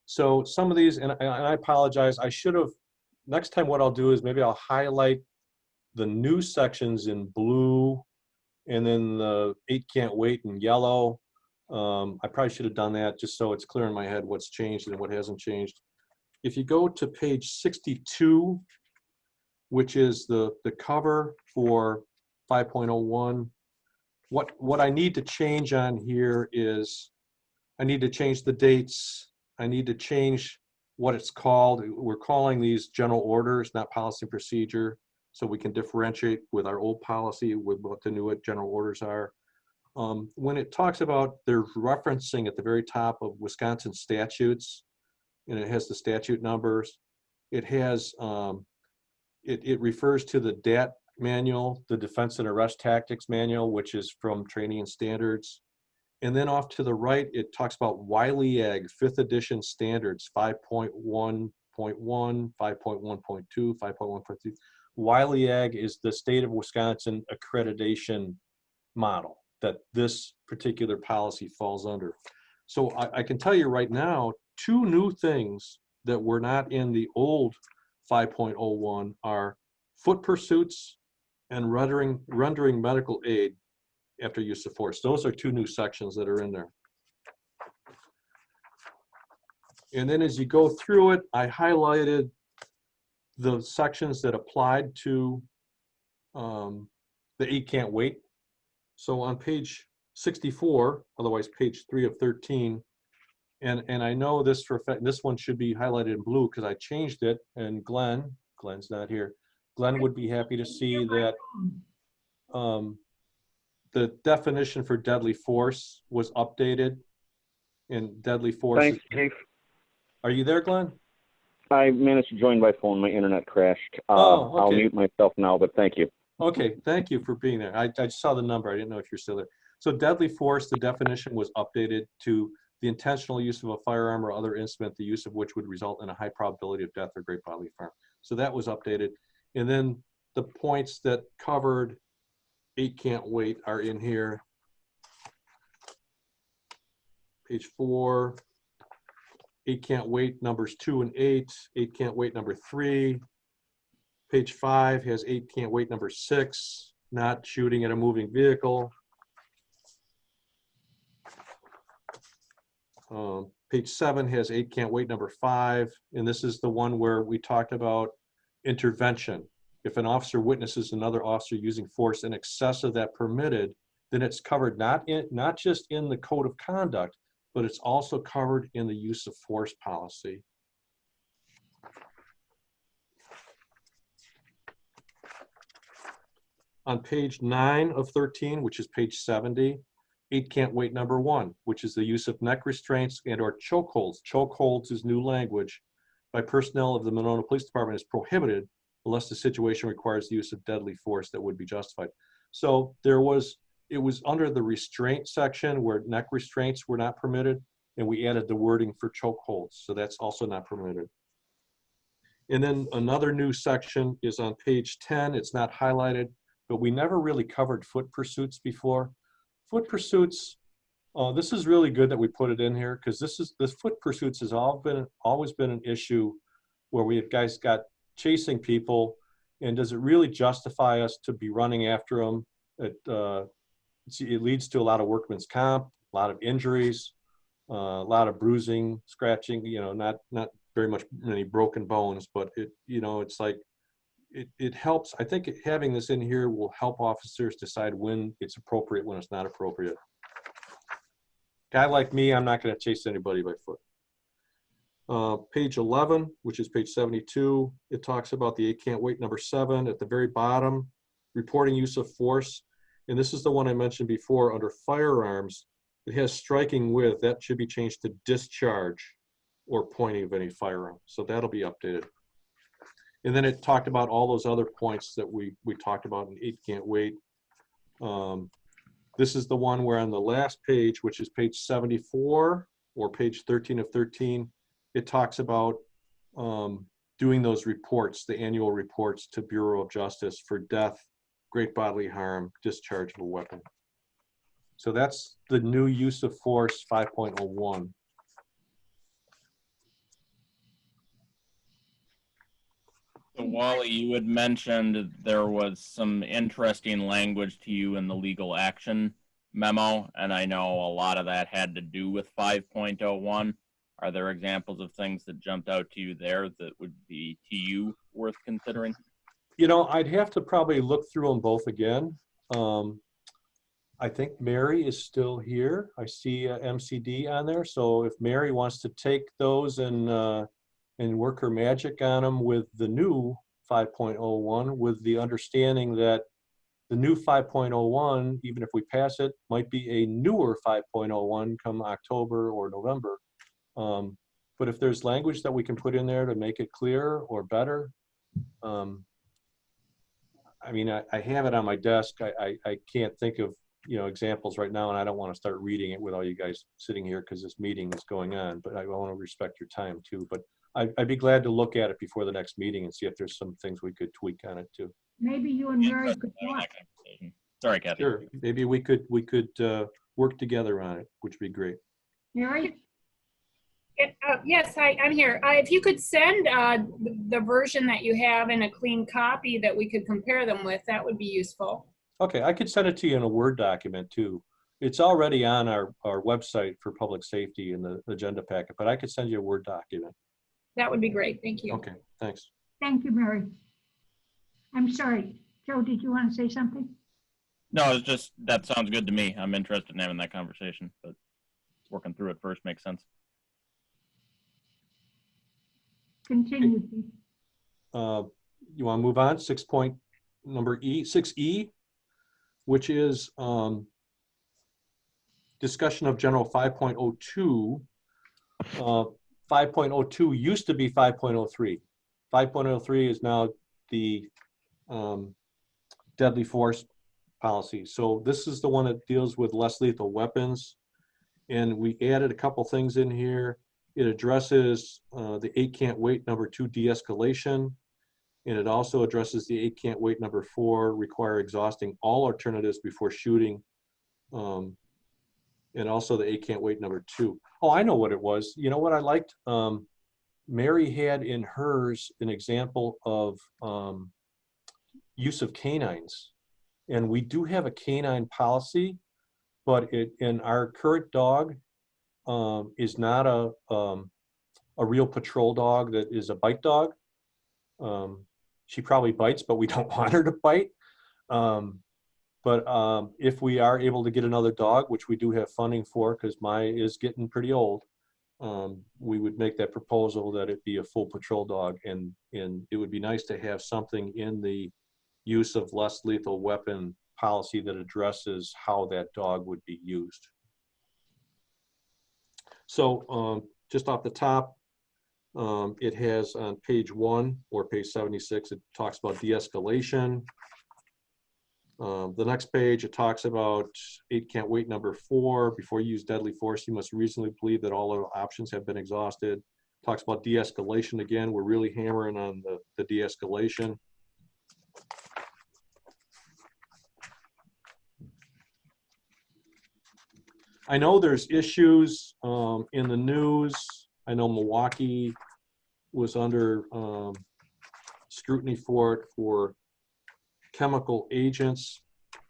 So some of these, and I apologize, I should have, next time what I'll do is maybe I'll highlight the new sections in blue and then the 8 can't wait in yellow. I probably should have done that just so it's clear in my head what's changed and what hasn't changed. If you go to page 62, which is the cover for 5.01, what I need to change on here is I need to change the dates. I need to change what it's called. We're calling these general orders, not policy and procedure, so we can differentiate with our old policy with what the new general orders are. When it talks about, they're referencing at the very top of Wisconsin statutes, and it has the statute numbers. It has, it refers to the DAT manual, the Defense and Arrest Tactics manual, which is from Training and Standards. And then off to the right, it talks about Wiley Ag 5th edition standards, 5.1.1, 5.1.2, 5.1.3. Wiley Ag is the state of Wisconsin accreditation model that this particular policy falls under. So I can tell you right now, 2 new things that were not in the old 5.01 are foot pursuits and rendering medical aid after use of force. Those are 2 new sections that are in there. And then as you go through it, I highlighted the sections that applied to the 8 can't wait. So on page 64, otherwise page 3 of 13, and I know this for a fact, this one should be highlighted in blue because I changed it, and Glenn's not here. Glenn would be happy to see that the definition for deadly force was updated, and deadly force. Thanks, Chief. Are you there, Glenn? I managed to join by phone. My internet crashed. Oh, okay. I'll mute myself now, but thank you. Okay, thank you for being there. I just saw the number. I didn't know if you're still there. So deadly force, the definition was updated to the intentional use of a firearm or other instrument, the use of which would result in a high probability of death or great bodily harm. So that was updated. And then the points that covered 8 can't wait are in here. Page 4, 8 can't wait numbers 2 and 8, 8 can't wait number 3. Page 5 has 8 can't wait number 6, not shooting at a moving vehicle. Page 7 has 8 can't wait number 5, and this is the one where we talked about intervention. If an officer witnesses another officer using force in excess of that permitted, then it's covered not just in the code of conduct, but it's also covered in the use of force policy. On page 9 of 13, which is page 70, 8 can't wait number 1, which is the use of neck restraints and or chokeholds. Chokeholds is new language by personnel of the Monona Police Department is prohibited unless the situation requires the use of deadly force that would be justified. So it was under the restraint section where neck restraints were not permitted, and we added the wording for chokeholds. So that's also not permitted. And then another new section is on page 10. It's not highlighted, but we never really covered foot pursuits before. Foot pursuits, this is really good that we put it in here because this foot pursuits has always been an issue where we have guys got chasing people, and does it really justify us to be running after them? It leads to a lot of workman's comp, a lot of injuries, a lot of bruising, scratching. Not very many broken bones, but it's like it helps. I think having this in here will help officers decide when it's appropriate, when it's not appropriate. Guy like me, I'm not going to chase anybody by foot. Page 11, which is page 72, it talks about the 8 can't wait number 7 at the very bottom, reporting use of force. And this is the one I mentioned before under firearms. It has striking with, that should be changed to discharge or pointing of any firearm. So that'll be updated. And then it talked about all those other points that we talked about in 8 can't wait. This is the one where on the last page, which is page 74 or page 13 of 13, it talks about doing those reports, the annual reports to Bureau of Justice for death, great bodily harm, discharge of a weapon. So that's the new use of force 5.01. So Wally, you had mentioned there was some interesting language to you in the legal action memo, and I know a lot of that had to do with 5.01. Are there examples of things that jumped out to you there that would be to you worth considering? You know, I'd have to probably look through them both again. I think Mary is still here. I see MCD on there. So if Mary wants to take those and work her magic on them with the new 5.01, with the understanding that the new 5.01, even if we pass it, might be a newer 5.01 come October or November. But if there's language that we can put in there to make it clearer or better, I mean, I have it on my desk. I can't think of, you know, examples right now, and I don't want to start reading it with all you guys sitting here because this meeting is going on, but I want to respect your time too. But I'd be glad to look at it before the next meeting and see if there's some things we could tweak on it too. Maybe you and Mary could talk. Sorry, Kathy. Sure. Maybe we could work together on it, which would be great. Mary? Yes, I'm here. If you could send the version that you have in a clean copy that we could compare them with, that would be useful. Okay, I could send it to you in a Word document too. It's already on our website for public safety in the agenda packet, but I could send you a Word document. That would be great. Thank you. Okay, thanks. Thank you, Mary. I'm sorry. Joe, did you want to say something? No, it's just, that sounds good to me. I'm interested in having that conversation, but working through it first makes sense. Continue. You want to move on? 6E, which is discussion of general 5.02. 5.02 used to be 5.03. 5.03 is now the deadly force policy. So this is the one that deals with less lethal weapons. And we added a couple things in here. It addresses the 8 can't wait number 2 de-escalation. And it also addresses the 8 can't wait number 4 require exhausting all alternatives before shooting. And also the 8 can't wait number 2. Oh, I know what it was. You know what I liked? Mary had in hers an example of use of canines. And we do have a canine policy, but in our current dog is not a real patrol dog that is a bite dog. She probably bites, but we don't want her to bite. But if we are able to get another dog, which we do have funding for, because Maya is getting pretty old, we would make that proposal that it be a full patrol dog. And it would be nice to have something in the use of less lethal weapon policy that addresses how that dog would be used. So just off the top, it has on page 1 or page 76, it talks about de-escalation. The next page, it talks about 8 can't wait number 4. Before you use deadly force, you must reasonably believe that all other options have been exhausted. Talks about de-escalation again. We're really hammering on the de-escalation. I know there's issues in the news. I know Milwaukee was under scrutiny for it for chemical agents.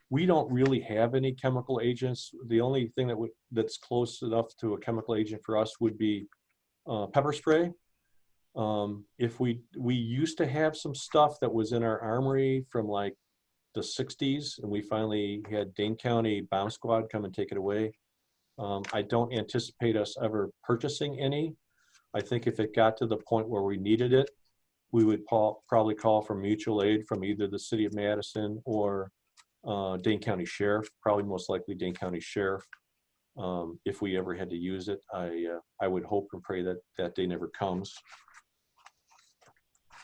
We don't really have any chemical agents. The only thing that's close enough to a chemical agent for us would be pepper spray. If we used to have some stuff that was in our armory from like the 60s, and we finally had Dane County Bomb Squad come and take it away. I don't anticipate us ever purchasing any. I think if it got to the point where we needed it, we would probably call for mutual aid from either the City of Madison or Dane County Sheriff, probably most likely Dane County Sheriff. If we ever had to use it, I would hope and pray that that day never comes.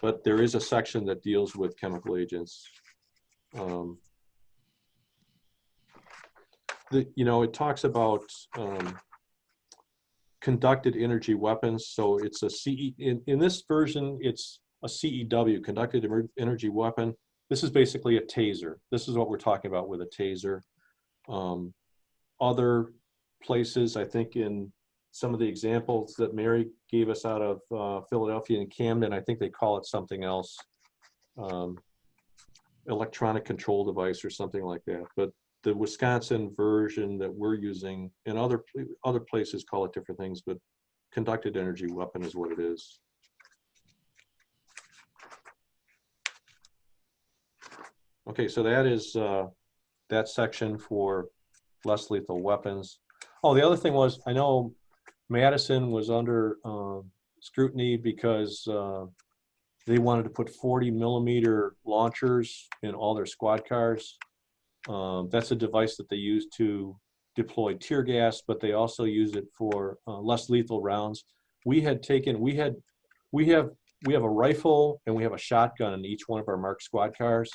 But there is a section that deals with chemical agents. It talks about conducted energy weapons. So it's a CE, in this version, it's a CEW, conducted energy weapon. This is basically a taser. This is what we're talking about with a taser. other places, I think in some of the examples that Mary gave us out of Philadelphia and Camden, I think they call it something else, electronic control device or something like that. But the Wisconsin version that we're using, and other places call it different things, but conducted energy weapon is what it is. Okay, so that is that section for less lethal weapons. Oh, the other thing was, I know Madison was under scrutiny because they wanted to put 40mm launchers in all their squad cars. That's a device that they use to deploy tear gas, but they also use it for less lethal rounds. We have a rifle and we have a shotgun in each one of our marked squad cars.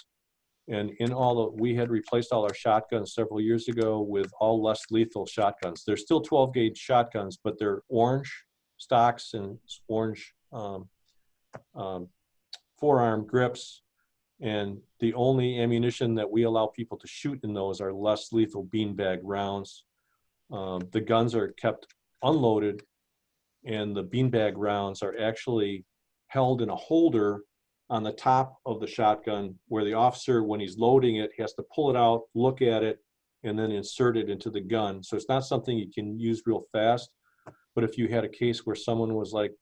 And we had replaced all our shotguns several years ago with all less lethal shotguns. They're still 12 gauge shotguns, but they're orange stocks and orange forearm grips. And the only ammunition that we allow people to shoot in those are less lethal beanbag rounds. The guns are kept unloaded, and the beanbag rounds are actually held in a holder on the top of the shotgun, where the officer, when he's loading it, has to pull it out, look at it, and then insert it into the gun. So it's not something you can use real fast. But if you had a case where someone was like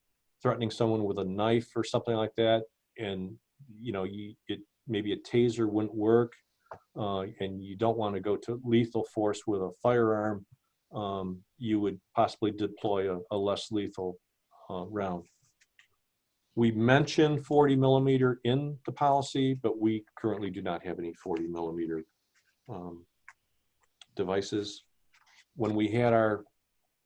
threatening someone with a knife or something like that, and maybe a taser wouldn't work, and you don't want to go to lethal force with a firearm, you would possibly deploy a less lethal round. We mentioned 40mm in the policy, but we currently do not have any 40mm devices. When we had our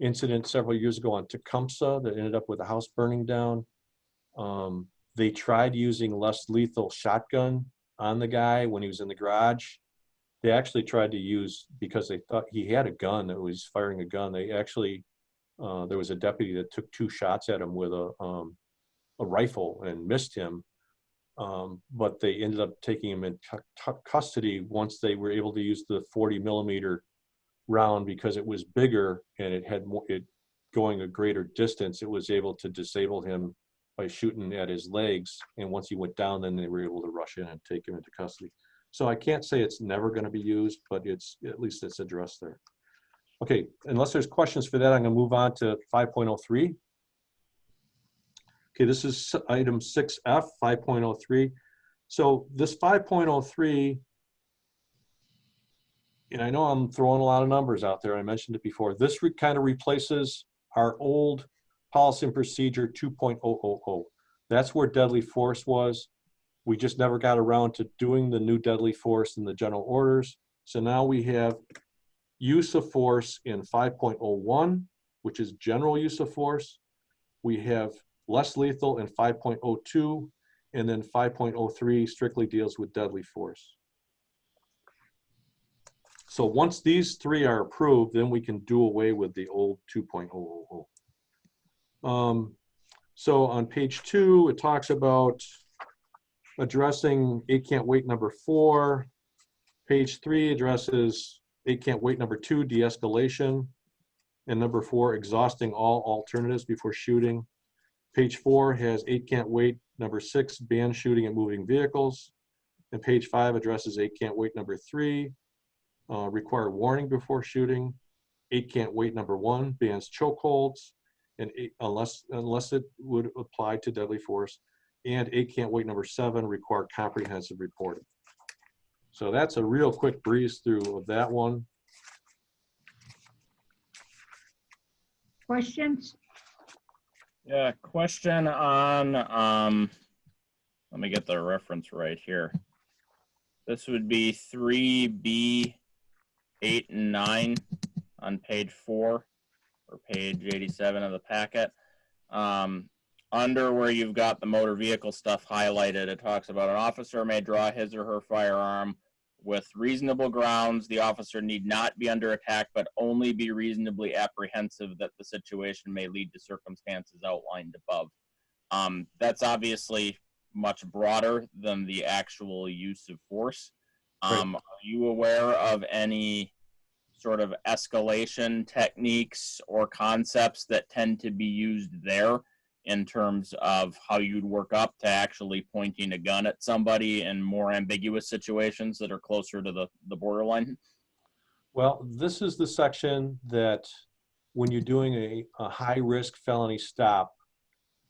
incident several years ago on Tecumseh that ended up with a house burning down, they tried using less lethal shotgun on the guy when he was in the garage. They actually tried to use, because they thought he had a gun, that was firing a gun. They actually, there was a deputy that took 2 shots at him with a rifle and missed him, but they ended up taking him in custody once they were able to use the 40mm round, because it was bigger and it had going a greater distance. It was able to disable him by shooting at his legs, and once he went down, then they were able to rush in and take him into custody. So I can't say it's never going to be used, but at least it's addressed there. Okay, unless there's questions for that, I'm going to move on to 5.03. Okay, this is item 6F, 5.03. So this 5.03, and I know I'm throwing a lot of numbers out there, I mentioned it before, this kind of replaces our old policy and procedure 2.000. That's where deadly force was. We just never got around to doing the new deadly force in the general orders. So now we have use of force in 5.01, which is general use of force. We have less lethal in 5.02, and then 5.03 strictly deals with deadly force. So once these 3 are approved, then we can do away with the old 2.000. So on page 2, it talks about addressing 8 can't wait number 4. Page 3 addresses 8 can't wait number 2, de-escalation. And number 4, exhausting all alternatives before shooting. Page 4 has 8 can't wait number 6, ban shooting at moving vehicles. And page 5 addresses 8 can't wait number 3, require warning before shooting. 8 can't wait number 1, bans chokeholds, and unless it would apply to deadly force. And 8 can't wait number 7, require comprehensive reporting. So that's a real quick breeze through of that one. Questions? Yeah, question on, let me get the reference right here. This would be 3B 8 and 9 on page 4 or page 87 of the packet. Under where you've got the motor vehicle stuff highlighted, it talks about an officer may draw his or her firearm with reasonable grounds. The officer need not be under attack, but only be reasonably apprehensive that the situation may lead to circumstances outlined above. That's obviously much broader than the actual use of force. Right. Are you aware of any sort of escalation techniques or concepts that tend to be used there in terms of how you'd work up to actually pointing a gun at somebody in more ambiguous situations that are closer to the borderline? Well, this is the section that when you're doing a high-risk felony stop,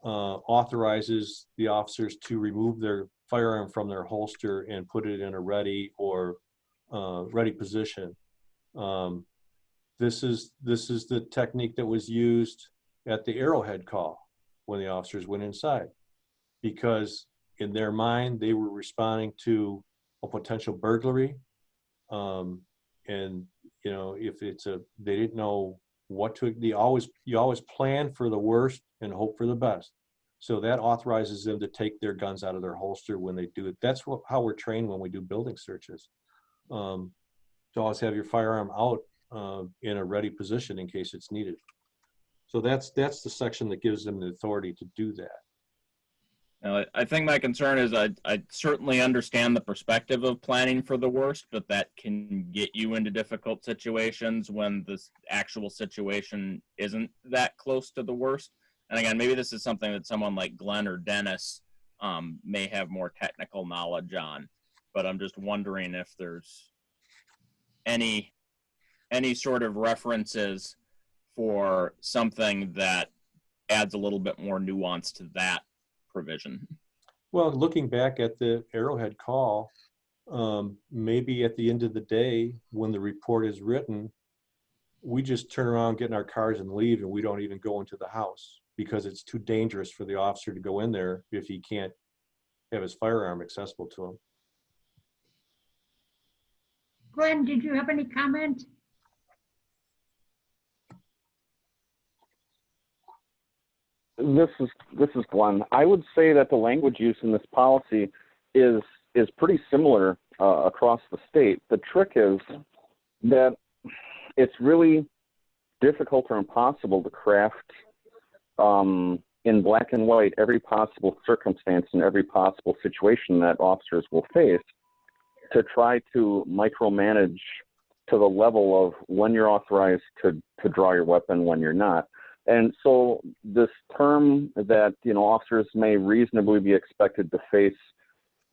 authorizes the officers to remove their firearm from their holster and put it in a ready or ready position. This is the technique that was used at the Arrowhead call when the officers went inside, because in their mind they were responding to a potential burglary, and you know, if it's they didn't know what to. You always plan for the worst and hope for the best. So that authorizes them to take their guns out of their holster when they do it. That's how we're trained when we do building searches. To always have your firearm out in a ready position in case it's needed. So that's the section that gives them the authority to do that. Now, I think my concern is I certainly understand the perspective of planning for the worst, but that can get you into difficult situations when the actual situation isn't that close to the worst. And again, maybe this is something that someone like Glenn or Dennis may have more technical knowledge on, but I'm just wondering if there's any sort of references for something that adds a little bit more nuance to that provision. Well, looking back at the Arrowhead call, maybe at the end of the day, when the report is written, we just turn around, get in our cars and leave, and we don't even go into the house because it's too dangerous for the officer to go in there if he can't have his firearm accessible to him. Glenn, did you have any comment? This is Glenn. I would say that the language use in this policy is pretty similar across the state. The trick is that it's really difficult or impossible to craft in black and white every possible circumstance and every possible situation that officers will face to try to micromanage to the level of when you're authorized to draw your weapon, when you're not. And so this term that, you know, officers may reasonably be expected to face,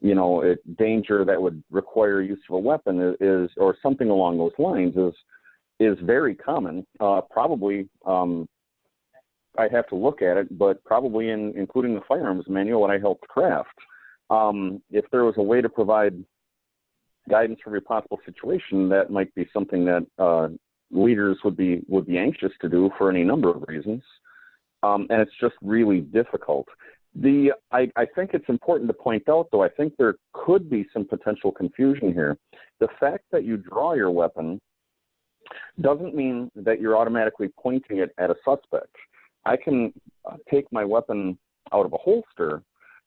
you know, a danger that would require use of a weapon is, or something along those lines is very common. Probably, I have to look at it, but probably including the firearms manual that I helped craft. If there was a way to provide guidance for every possible situation, that might be something that leaders would be anxious to do for any number of reasons, and it's just really difficult. I think it's important to point out, though, I think there could be some potential confusion here. The fact that you draw your weapon doesn't mean that you're automatically pointing it at a suspect. I can take my weapon out of a holster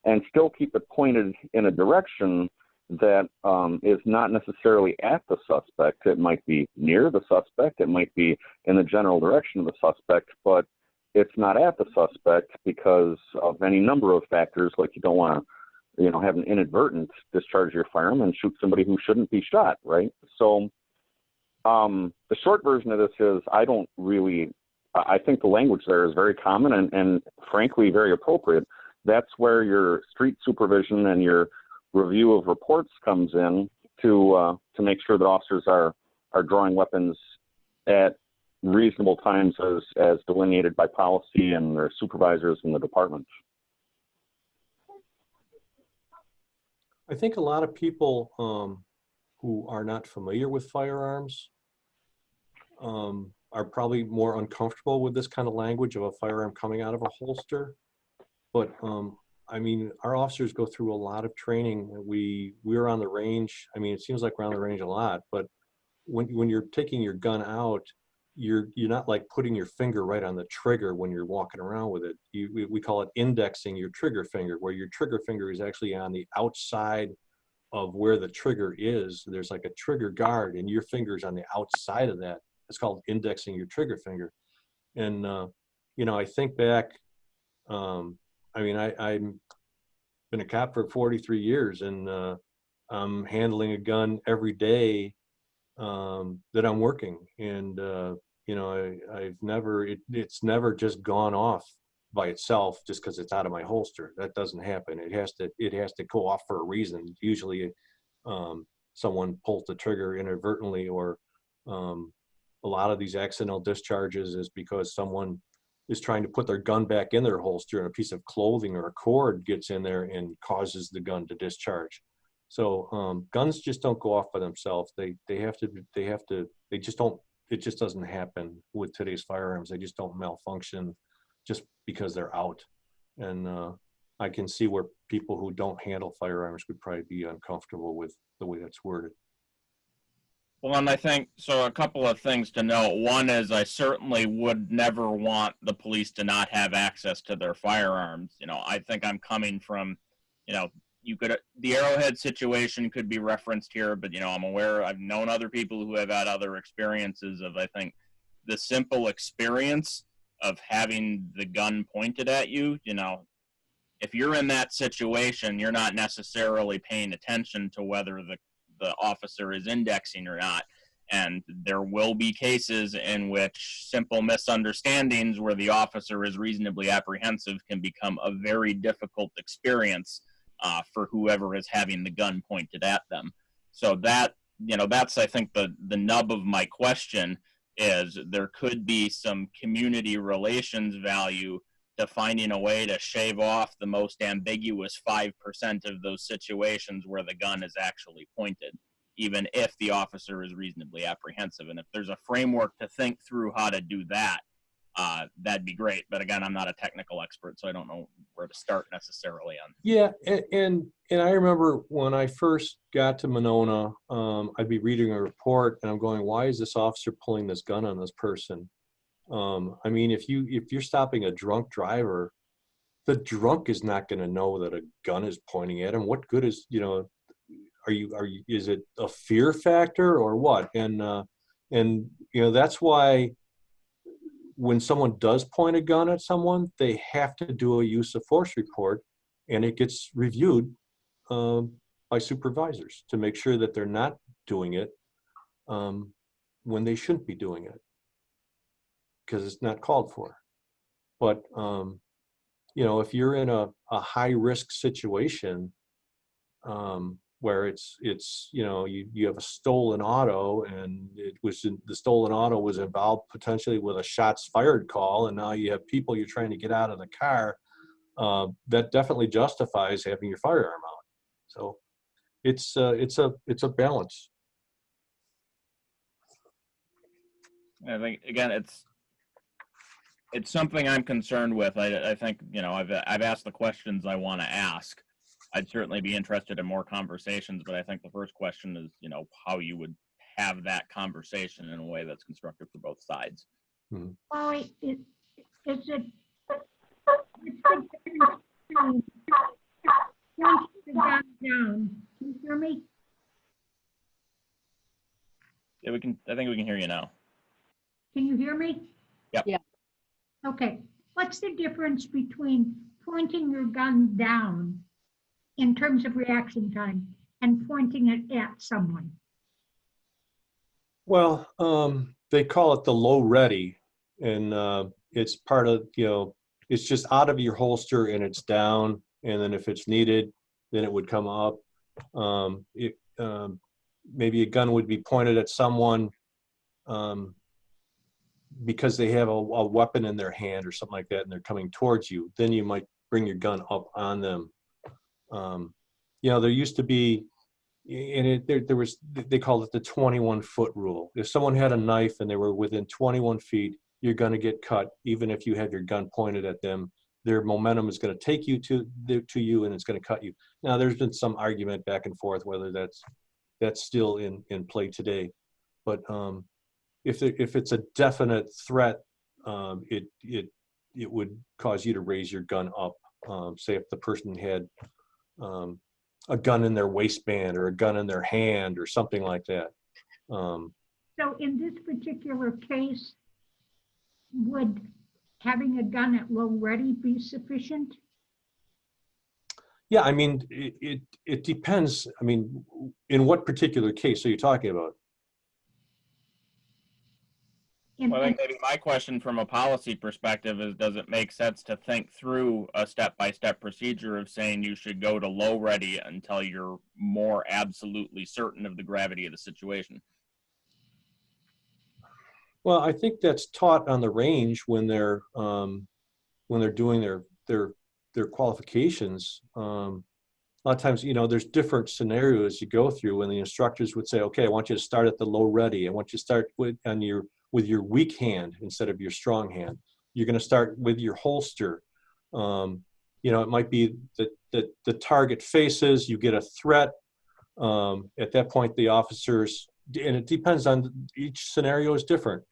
and still keep it pointed in a direction that is not necessarily at the suspect. It might be near the suspect, it might be in the general direction of the suspect, but it's not at the suspect because of any number of factors, like you don't want to, you know, have an inadvertent discharge of your firearm and shoot somebody who shouldn't be shot, right? So the short version of this is I think the language there is very common and frankly very appropriate. That's where your street supervision and your review of reports comes in to make sure that officers are drawing weapons at reasonable times as delineated by policy and their supervisors in the department. I think a lot of people who are not familiar with firearms are probably more uncomfortable with this kind of language of a firearm coming out of a holster. But I mean, our officers go through a lot of training. We're on the range. I mean, it seems like we're on the range a lot, but when you're taking your gun out, you're not like putting your finger right on the trigger when you're walking around with it. We call it indexing your trigger finger, where your trigger finger is actually on the outside of where the trigger is. There's like a trigger guard and your finger's on the outside of that. It's called indexing your trigger finger. And, you know, I think back, I mean, I've been a cop for 43 years and I'm handling a gun every day that I'm working. And, you know, I've never, it's never just gone off by itself just because it's out of my holster. That doesn't happen. It has to go off for a reason. Usually someone pulls the trigger inadvertently, or a lot of these accidental discharges is because someone is trying to put their gun back in their holster and a piece of clothing or a cord gets in there and causes the gun to discharge. So guns just don't go off by themselves. They just don't, it just doesn't happen with today's firearms. They just don't malfunction just because they're out. And I can see where people who don't handle firearms would probably be uncomfortable with the way that's worded. Well, and I think, so a couple of things to note. One is I certainly would never want the police to not have access to their firearms. You know, I think I'm coming from, you know, the Arrowhead situation could be referenced here, but, you know, I'm aware, I've known other people who have had other experiences of, I think, the simple experience of having the gun pointed at you. You know, if you're in that situation, you're not necessarily paying attention to whether the officer is indexing or not. And there will be cases in which simple misunderstandings where the officer is reasonably apprehensive can become a very difficult experience for whoever is having the gun pointed at them. So that, you know, that's, I think, the nub of my question is there could be some community relations value to finding a way to shave off the most ambiguous 5% of those situations where the gun is actually pointed, even if the officer is reasonably apprehensive. And if there's a framework to think through how to do that, that'd be great. But again, I'm not a technical expert, so I don't know where to start necessarily on. Yeah, and I remember when I first got to Monona, I'd be reading a report and I'm going, why is this officer pulling this gun on this person? I mean, if you're stopping a drunk driver, the drunk is not going to know that a gun is pointing at him. What good is, you know, is it a fear factor or what? And you know, that's why when someone does point a gun at someone, they have to do a use of force report, and it gets reviewed by supervisors to make sure that they're not doing it when they shouldn't be doing it, because it's not called for. But you know, if you're in a high risk situation where it's you know, you have a stolen auto, and the stolen auto was involved potentially with a shots fired call, and now you have people you're trying to get out of the car, that definitely justifies having your firearm out. So it's a balance. I think, again, it's something I'm concerned with. I think, you know, I've asked the questions I want to ask. I'd certainly be interested in more conversations, but I think the first question is, you know, how you would have that conversation in a way that's constructive for both sides. Mm-hmm. Well, is it once the gun down, can you hear me? Yeah, I think we can hear you now. Can you hear me? Yep. Yeah. Okay. What's the difference between pointing your gun down in terms of reaction time and pointing it at someone? Well, they call it the low ready, and it's part of, you know, it's just out of your holster and it's down, and then if it's needed, then it would come up. Maybe a gun would be pointed at someone because they have a weapon in their hand or something like that, and they're coming towards you. Then you might bring your gun up on them. You know, there used to be, and they called it the 21-foot rule. If someone had a knife and they were within 21 feet, you're going to get cut, even if you have your gun pointed at them. Their momentum is going to take you to you, and it's going to cut you. Now, there's been some argument back and forth whether that's still in play today, but if it's a definite threat, it would cause you to raise your gun up. Say if the person had a gun in their waistband or a gun in their hand or something like that. So in this particular case, would having a gun at low ready be sufficient? Yeah, I mean, it depends. I mean, in what particular case are you talking about? Well, I think maybe my question from a policy perspective is, does it make sense to think through a step-by-step procedure of saying you should go to low ready until you're more absolutely certain of the gravity of the situation? Well, I think that's taught on the range when they're doing their qualifications. A lot of times, you know, there's different scenarios you go through, and the instructors would say, okay, I want you to start at the low ready. I want you to start with your weak hand instead of your strong hand. You're going to start with your holster. You know, it might be that the target faces, you get a threat. At that point, the officers, and it depends on, each scenario is different.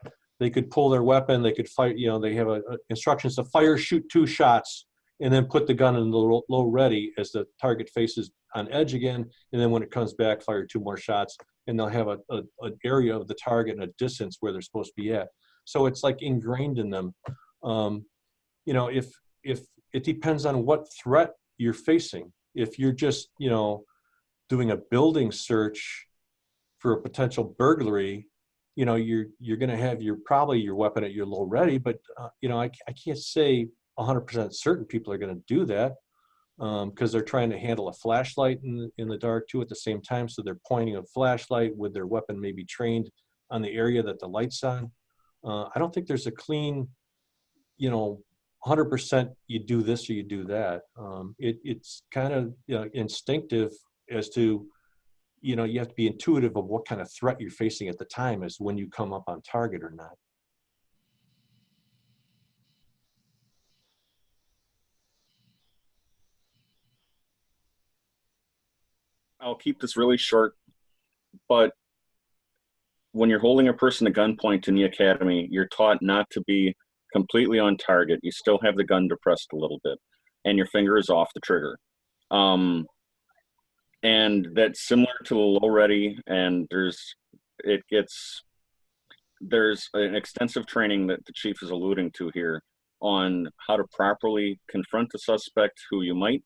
They could pull their weapon, they could fight, you know, they have instructions to fire, shoot 2 shots, and then put the gun in the low ready as the target faces on edge again. And then when it comes back, fire 2 more shots, and they'll have an area of the target and a distance where they're supposed to be at. So it's like ingrained in them. You know, if it depends on what threat you're facing. If you're just, you know, doing a building search for a potential burglary, you know, you're going to have probably your weapon at your low ready, but you know, I can't say 100% certain people are going to do that, because they're trying to handle a flashlight in the dark too at the same time. So they're pointing a flashlight with their weapon maybe trained on the area that the light's on. I don't think there's a clean, you know, 100% you do this or you do that. It's kind of, you know, instinctive as to, you know, you have to be intuitive of what kind of threat you're facing at the time as when you come up on target or not. I'll keep this really short, but when you're holding a person at gunpoint in the academy, you're taught not to be completely on target. You still have the gun depressed a little bit, and your finger is off the trigger. And that's similar to the low ready, and there's an extensive training that the chief is alluding to here on how to properly confront the suspect who you might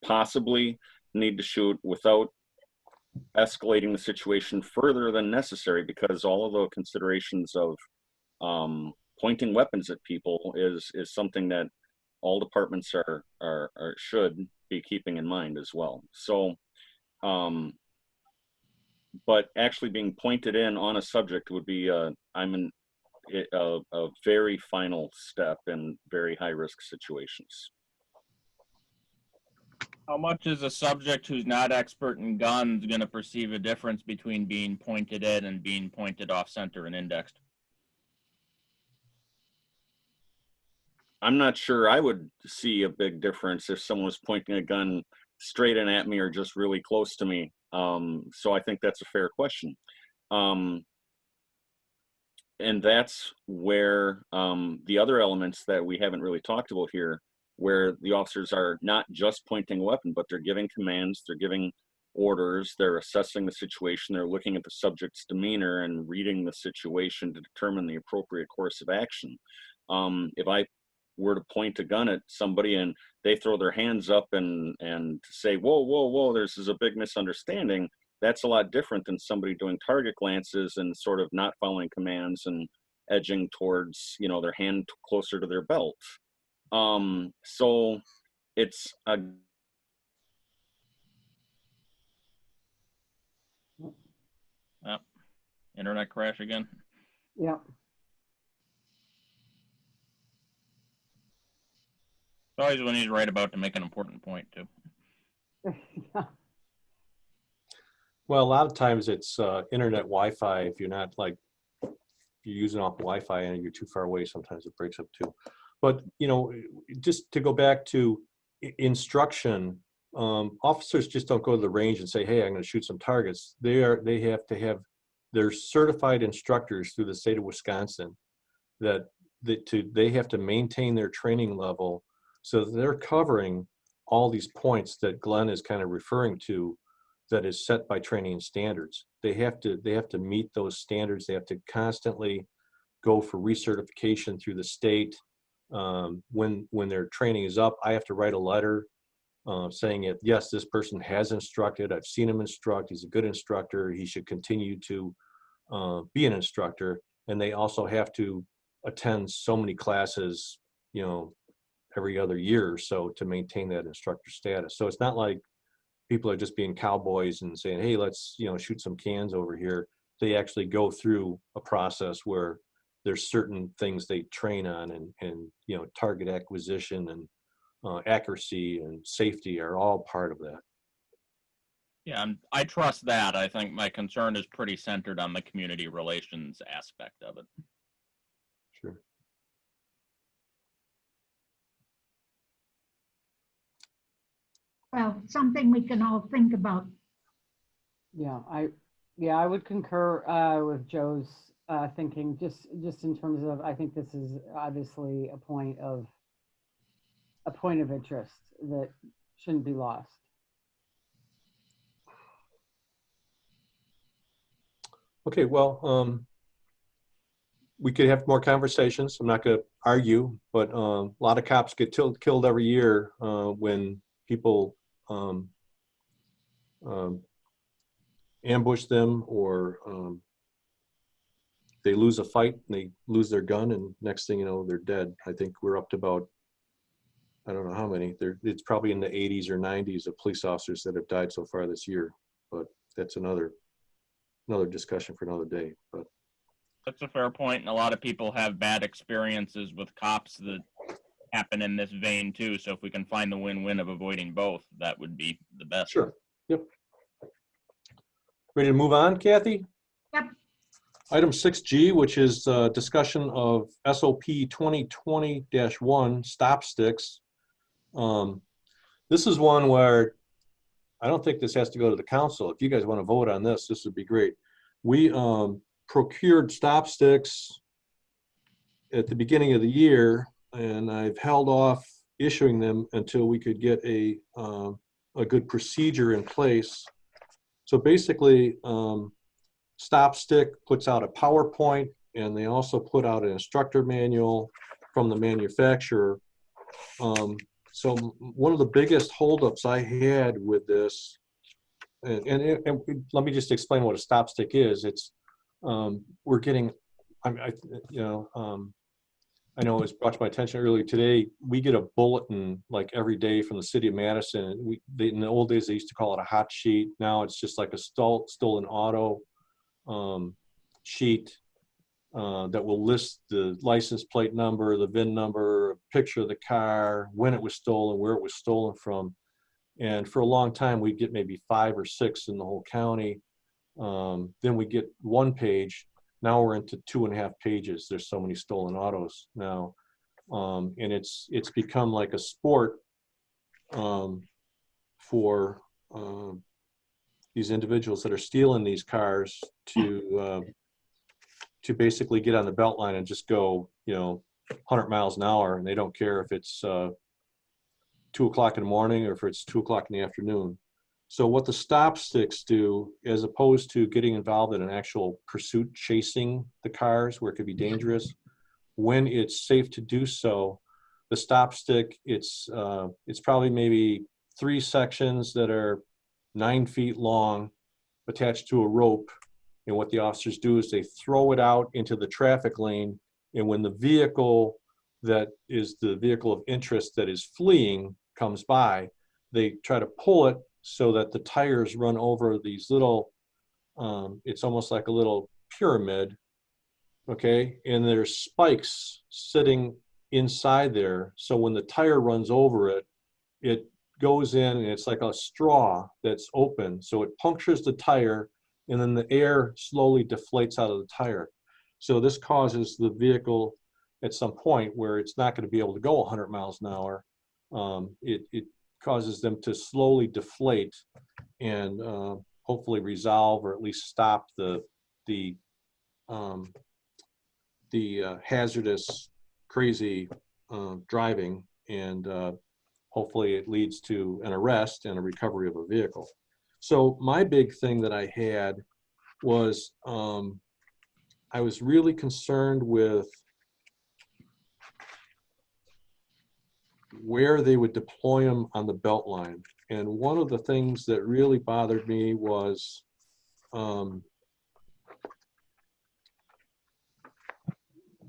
possibly need to shoot without escalating the situation further than necessary, because all of the considerations of pointing weapons at people is something that all departments should be keeping in mind as well. So, but actually being pointed in on a subject would be a very final step in very high risk situations. How much is a subject who's not expert in guns going to perceive a difference between being pointed in and being pointed off center and indexed? I'm not sure I would see a big difference if someone was pointing a gun straight in at me or just really close to me. So I think that's a fair question. And that's where the other elements that we haven't really talked about here, where the officers are not just pointing a weapon, but they're giving commands, they're giving orders, they're assessing the situation, they're looking at the subject's demeanor and reading the situation to determine the appropriate course of action. If I were to point a gun at somebody and they throw their hands up and say, whoa, this is a big misunderstanding, that's a lot different than somebody doing target glances and sort of not following commands and edging towards, you know, their hand closer to their belt. So it's a Yep. Internet crash again. Yep. It's always when he's right about to make an important point too. Well, a lot of times it's internet Wi-Fi. If you're not like, if you're using off Wi-Fi and you're too far away, sometimes it breaks up too. But, you know, just to go back to instruction, officers just don't go to the range and say, hey, I'm going to shoot some targets. They have to have their certified instructors through the state of Wisconsin that they have to maintain their training level so that they're covering all these points that Glenn is kind of referring to, that is set by training standards. They have to meet those standards. They have to constantly go for recertification through the state. When their training is up, I have to write a letter saying it, yes, this person has instructed. I've seen him instruct. He's a good instructor. He should continue to be an instructor. and they also have to attend so many classes, you know, every other year or so to maintain that instructor status. So it's not like people are just being cowboys and saying, hey, let's, you know, shoot some cans over here. They actually go through a process where there's certain things they train on, and you know, target acquisition and accuracy and safety are all part of that. Yeah, and I trust that. I think my concern is pretty centered on the community relations aspect of it. Sure. Well, something we can all think about. Yeah, I would concur with Joe's thinking, just in terms of, I think this is obviously a point of interest that shouldn't be lost. Okay, well, we could have more conversations. I'm not going to argue, but a lot of cops get killed every year when people ambush them, or they lose a fight and they lose their gun, and next thing you know, they're dead. I think we're up to about, I don't know how many. It's probably in the 80s or 90s of police officers that have died so far this year, but that's another discussion for another day. But That's a fair point, and a lot of people have bad experiences with cops that happen in this vein too. So if we can find the win-win of avoiding both, that would be the best. sure. Yep. Ready to move on, Kathy? Yep. Item 6G, which is discussion of SOP 2020-1 stop sticks. This is one where I don't think this has to go to the council. If you guys want to vote on this, this would be great. We procured stop sticks at the beginning of the year, and I've held off issuing them until we could get a good procedure in place. So basically, Stop Stick puts out a PowerPoint, and they also put out an instructor manual from the manufacturer. So one of the biggest holdups I had with this, and let me just explain what a stop stick is. It's we're getting, I know it was brought to my attention earlier today. We get a bulletin like every day from the city of Madison. In the old days, they used to call it a hot sheet. Now it's just like a stolen auto sheet that will list the license plate number, the VIN number, a picture of the car, when it was stolen, where it was stolen from. And for a long time, we get maybe 5 or 6 in the whole county. Then we get 1 page. Now we're into 2.5 pages. There's so many stolen autos now. And it's become like a sport for these individuals that are stealing these cars to basically get on the belt line and just go, 100 miles an hour, and they don't care if it's 2 o'clock in the morning or if it's 2 o'clock in the afternoon. So what the stop sticks do, as opposed to getting involved in an actual pursuit chasing the cars where it could be dangerous, when it's safe to do so, the stop stick, it's probably maybe 3 sections that are 9 feet long, attached to a rope. And what the officers do is they throw it out into the traffic lane. And when the vehicle that is the vehicle of interest that is fleeing comes by, they try to pull it so that the tires run over these little, it's almost like a little pyramid, okay? And there's spikes sitting inside there. So when the tire runs over it, it goes in and it's like a straw that's open. So it punctures the tire, and then the air slowly deflates out of the tire. So this causes the vehicle at some point where it's not going to be able to go 100 miles an hour. It causes them to slowly deflate and hopefully resolve or at least stop the hazardous, crazy driving, and hopefully it leads to an arrest and a recovery of a vehicle. So my big thing that I had was I was really concerned with where they would deploy them on the belt line. And one of the things that really bothered me was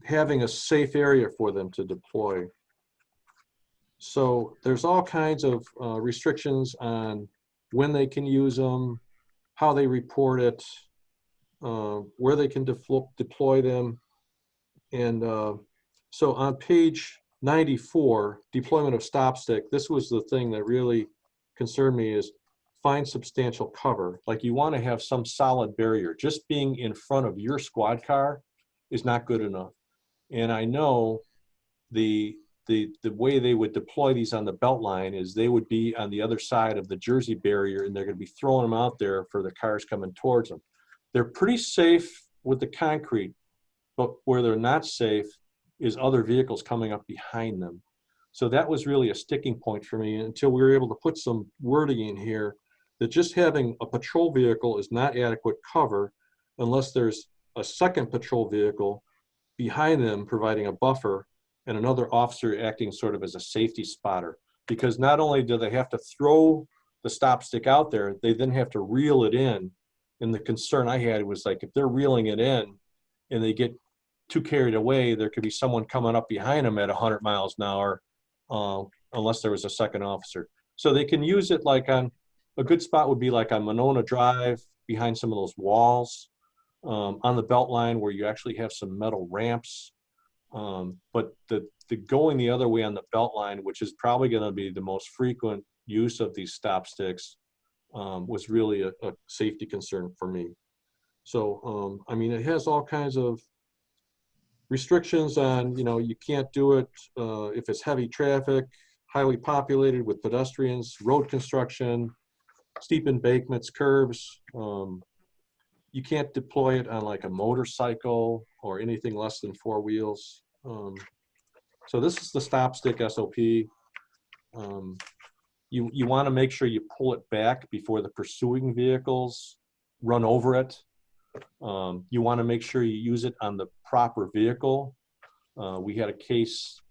having a safe area for them to deploy. So there's all kinds of restrictions on when they can use them, how they report it, where they can deploy them. And so on page 94, deployment of stop stick, this was the thing that really concerned me, is find substantial cover. Like, you want to have some solid barrier. Just being in front of your squad car is not good enough. And I know the way they would deploy these on the belt line is they would be on the other side of the Jersey barrier, and they're going to be throwing them out there for the cars coming towards them. They're pretty safe with the concrete, but where they're not safe is other vehicles coming up behind them. So that was really a sticking point for me until we were able to put some wording in here that just having a patrol vehicle is not adequate cover unless there's a second patrol vehicle behind them providing a buffer and another officer acting sort of as a safety spotter. Because not only do they have to throw the stop stick out there, they then have to reel it in. And the concern I had was, like, if they're reeling it in and they get too carried away, there could be someone coming up behind them at 100 miles an hour unless there was a second officer. So they can use it like on, a good spot would be like on Monona Drive, behind some of those walls, on the belt line where you actually have some metal ramps. But the going the other way on the belt line, which is probably going to be the most frequent use of these stop sticks, was really a safety concern for me. So, I mean, it has all kinds of restrictions on, you can't do it if it's heavy traffic, highly populated with pedestrians, road construction, steep embankments, curbs. You can't deploy it on like a motorcycle or anything less than 4 wheels. So this is the stop stick SOP. You want to make sure you pull it back before the pursuing vehicles run over it. You want to make sure you use it on the proper vehicle. We had a case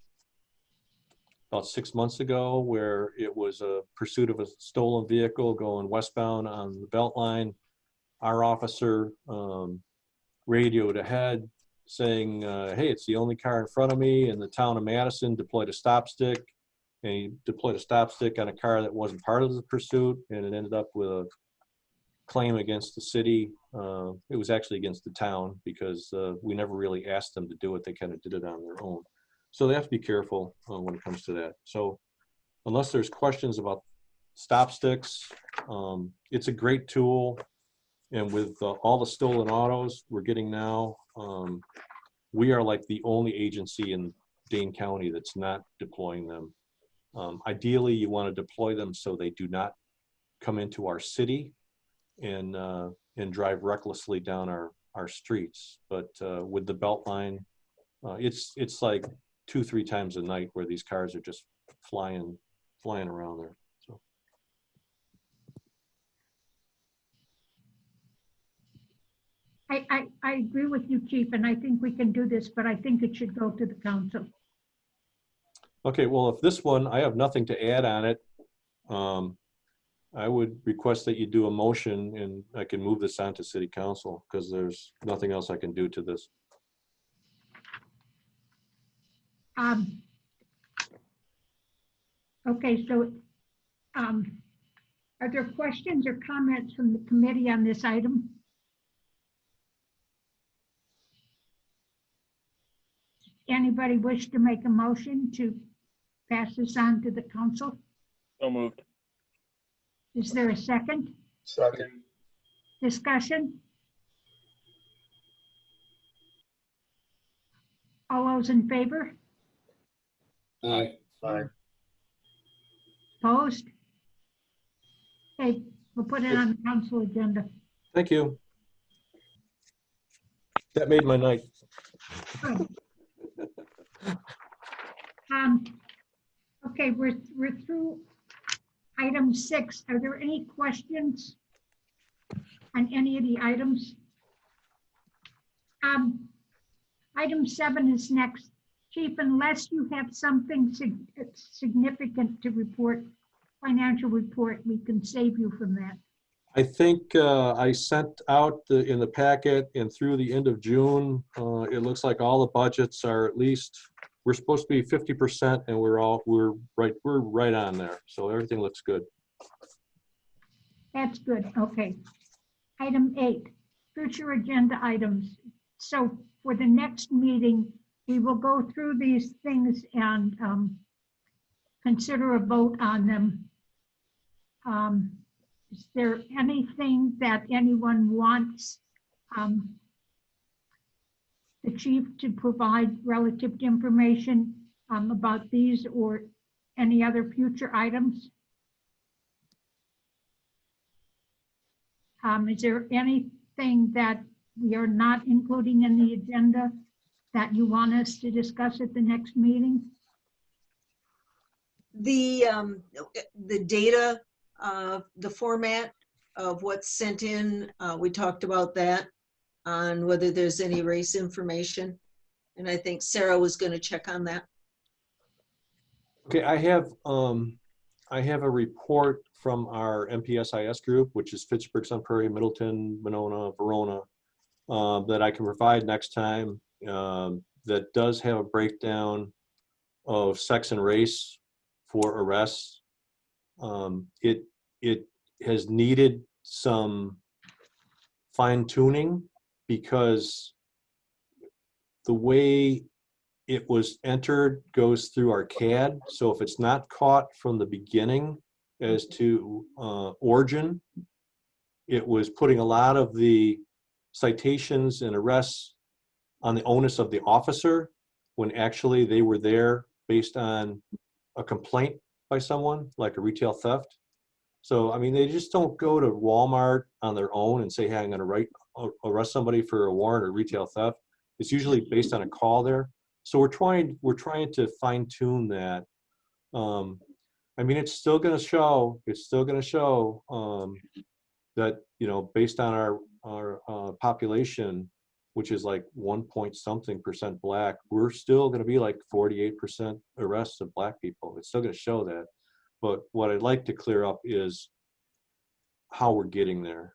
about 6 months ago where it was a pursuit of a stolen vehicle going westbound on the belt line. Our officer radioed ahead saying, hey, it's the only car in front of me, and the town of Madison deployed a stop stick, and he deployed a stop stick on a car that wasn't part of the pursuit, and it ended up with a claim against the city. It was actually against the town because we never really asked them to do it. They kind of did it on their own. So they have to be careful when it comes to that. So unless there's questions about stop sticks, it's a great tool. And with all the stolen autos we're getting now, we are like the only agency in Dane County that's not deploying them. Ideally, you want to deploy them so they do not come into our city and drive recklessly down our streets. But with the belt line, it's like 2-3 times a night where these cars are just flying around there. So. I agree with you, Chief, and I think we can do this, but I think it should go to the council. Okay, well, if this one, I have nothing to add on it. I would request that you do a motion and I can move this on to city council because there's nothing else I can do to this. Okay, so are there questions or comments from the committee on this item? Anybody wish to make a motion to pass this on to the council? So moved. Is there a second? Second. Discussion? All those in favor? Aye. Aye. Opposed? Okay, we'll put it on the council agenda. Thank you. That made my night. Good. Okay, we're through item 6. Are there any questions on any of the items? Item 7 is next. Chief, unless you have something significant to report, financial report, we can save you from that. I think I sent out in the packet and through the end of June, it looks like all the budgets are at least, we're supposed to be 50% and we're right on there. So everything looks good. That's good, okay. Item 8, future agenda items. So for the next meeting, we will go through these things and consider a vote on them. Is there anything that anyone wants the chief to provide relative to information about these or any other future items? Is there anything that we are not including in the agenda that you want us to discuss at the next meeting? The data, the format of what's sent in, we talked about that, on whether there's any race information. And I think Sarah was going to check on that. Okay, I have a report from our MPSIS group, which is Fitchburg, Sun Prairie, Middleton, Monona, Verona, that I can provide next time, that does have a breakdown of sex and race for arrests. It has needed some fine tuning because the way it was entered goes through our CAD. So if it's not caught from the beginning as to origin, it was putting a lot of the citations and arrests on the onus of the officer when actually they were there based on a complaint by someone, like a retail theft. So, I mean, they just don't go to Walmart on their own and say, hey, I'm going to arrest somebody for a warrant or retail theft. It's usually based on a call there. So we're trying to fine tune that. I mean, it's still going to show that, you know, based on our population, which is like 1-point-something% Black, we're still going to be like 48% arrests of Black people. It's still going to show that. But what I'd like to clear up is how we're getting there.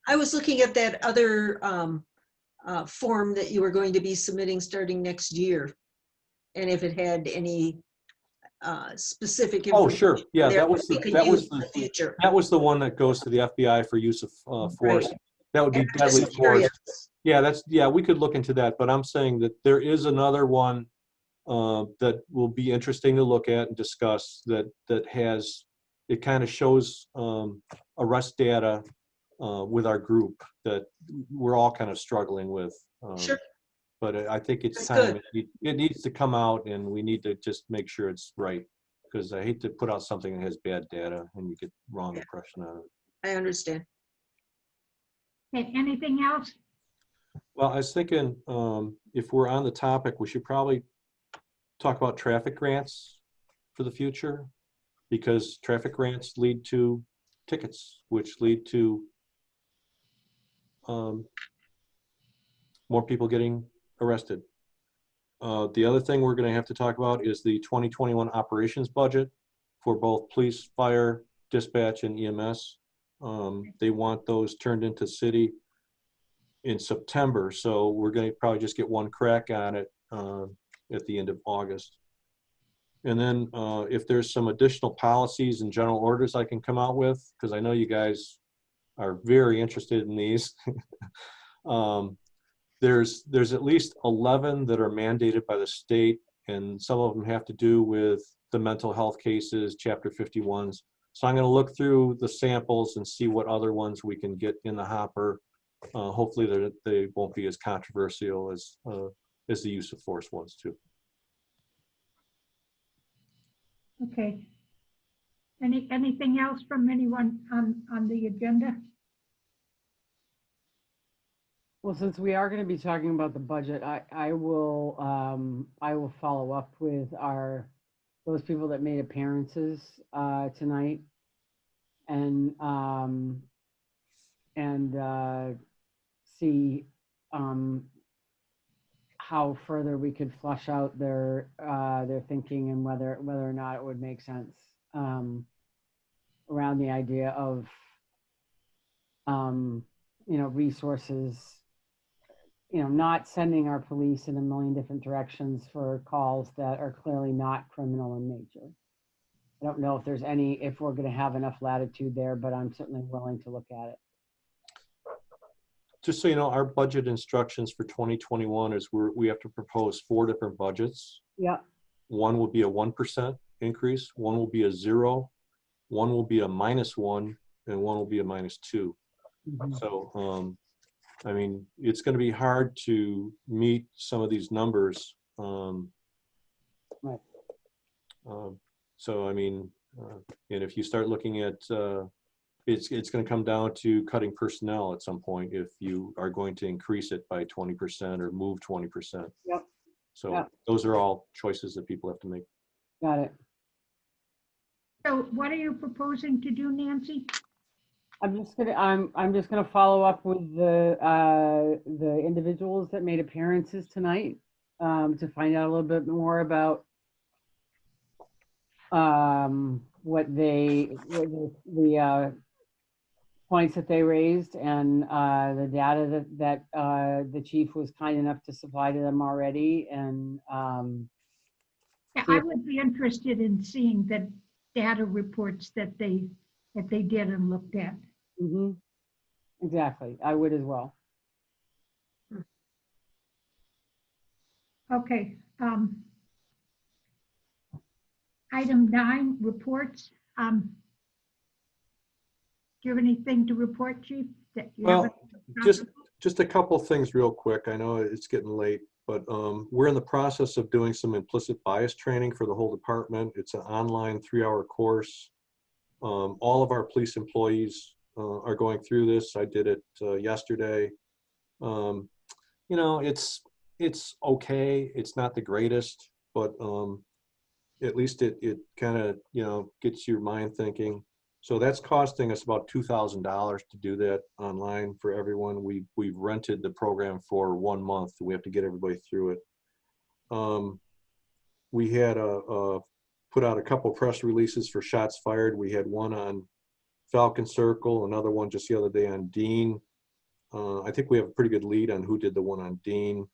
I was looking at that other form that you were going to be submitting starting next year, and if it had any specific information. Oh, sure. Yeah, that was the one that goes to the FBI for use of force. Right. That would be And I'm deadly just force. curious. Yeah, we could look into that, but I'm saying that there is another one that will be interesting to look at and discuss, that has, it kind of shows arrest data with our group that we're all kind of struggling with. Sure. But I think it's That's time. It needs to come out, and we need to just make sure it's right, because I hate to put out something that has bad data and you get wrong impression out of it. I understand. Okay, anything else? Well, I was thinking, if we're on the topic, we should probably talk about traffic grants for the future, because traffic grants lead to tickets, which lead to more people getting arrested. The other thing we're going to have to talk about is the 2021 operations budget for both police, fire, dispatch, and EMS. They want those turned into city in September, so we're going to probably just get one crack on it at the end of August. And then if there's some additional policies and general orders I can come out with, because I know you guys are very interested in these. There's at least 11 that are mandated by the state, and some of them have to do with the mental health cases, Chapter 51s. So I'm going to look through the samples and see what other ones we can get in the hopper. Hopefully they won't be as controversial as the use of force ones too. Okay. Anything else from anyone on the agenda? Well, since we are going to be talking about the budget, I will follow up with those people that made appearances tonight, and see how further we could flush out their thinking, and whether or not it would make sense around the idea of resources, not sending our police in a million different directions for calls that are clearly not criminal in nature. I don't know if we're going to have enough latitude there, but I'm certainly willing to look at it. Just so you know, our budget instructions for 2021 is we have to propose 4 different budgets. Yeah. One will be a 1% increase, one will be a 0, one will be a -1, and one will be a -2. Mhm. So, I mean, it's going to be hard to meet some of these numbers. Right. So, I mean, and if you start looking at, it's going to come down to cutting personnel at some point if you are going to increase it by 20% or move 20%. Yep. So Yep. those are all choices that people have to make. Got it. So what are you proposing to do, Nancy? I'm just gonna follow up with the individuals that made appearances tonight to find out a little bit more about what the points that they raised and the data that the chief was kind enough to supply to them already. And Yeah, I would be interested in seeing the data reports that they did and looked at. mm-hmm. Exactly, I would as well. Okay. Item 9, reports. Do you have anything to report, Chief? That you Well, haven't- just a couple things real quick. I know it's getting late, but we're in the process of doing some implicit bias training for the whole department. It's an online 3-hour course. All of our police employees are going through this. I did it yesterday. It's okay. It's not the greatest, but at least it kind of, gets your mind thinking. So that's costing us about $2,000 to do that online for everyone. We've rented the program for 1 month. We have to get everybody through it. We had put out a couple press releases for shots fired. We had one on Falcon Circle, another one just the other day on Dean. I think we have a pretty good lead on who did the one on Dean.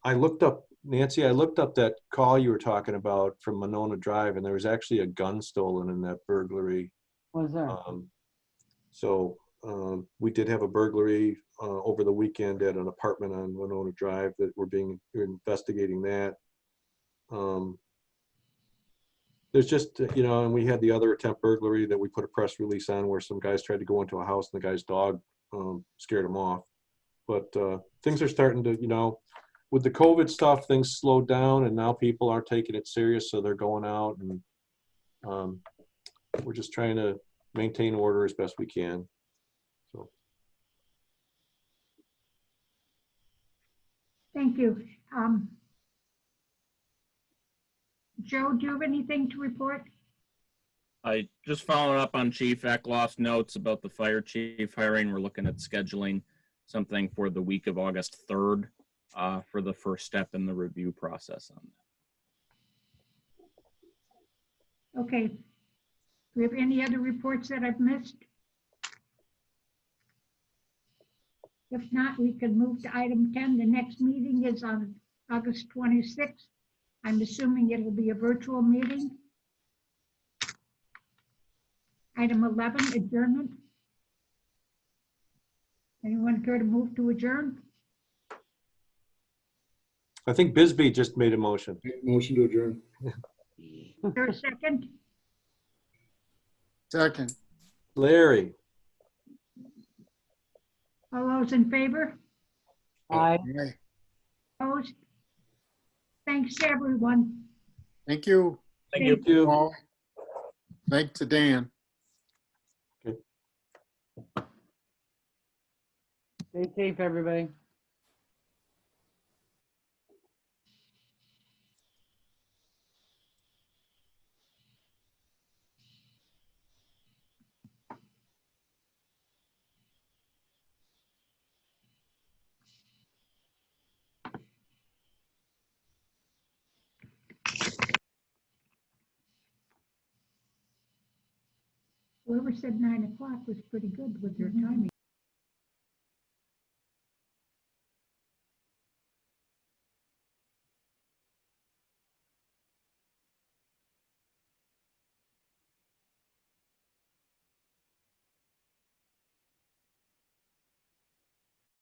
I looked up, Nancy, that call you were talking about from Monona Drive, and there was actually a gun stolen in that burglary. Was there? We did have a burglary over the weekend at an apartment on Monona Drive that we're investigating that. There's just, and we had the other attempt burglary that we put a press release on where some guys tried to go into a house and the guy's dog scared him off. But things are starting to, with the COVID stuff, things slowed down and now people are taking it serious. So they're going out and we're just trying to maintain order as best we can. So. Thank you. Joe, do you have anything to report? I just following up on Chief Eckloff's notes about the fire chief hiring. We're looking at scheduling something for the week of August 3rd for the first step in the review process on that. Okay. Do we have any other reports that I've missed? If not, we can move to item 10. The next meeting is on August 26th. I'm assuming it'll be a virtual meeting. Item 11, adjournment. Anyone care to move to adjourn? I think Bisbee just made a motion. Motion to adjourn. Is there a second? Second. Larry. All those in favor? Aye. Opposed? Thanks, everyone. Thank you. Thank you. All. Thanks to Dan. Stay safe, everybody. Whoever said 9 o'clock was pretty good with their timing.